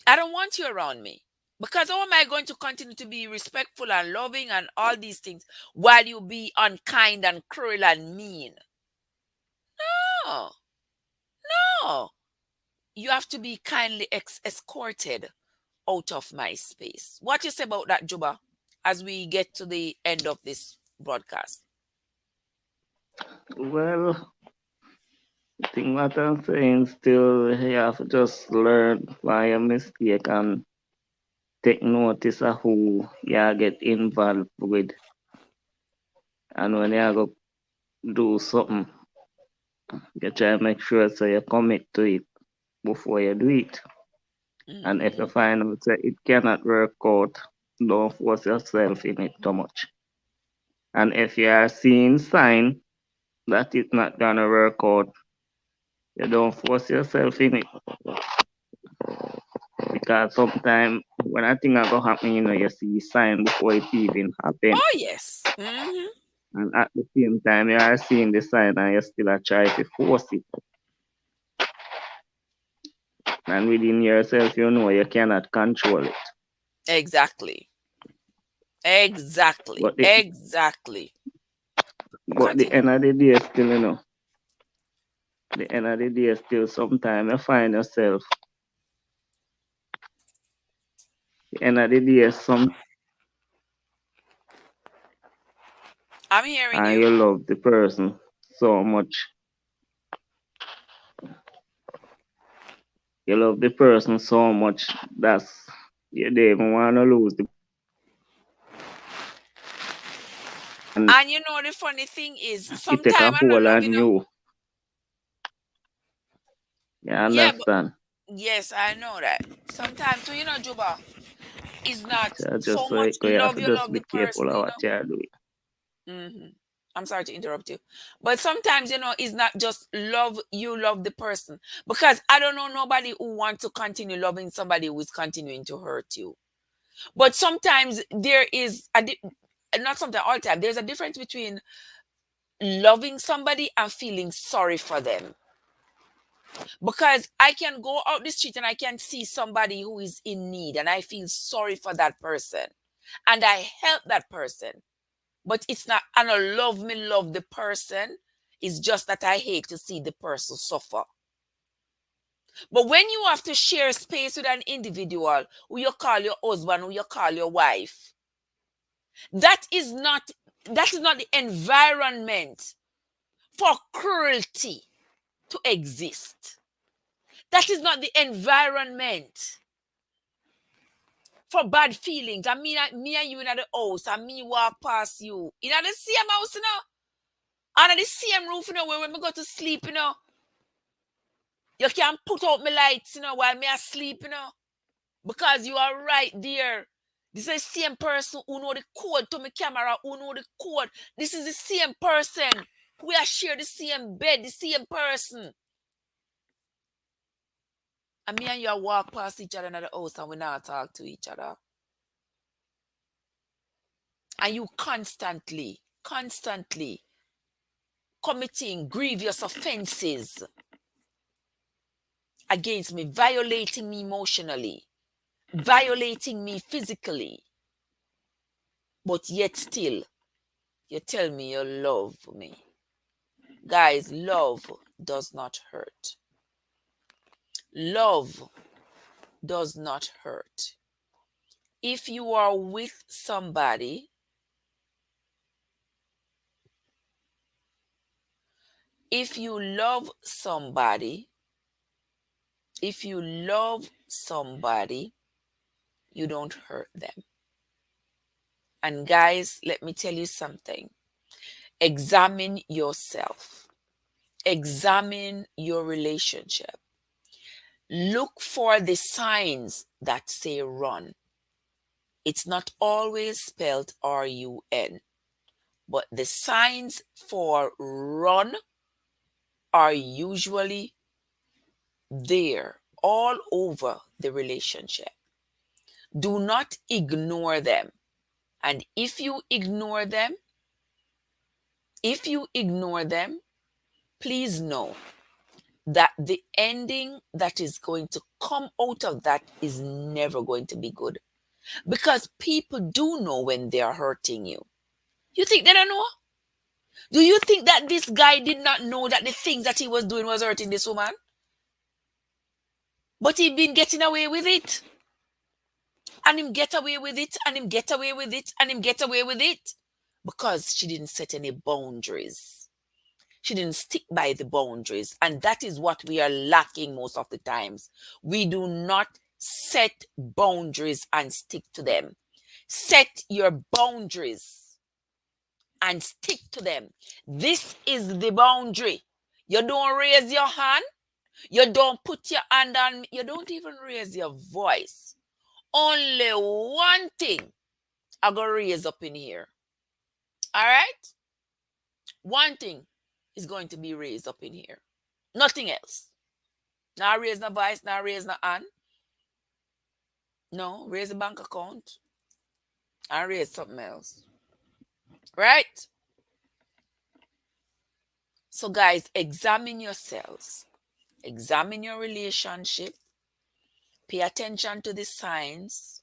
I don't want you around me. Because how am I going to continue to be respectful and loving and all these things while you be unkind and cruel and mean? No, no. You have to be kindly escorted out of my space. What you say about that, Juba, as we get to the end of this broadcast? Well, the thing what I'm saying still, you have to just learn by your mistake and take notice of who you get involved with. And when you go do something, you try to make sure so you commit to it before you do it. And if you find out that it cannot work out, don't force yourself in it too much. And if you are seeing sign that it's not gonna work out, you don't force yourself in it. Because sometimes when I think I go happen, you see sign before it even happen. Oh, yes. Mm-hmm. And at the same time, you are seeing the sign and you still are trying to force it. And within yourself, you know you cannot control it. Exactly. Exactly. But the Exactly. end Continue. of the day, still, the end of the day, still, sometimes you find yourself. The end of the day, I'm hearing and you. you love the person so much. You love the person so much that you don't even want to lose the. And you know the funny thing is, It take a sometimes I'm not hold loving on you. you. You Yeah, but understand? yes, I know that. Sometimes, so Juba, is not So so just much you have love to you just love be the careful of person. what you are doing. Mm-hmm. I'm sorry to interrupt you. But sometimes, it's not just love you love the person. Because I don't know nobody who wants to continue loving somebody who is continuing to hurt you. But sometimes there is not sometimes, all the time, there's a difference between loving somebody and feeling sorry for them. Because I can go out the street and I can see somebody who is in need and I feel sorry for that person and I help that person. But it's not, I don't love the person. It's just that I hate to see the person suffer. But when you have to share space with an individual who you call your husband, who you call your wife, that is not the environment for cruelty to exist. That is not the environment for bad feelings. And me and you in the house, and me walk past you in the same house, under the same roof, where when we go to sleep, you can put out my lights, while me asleep, because you are right there. This is the same person who know the code to my camera, who know the code. This is the same person. We are share the same bed, the same person. And me and you walk past each other in the house and we not talk to each other. And you constantly committing grievous offenses against me, violating me emotionally, violating me physically. But yet still, you tell me you love me. Guys, love does not hurt. Love does not hurt. If you are with somebody, if you love somebody, if you love somebody, you don't hurt them. And guys, let me tell you something. Examine yourself. Examine your relationship. Look for the signs that say run. It's not always spelled RUN, but the signs for run are usually there all over the relationship. Do not ignore them. And if you ignore them, please know that the ending that is going to come out of that is never going to be good. Because people do know when they are hurting you. You think they don't know? Do you think that this guy did not know that the things that he was doing was hurting this woman? But he been getting away with it. And him get away with it, and him get away with it, and him get away with it. Because she didn't set any boundaries. She didn't stick by the boundaries. And that is what we are lacking most of the times. We do not set boundaries and stick to them. Set your boundaries and stick to them. This is the boundary. You don't raise your hand. You don't put your hand on me. You don't even raise your voice. Only one thing I go raise up in here. All right? One thing is going to be raised up in here. Nothing else. Now raise no voice, now raise no hand. No, raise a bank account. And raise something else. Right? So guys, examine yourselves. Examine your relationship. Pay attention to the signs.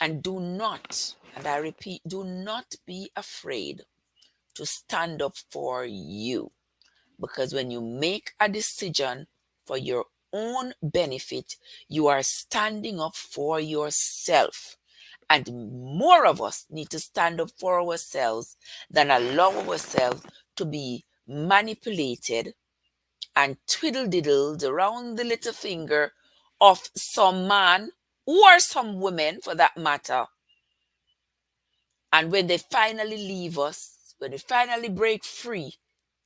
And do not, and I repeat, do not be afraid to stand up for you. Because when you make a decision for your own benefit, you are standing up for yourself. And more of us need to stand up for ourselves than allow ourselves to be manipulated and twiddle-diddled around the little finger of some man or some women for that matter. And when they finally leave us, when we finally break free,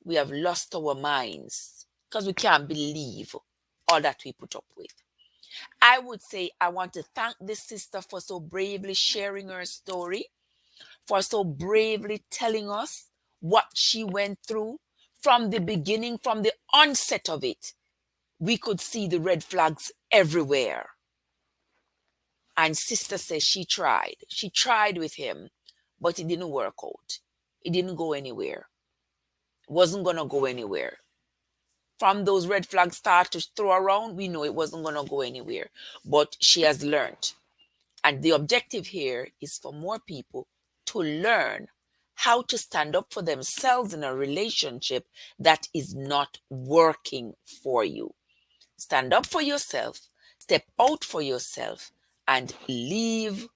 we have lost our minds because we can't believe all that we put up with. I would say I want to thank this sister for so bravely sharing her story, for so bravely telling us what she went through from the beginning, from the onset of it. We could see the red flags everywhere. And sister says she tried. She tried with him, but it didn't work out. It didn't go anywhere. It wasn't going to go anywhere. From those red flags start to throw around, we know it wasn't going to go anywhere. But she has learned. And the objective here is for more people to learn how to stand up for themselves in a relationship that is not working for you. Stand up for yourself, step out for yourself, and leave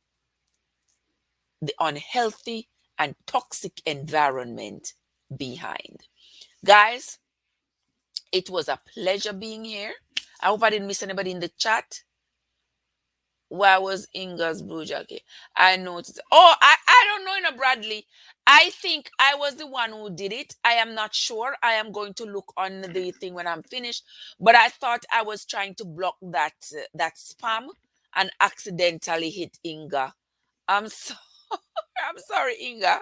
the unhealthy and toxic environment behind. Guys, it was a pleasure being here. I hope I didn't miss anybody in the chat. Where was Inga's blue jacket? I noticed. Oh, I don't know, Bradley. I think I was the one who did it. I am not sure. I am going to look on the thing when I'm finished. But I thought I was trying to block that spam and accidentally hit Inga. I'm so I'm sorry, Inga.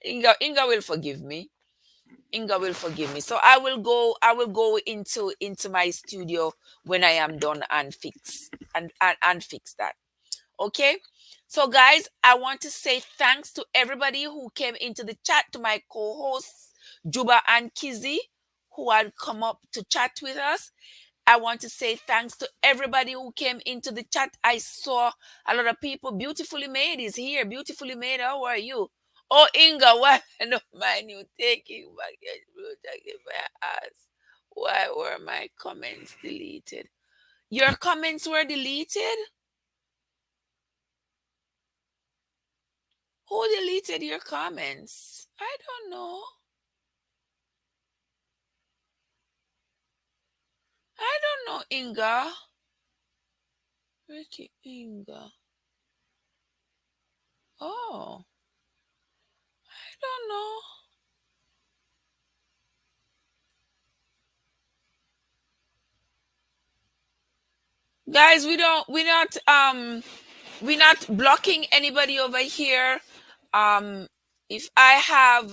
Inga will forgive me. Inga will forgive me. So I will go into my studio when I am done and fix and fix that. Okay? So guys, I want to say thanks to everybody who came into the chat, to my co-hosts Juba and Kizzy, who had come up to chat with us. I want to say thanks to everybody who came into the chat. I saw a lot of people. Beautifully Made is here. Beautifully Made, how are you? Oh, Inga, why I don't mind you taking back your blue jacket? May I ask, why were my comments deleted? Your comments were deleted? Who deleted your comments? I don't know. I don't know, Inga. Ricky Inga. Oh, I don't know. Guys, we're not blocking anybody over here. Um if I have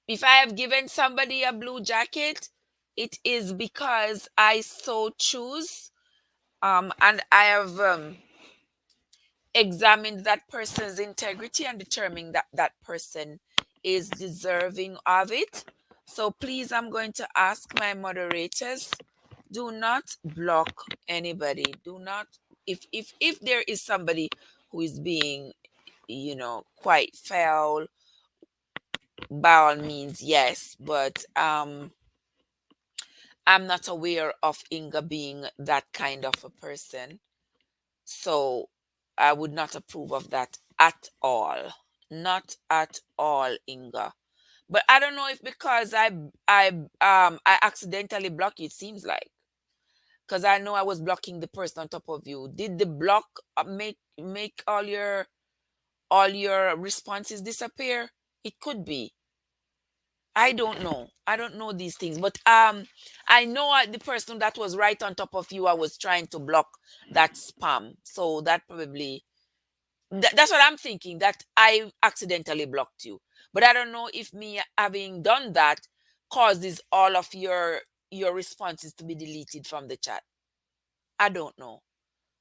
if I have given somebody a blue jacket, it is because I so choose. And I have examined that person's integrity and determined that that person is deserving of it. So please, I'm going to ask my moderators, do not block anybody. Do not, if there is somebody who is being, quite foul, by all means, yes. But I'm not aware of Inga being that kind of a person. So I would not approve of that at all. Not at all, Inga. But I don't know if because I accidentally blocked you, it seems like. Because I know I was blocking the person on top of you. Did the block make all your responses disappear? It could be. I don't know. I don't know these things, but I know the person that was right on top of you. I was trying to block that spam, so that probably that's what I'm thinking. That I accidentally blocked you, but I don't know if me having done that causes all of your responses to be deleted from the chat. I don't know.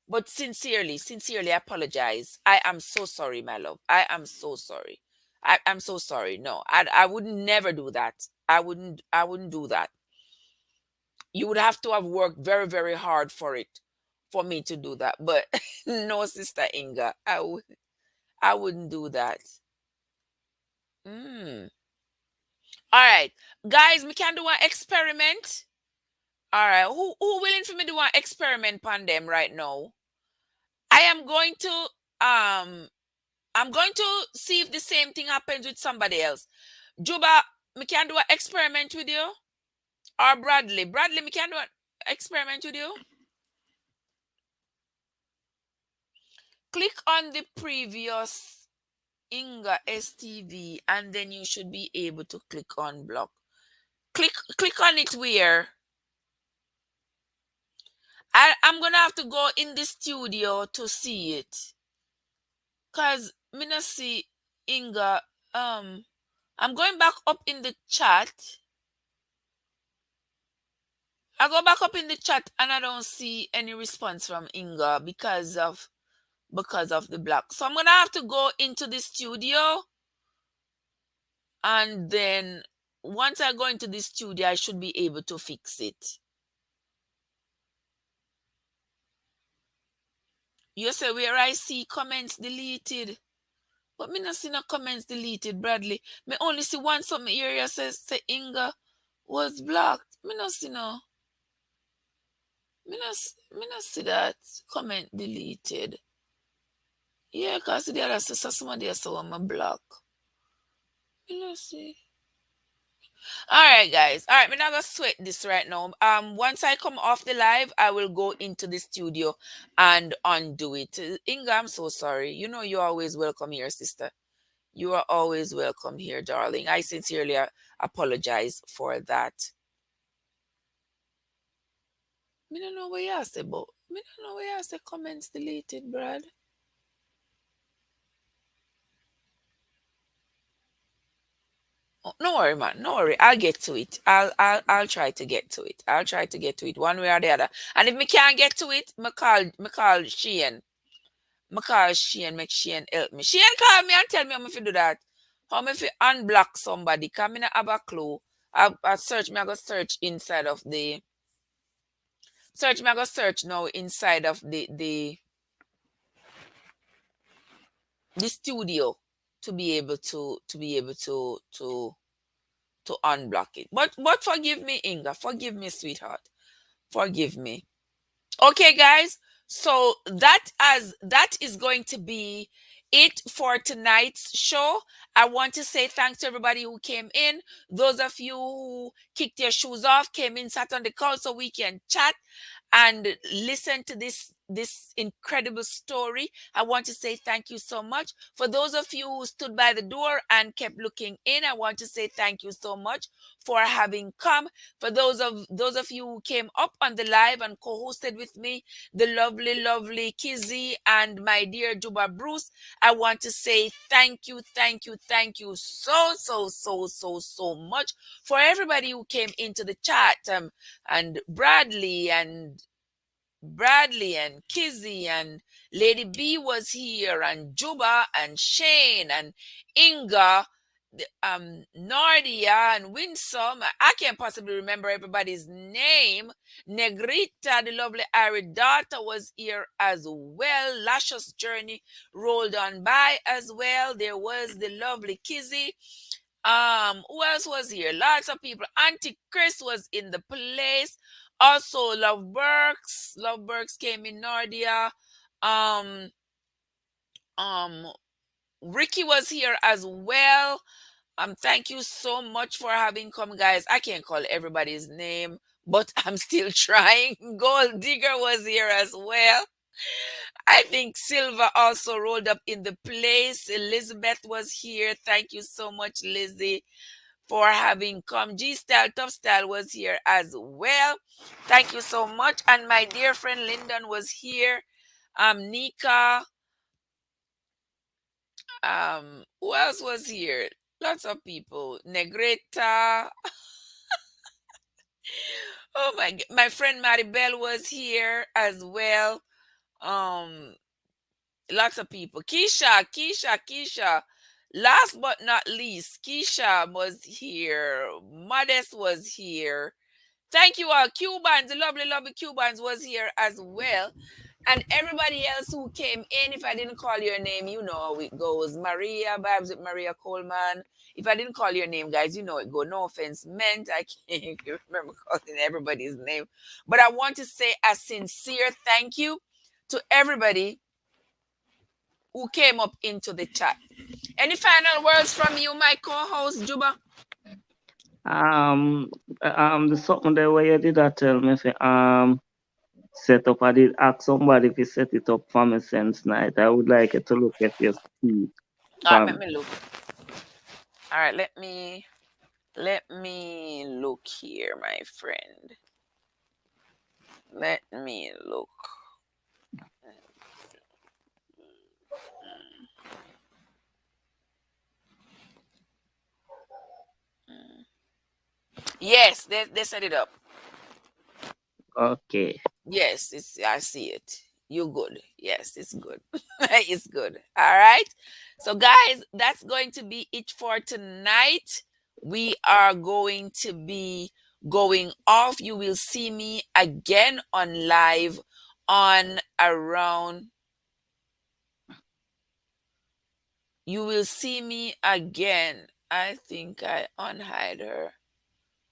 But sincerely, I apologize. I am so sorry, my love. I am so sorry. I'm so sorry. No, I would never do that. I wouldn't do that. You would have to have worked very, very hard for it for me to do that. But no, Sister Inga, I wouldn't do that. Mm. All right. Guys, we can do an experiment. All right. Who willing for me to do an experiment on them right now? I am going to I'm going to see if the same thing happens with somebody else. Juba, me can do an experiment with you. Or Bradley. Bradley, me can do an experiment with you. Click on the previous Inga STV and then you should be able to click on block. Click on it where I'm gonna have to go in the studio to see it. Cause me not see Inga. I'm going back up in the chat. I go back up in the chat and I don't see any response from Inga because of the block. So I'm gonna have to go into the studio, and then once I go into the studio, I should be able to fix it. You say where I see comments deleted, but me not see no comments deleted, Bradley. Me only see one something area says say Inga was blocked. Me not see no. Me not see that comment deleted. Yeah, cause the other says somebody else want my block. Me not see. All right, guys. All right, we're not gonna sweat this right now. Once I come off the live, I will go into the studio and undo it. Inga, I'm so sorry. You know you're always welcome here, sister. You are always welcome here, darling. I sincerely apologize for that. Me don't know what you say, but me don't know where you say comments deleted, Brad. Oh, no worry, man. No worry. I'll get to it. I'll try to get to it. I'll try to get to it one way or the other. And if me can't get to it, me call Shane. Me call Shane, make Shane help me. Shane call me and tell me how me fi do that. How me fi unblock somebody. Cause me not have a clue. I search, me I go search inside of the search, me I go search now inside of the studio to be able to unblock it. But forgive me, Inga. Forgive me, sweetheart. Forgive me. Okay, guys. So that is going to be it for tonight's show. I want to say thanks to everybody who came in. Those of you who kicked your shoes off, came in, sat on the couch so we can chat and listen to this incredible story. I want to say thank you so much. For those of you who stood by the door and kept looking in, I want to say thank you so much for having come. For those of you who came up on the live and co-hosted with me, the lovely Kizzy and my dear Juba Bruce, I want to say thank you so much. For everybody who came into the chat, and Bradley and Kizzy and Lady B was here, and Juba and Shane and Inga, Nardia and Winsome. I can't possibly remember everybody's name. Negrita, the lovely Aridata, was here as well. Lascious Journey rolled on by as well. There was the lovely Kizzy. Who else was here? Lots of people. Auntie Chris was in the place. Also, Love Burks. Love Burks came in, Nardia. Um, um, Ricky was here as well. Thank you so much for having come, guys. I can't call everybody's name, but I'm still trying. Gold Digger was here as well. I think Silva also rolled up in the place. Elizabeth was here. Thank you so much, Lizzie, for having come. G Style, Tough Style was here as well. Thank you so much. And my dear friend Lyndon was here. Nika. Who else was here? Lots of people. Negreta. Oh my friend Maribel was here as well. Um, Lots of people. Keisha. Last but not least, Keisha was here. Modest was here. Thank you all. Cubans, the lovely Cubans was here as well. And everybody else who came in, if I didn't call your name, you know how it goes. Maria, Babs with Maria Coleman. If I didn't call your name, guys, you know it go. No offense meant. I can't remember calling everybody's name. But I want to say a sincere thank you to everybody who came up into the chat. Any final words from you, my co-host, Juba? The something there where you did that tell me if set up. I did ask somebody if you set it up for me since night. I would like you to look at your speed. All right, let me look. All right, let me look here, my friend. Let me look. Yes, they set it up. Okay. Yes, I see it. You're good. Yes, it's good. It's good. All right. So, guys, that's going to be it for tonight. We are going to be going off. You will see me again on live on around. You will see me again. I think I unhide her.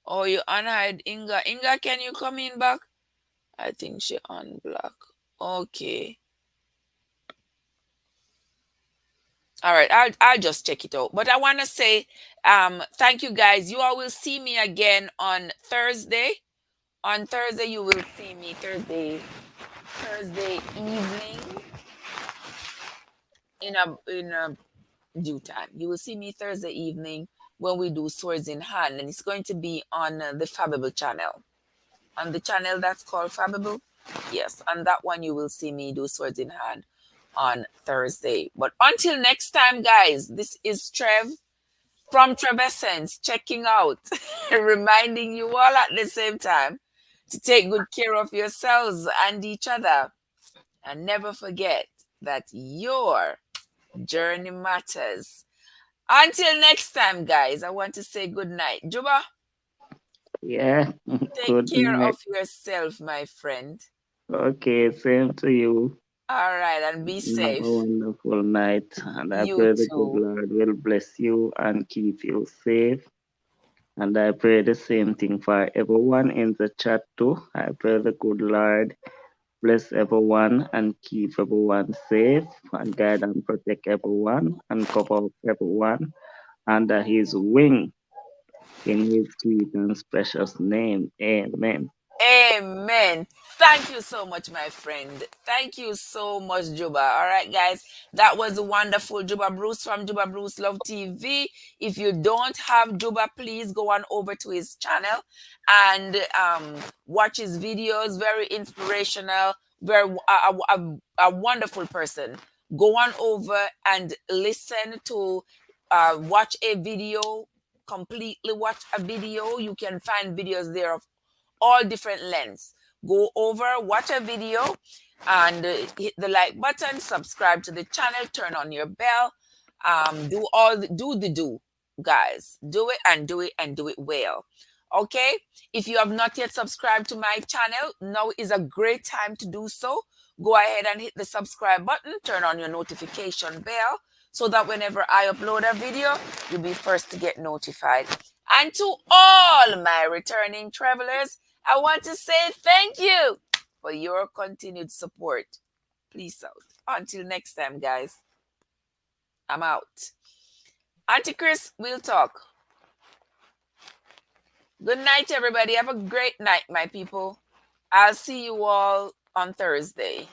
Oh, you unhide Inga. Inga, can you come in back? I think she unblock. Okay. All right, I'll just check it out. But I want to say thank you guys. You all will see me again on Thursday. On Thursday you will see me Thursday evening in a due time. You will see me Thursday evening when we do Swords in Hand, and it's going to be on the Fabable channel. On the channel that's called Fabable. Yes, on that one you will see me do Swords in Hand on Thursday. But until next time, guys, this is Trev from Trevessence checking out, reminding you all at the same time to take good care of yourselves and each other. And never forget that your journey matters. Until next time, guys, I want to say good night. Juba, Yeah. take Good care night. of yourself, my friend. Okay, same to you. All right, and be You have a safe. wonderful night, and I You pray the good too. Lord will bless you and keep you safe. And I pray the same thing for everyone in the chat too. I pray the good Lord bless everyone and keep everyone safe and guide and protect everyone and cover up everyone under his wing in his sweet and precious name. Amen. Amen. Thank you so much, my friend. Thank you so much, Juba. All right, guys. That was wonderful. Juba Bruce from Juba Bruce Love TV. If you don't have Juba, please go on over to his channel and watch his videos. Very inspirational. Very a wonderful person. Go on over and listen to watch a video. Completely watch a video. You can find videos there of all different lengths. Go over, watch a video, and hit the like button, subscribe to the channel, turn on your bell, do the do, guys. Do it and do it and do it well. Okay? If you have not yet subscribed to my channel, now is a great time to do so. Go ahead and hit the subscribe button, turn on your notification bell so that whenever I upload a video, you'll be first to get notified. And to all my returning travelers, I want to say thank you for your continued support. Peace out. Until next time, guys. I'm out. Auntie Chris, we'll talk. Good night, everybody. Have a great night, my people. I'll see you all on Thursday.